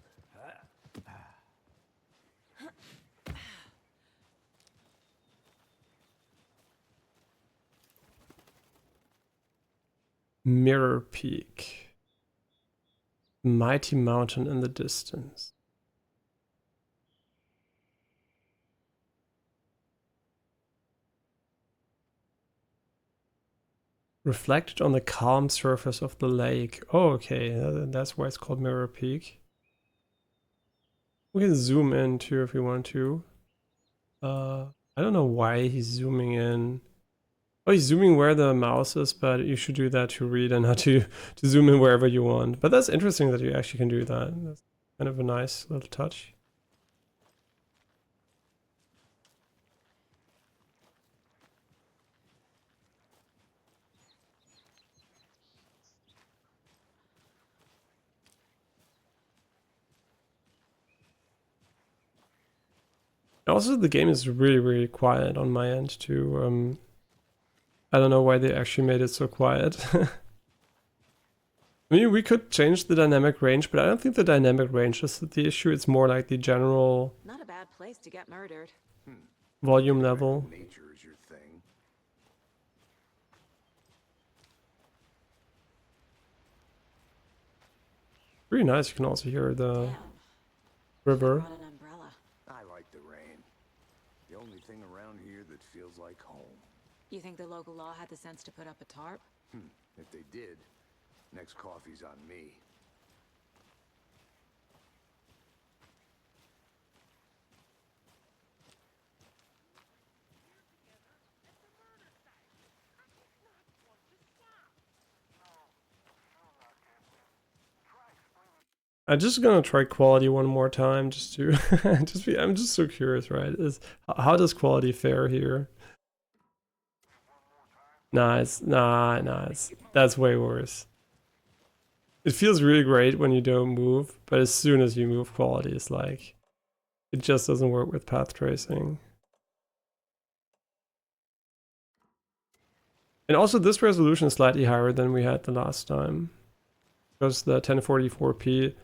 Mirror Peak. Mighty mountain in the distance. Reflected on the calm surface of the lake. Oh, okay, that's why it's called Mirror Peak. We can zoom in too if we want to. I don't know why he's zooming in. Oh, he's zooming where the mouse is, but you should do that to read and not to zoom in wherever you want. But that's interesting that you actually can do that. That's kind of a nice little touch. Also, the game is really, really quiet on my end too. I don't know why they actually made it so quiet. I mean, we could change the dynamic range, but I don't think the dynamic range is the issue. It's more like the general Not a bad place to get murdered. volume level. Nature is your thing. Pretty nice. You can also hear the Damn. river. Brought an umbrella. I like the rain. The only thing around here that feels like home. You think the local law had the sense to put up a tarp? If they did, next coffee's on me. I'm just gonna try quality one more time, just to I'm just so curious, right? How does quality fare here? Nah, that's way worse. It feels really great when you don't move, but as soon as you move, quality is like, it just doesn't work with path tracing. And also this resolution is slightly higher than we had the last time, because the 1044p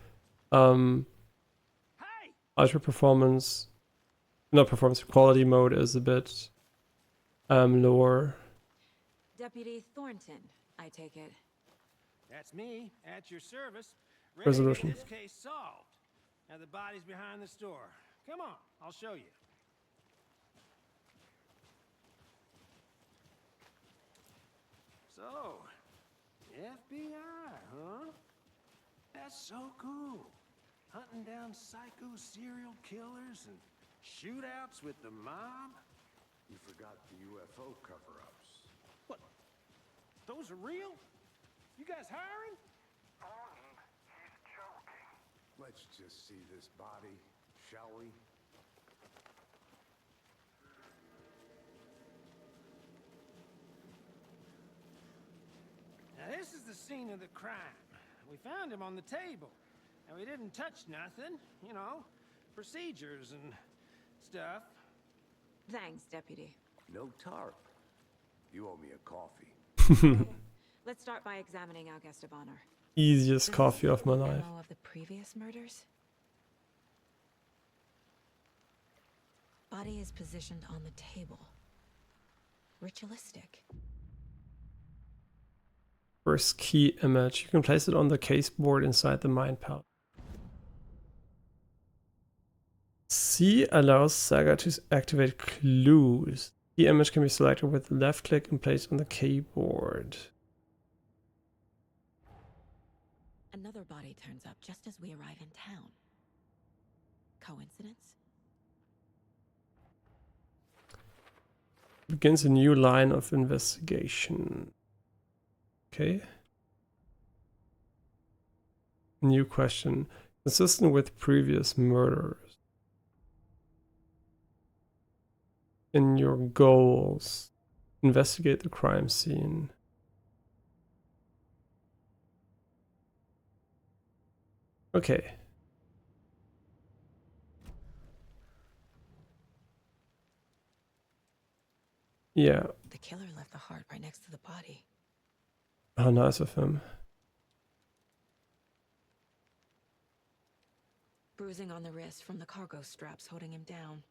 ultra performance, not performance, quality mode is a bit lower. Deputy Thornton, I take it. That's me, at your service. Ready Resolution. to get this case solved. Now the body's behind the store. Come on, I'll show you. So, FBI, huh? That's so cool. Hunting down psycho serial killers and shootouts with the mob. You forgot the UFO cover-ups. What? Those are real? You guys hiring? Thornton, he's joking. Let's just see this body, shall we? Now this is the scene of the crime. We found him on the table. And we didn't touch nothing, you know, procedures and stuff. Thanks, Deputy. No tarp. You owe me a coffee. Let's start by examining our guest of honor. Easiest coffee of my life. MO of the previous murders? Body is positioned on the table. Ritualistic. First key image. You can place it on the case board inside the mind palette. C allows Saga to activate clues. The image can be selected with left click and placed on the keyboard. Another body turns up just as we arrive in town. Coincidence? Begins a new line of investigation. Okay. New question. Consistent with previous murders. In your goals, investigate the crime scene. Okay. Yeah. The killer left the heart right next to the body. How nice of him. Bruising on the wrist from the cargo straps holding him down.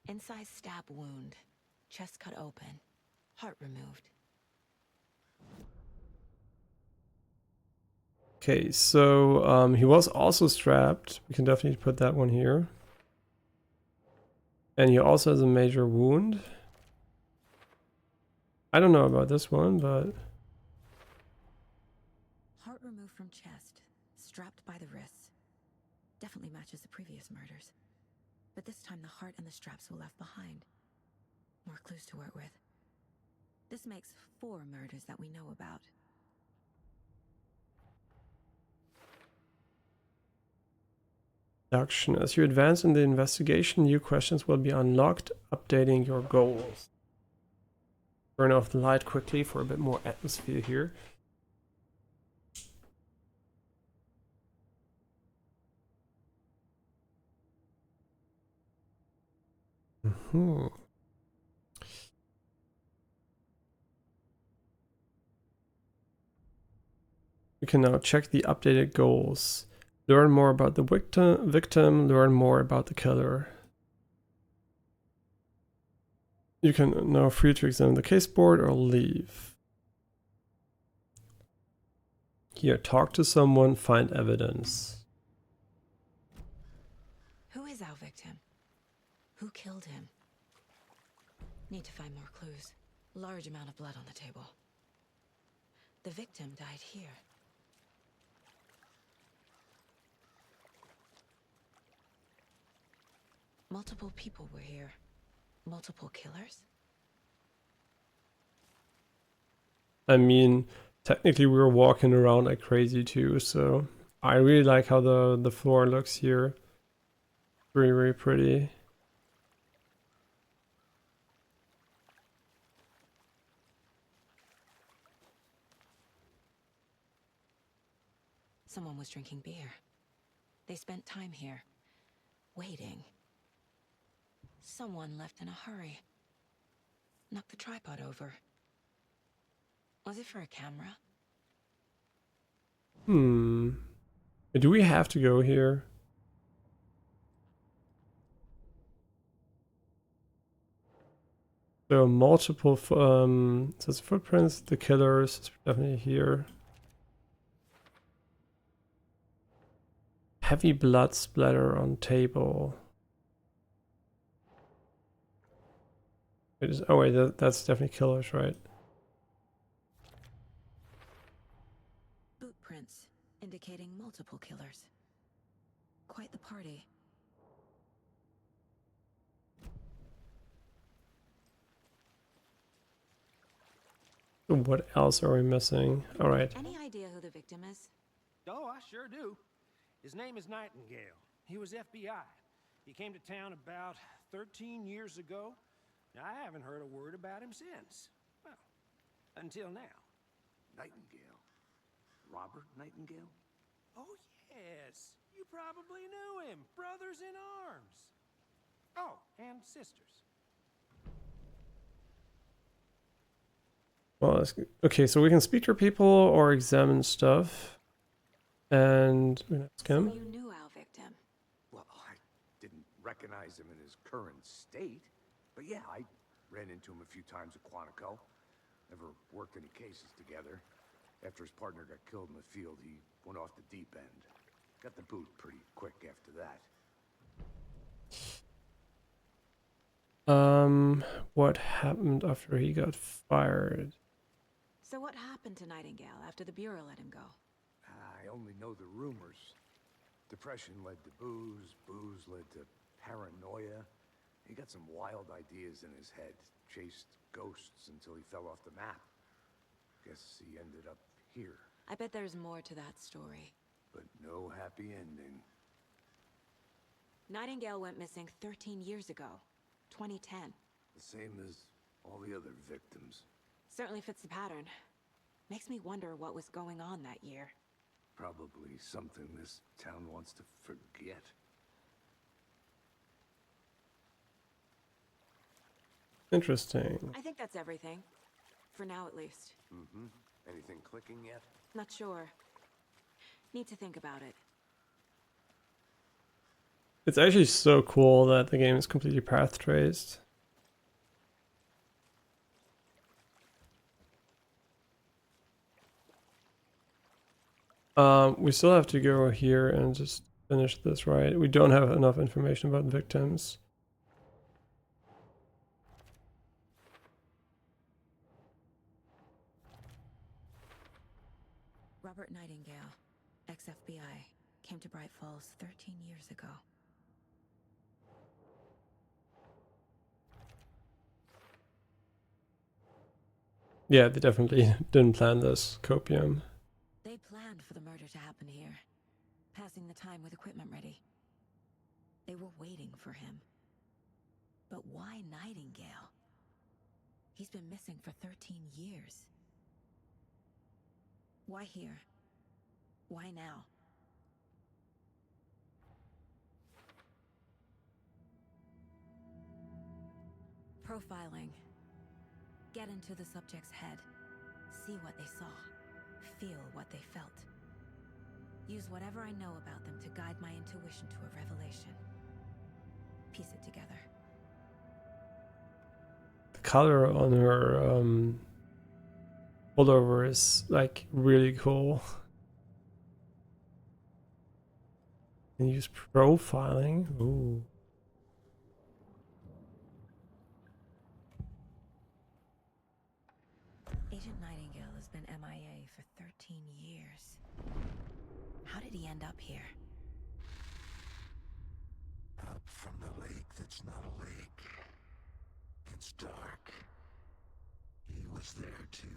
Inside stab wound. Chest cut open. Heart removed. Okay, so he was also strapped. We can definitely put that one here. And he also has a major wound. I don't know about this one, but... Heart removed from chest. Strapped by the wrists. Definitely matches the previous murders. But this time the heart and the straps were left behind. More clues to work with. This makes 4 murders that we know about. As you advance in the investigation, new questions will be unlocked, updating your goals. Turn off the light quickly for a bit more atmosphere here. We can now check the updated goals. Learn more about the victim, learn more about the killer. You can now free to examine the case board or leave. Here, talk to someone, find evidence. Who is our victim? Who killed him? Need to find more clues. Large amount of blood on the table. The victim died here. Multiple people were here. Multiple killers? I mean, technically we were walking around like crazy too, so I really like how the floor looks here. Very, very pretty. Someone was drinking beer. They spent time here, waiting. Someone left in a hurry. Knocked the tripod over. Was it for a camera? Do we have to go here? So multiple, so it's footprints, the killers, is definitely here. Heavy blood splatter on table. Oh wait, that's definitely killers, right? Boot prints, indicating multiple killers. Quite the party. So what else are we missing? All right. Any idea who the victim is? Oh, I sure do. His name is Nightingale. He was FBI. He came to town about 13 years ago. I haven't heard a word about him since. Well, until now. Nightingale? Robert Nightingale? Oh, yes. You probably knew him. Brothers in arms. Oh, and sisters. Well, okay, so we can speak to people or examine stuff. And ask him. So you knew our victim? Well, I didn't recognize him in his current state. But yeah, I ran into him a few times at Quantico. Never worked any cases together. After his partner got killed in the field, he went off the deep end. Got the boot pretty quick after that. What happened after he got fired? So what happened to Nightingale after the Bureau let him go? I only know the rumors. Depression led to booze, booze led to paranoia. He got some wild ideas in his head, chased ghosts until he fell off the map. Guess he ended up here. I bet there's more to that story. But no happy ending. Nightingale went missing 13 years ago, 2010. The same as all the other victims. Certainly fits the pattern. Makes me wonder what was going on that year. Probably something this town wants to forget. Interesting. I think that's everything. For now, at least. Mm-hmm. Anything clicking yet? Not sure. Need to think about it. It's actually so cool that the game is completely path traced. We still have to go here and just finish this, right? We don't have enough information about victims. Robert Nightingale, ex-FBI, came to Bright Falls 13 years ago. Yeah, they definitely didn't plan this copium. They planned for the murder to happen here, passing the time with equipment ready. They were waiting for him. But why Nightingale? He's been missing for 13 years. Why here? Why now? Profiling. Get into the subject's head. See what they saw. Feel what they felt. Use whatever I know about them to guide my intuition to a revelation. Piece it together. The color on her pullover is like really cool. And use profiling. Ooh. Agent Nightingale has been MIA for 13 years. How did he end up here? Up from the lake that's not a lake. It's dark. He was there too.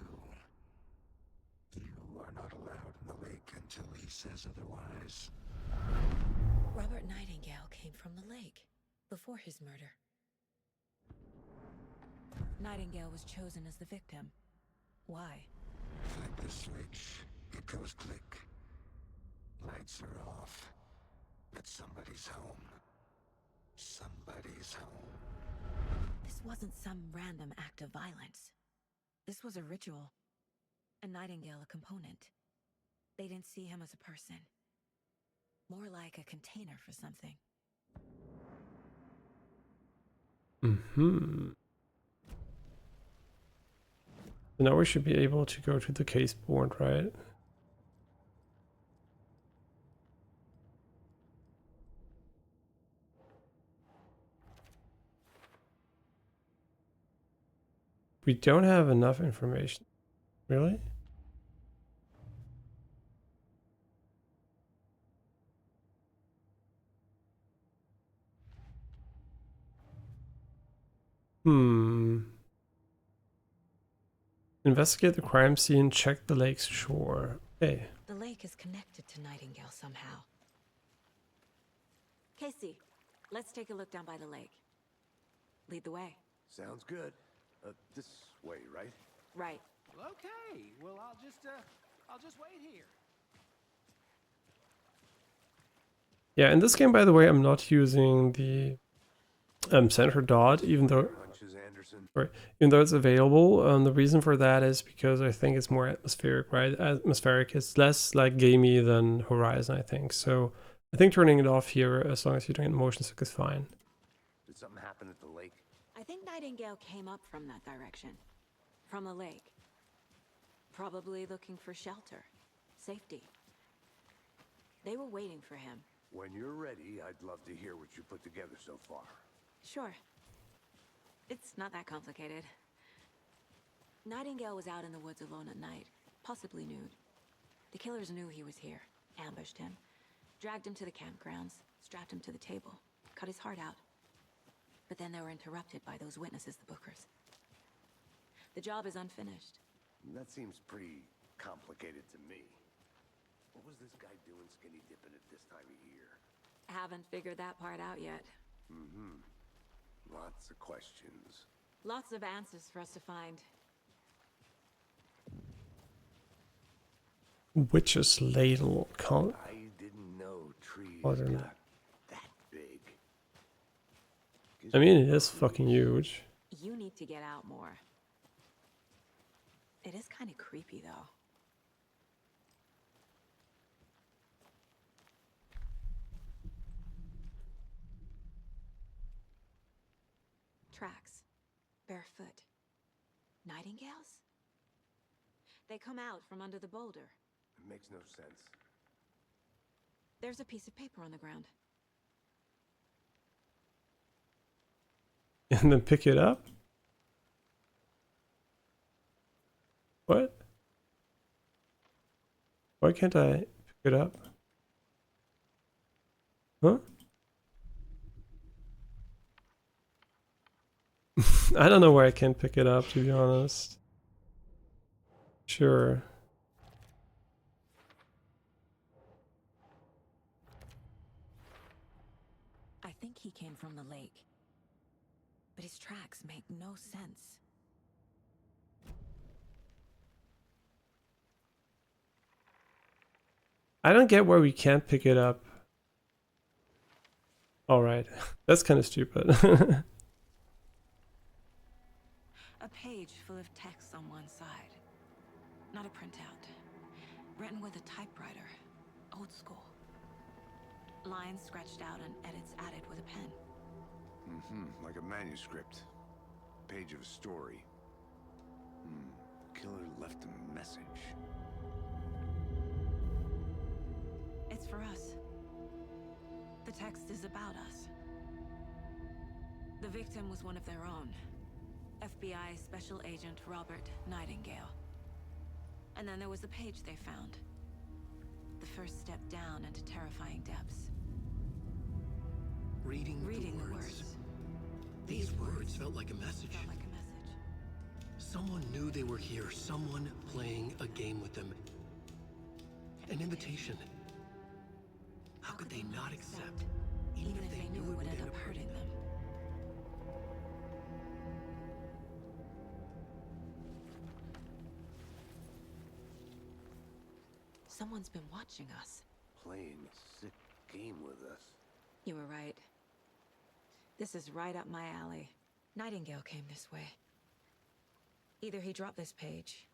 You are not allowed in the lake until he says otherwise. Robert Nightingale came from the lake before his murder. Nightingale was chosen as the victim. Why? Flip the switch. It goes click. Lights are off. But somebody's home. Somebody's home. This wasn't some random act of violence. This was a ritual. And Nightingale a component. They didn't see him as a person. More like a container for something. Mm-hmm. So now we should be able to go to the case board, right? We don't have enough information. Really? Investigate the crime scene, check the lake's shore. Okay. The lake is connected to Nightingale somehow. Casey, let's take a look down by the lake. Lead the way. Sounds good. This way, right? Right. Well, okay. Well, I'll just wait here. Yeah, in this game, by the way, I'm not using the center dot, even though it's available. The reason for that is because I think it's more atmospheric, right? Atmospheric is less like gamey than Horizon, I think. So I think turning it off here, as long as you're doing it motion sick, is fine. Did something happen at the lake? I think Nightingale came up from that direction. From the lake. Probably looking for shelter. Safety. They were waiting for him. When you're ready, I'd love to hear what you put together so far. Sure. It's not that complicated. Nightingale was out in the woods alone at night, possibly nude. The killers knew he was here, ambushed him, dragged him to the campgrounds, strapped him to the table, cut his heart out. But then they were interrupted by those witnesses, the Bookers. The job is unfinished. That seems pretty complicated to me. What was this guy doing skinny dipping at this time of year? Haven't figured that part out yet. Mm-hmm. Lots of questions. Lots of answers for us to find. Witch's ladle. I didn't know trees got that big. I mean, it is fucking huge. You need to get out more. It is kind of creepy, though. Tracks. Barefoot. Nightingales? They come out from under the boulder. It makes no sense. There's a piece of paper on the ground. And then pick it up? What? Why can't I pick it up? Huh? I don't know where I can pick it up, to be honest. Sure. I think he came from the lake. But his tracks make no sense. I don't get where we can't pick it up. Alright, that's kind of stupid. A page full of text on one side. Not a printout. Written with a typewriter. Old school. Lines scratched out and edits added with a pen. Like a manuscript. Page of a story. Killer left a message. It's for us. The text is about us. The victim was one of their own. FBI Special Agent Robert Nightingale. And then there was the page they found. The first step down into terrifying depths. Reading the words. These words felt like a message. Someone knew they were here. Someone playing a game with them. An invitation. How could they not accept, even if they knew it would end up hurting them? Someone's been watching us. Playing a sick game with us. You were right. This is right up my alley. Nightingale came this way. Either he dropped this page,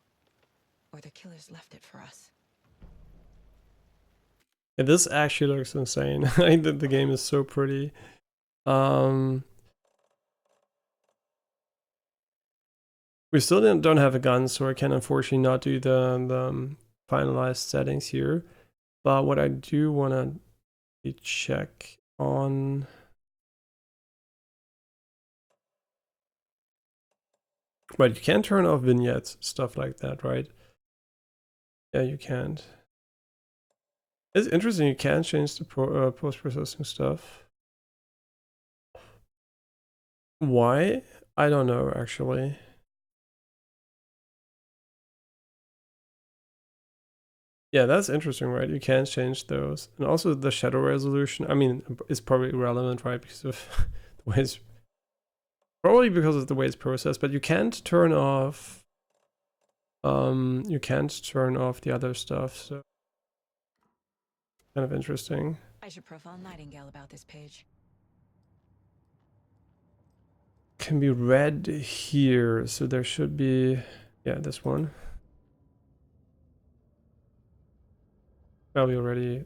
or the killers left it for us. Yeah, this actually looks insane. I think that the game is so pretty. We still don't have a gun, so I can unfortunately not do the finalized settings here. But what I do want to check on... But you can turn off vignettes, stuff like that, right? Yeah, you can't. It's interesting, you can change the post-processing stuff. Why? I don't know, actually. Yeah, that's interesting, right? You can change those. And also the shadow resolution, I mean, it's probably irrelevant, right? Because of the way it's... Probably because of the way it's processed, but you can't turn off... you can't turn off the other stuff, so... Kind of interesting. I should profile Nightingale about this page. Can be read here, so there should be... Yeah, this one. Probably already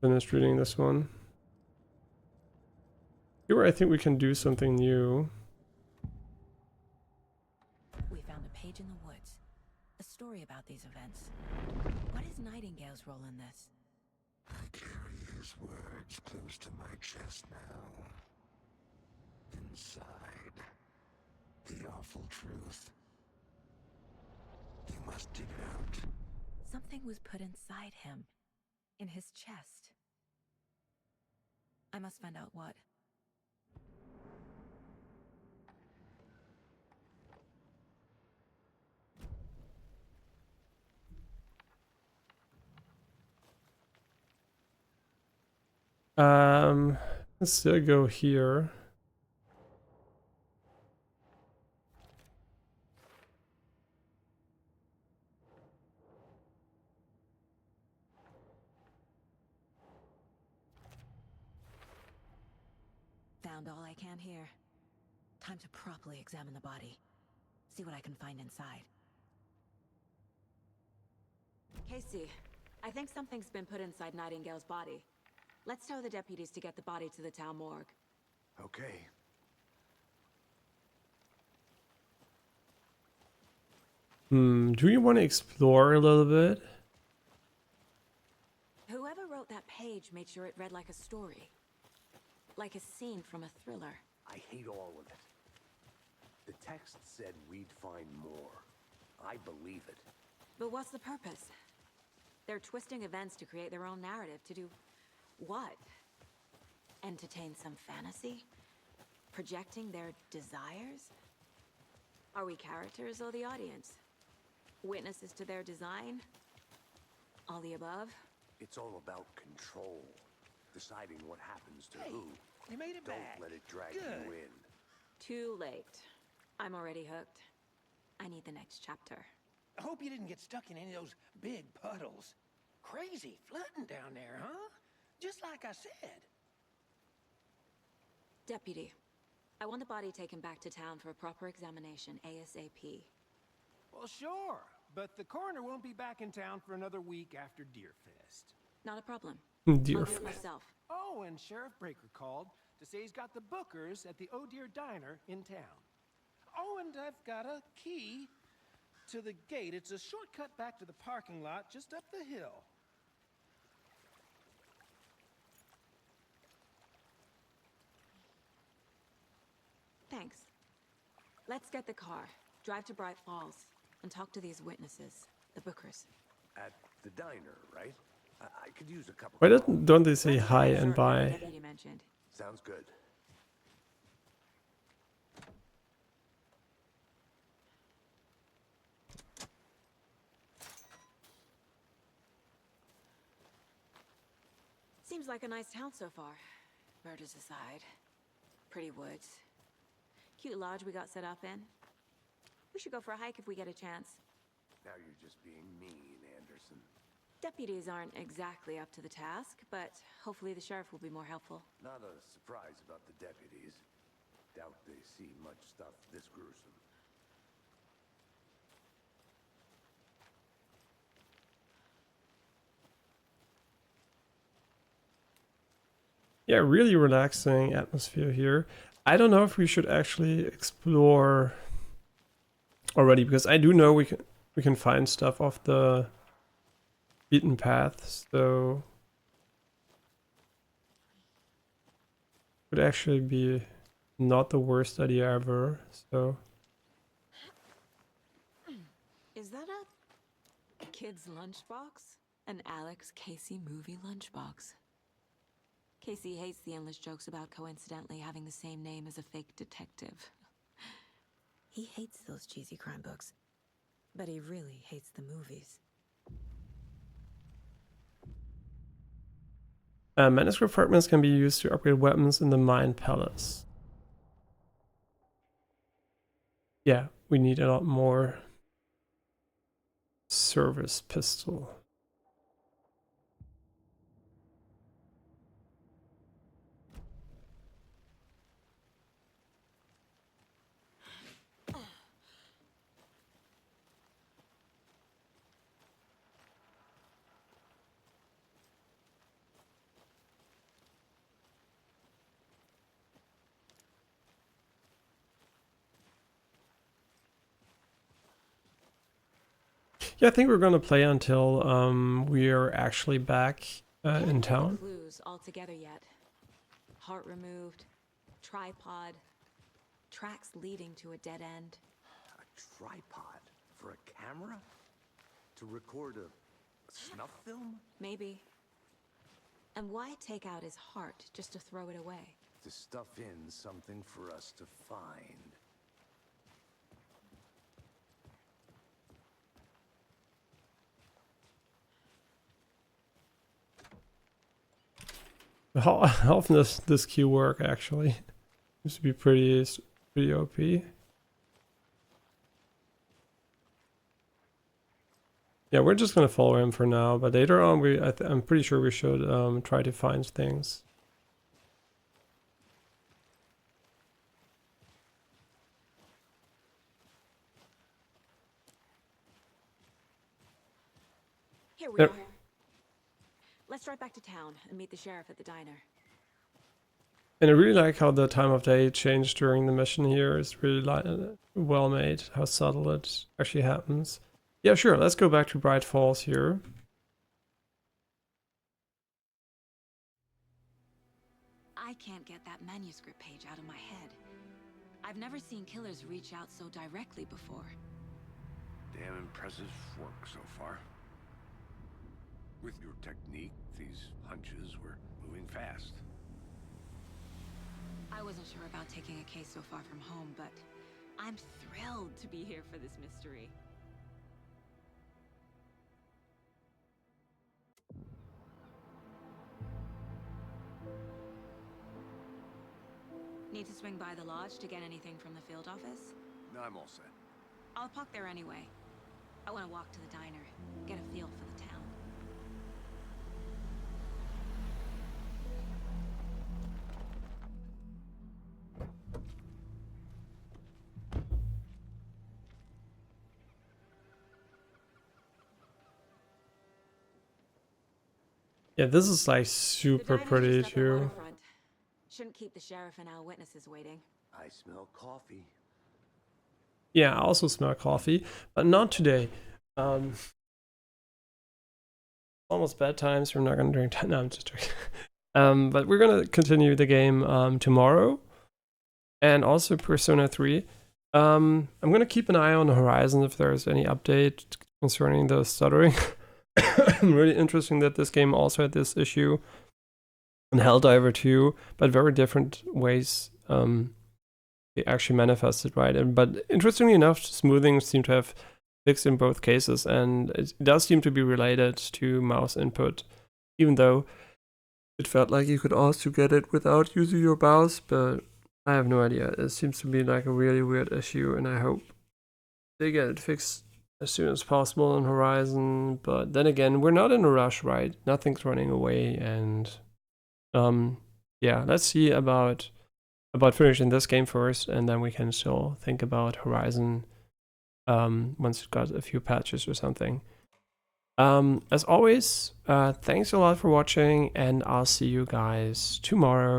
finished reading this one. Here I think we can do something new. We found a page in the woods. A story about these events. What is Nightingale's role in this? I carry his words close to my chest now. Inside, the awful truth. You must dig it out. Something was put inside him. In his chest. I must find out what. Let's still go here. Found all I can here. Time to properly examine the body. See what I can find inside. Casey, I think something's been put inside Nightingale's body. Let's tell the deputies to get the body to the town morgue. Okay. Do you want to explore a little bit? Whoever wrote that page made sure it read like a story. Like a scene from a thriller. I hate all of it. The text said we'd find more. I believe it. But what's the purpose? They're twisting events to create their own narrative. To do what? Entertain some fantasy? Projecting their desires? Are we characters or the audience? Witnesses to their design? All the above? It's all about control. Deciding what happens to Hey, who. you made it Don't back. let it drag Good. you in. Too late. I'm already hooked. I need the next chapter. I hope you didn't get stuck in any of those big puddles. Crazy flooding down there, huh? Just like I said. Deputy, I want the body taken back to town for a proper examination ASAP. Well, sure. But the coroner won't be back in town for another week after Deerfest. Not a problem. Dear I'll do it friend. myself. Oh, and Sheriff Breaker called to say he's got the Bookers at the Oh Dear Diner in town. Oh, and I've got a key to the gate. It's a shortcut back to the parking lot just up the hill. Thanks. Let's get the car, drive to Bright Falls, and talk to these witnesses, the Bookers. At the diner, right? I could use a couple. Why don't they say hi and bye? Deputy mentioned. Sounds good. Seems like a nice town so far. Murders aside. Pretty woods. Cute lodge we got set up in. We should go for a hike if we get a chance. Now you're just being mean, Anderson. Deputies aren't exactly up to the task, but hopefully the sheriff will be more helpful. Not a surprise about the deputies. Doubt they see much stuff this gruesome. Yeah, really relaxing atmosphere here. I don't know if we should actually explore already, because I do know we can find stuff off the beaten path, so would actually be not the worst idea ever. So Is that a kid's lunchbox? An Alex Casey movie lunchbox. Casey hates the endless jokes about coincidentally having the same name as a fake detective. He hates those cheesy crime books, but he really hates the movies. manuscript fragments can be used to upgrade weapons in the Mind Palace. Yeah, we need a lot more. Service pistol. Yeah, I think we're gonna play until we are actually back in town. Clues all together yet? Heart removed, tripod, tracks leading to a dead end. A tripod for a camera? To record a snuff film? Maybe. And why take out his heart just to throw it away? To stuff in something for us to find. How often does this key work actually? Seems to be pretty OP. Yeah, we're just gonna follow him for now, but later on I'm pretty sure we should try to find things. Here we Yep. are. Let's drive back to town and meet the sheriff at the diner. And I really like how the time of day changed during the mission here. It's really well made, how subtle it actually happens. Yeah, sure, let's go back to Bright Falls here. I can't get that manuscript page out of my head. I've never seen killers reach out so directly before. Damn impressive work so far. With your technique, these hunches were moving fast. I wasn't sure about taking a case so far from home, but I'm thrilled to be here for this mystery. Need to swing by the lodge to get anything from the field office? No, I'm all set. I'll park there anyway. I want to walk to the diner, get a feel for the town. Yeah, this is like super pretty too. Shouldn't keep the sheriff and our witnesses waiting. I smell coffee. Yeah, I also smell coffee, but not today. Almost bedtime, so we're not gonna drink. No, I'm just joking. But we're gonna continue the game tomorrow, and also Persona 3. I'm gonna keep an eye on the horizon if there's any update concerning the stuttering. Really interesting that this game also had this issue in Helldiver 2, but very different ways it actually manifested, right? But interestingly enough, smoothing seemed to have fixed in both cases, and it does seem to be related to mouse input, even though it felt like you could also get it without using your mouse, but I have no idea. It seems to be like a really weird issue, and I hope they get it fixed as soon as possible on Horizon. But then again, we're not in a rush, right? Nothing's running away, and yeah, let's see about finishing this game first, and then we can still think about Horizon once it's got a few patches or something. As always, thanks a lot for watching, and I'll see you guys tomorrow.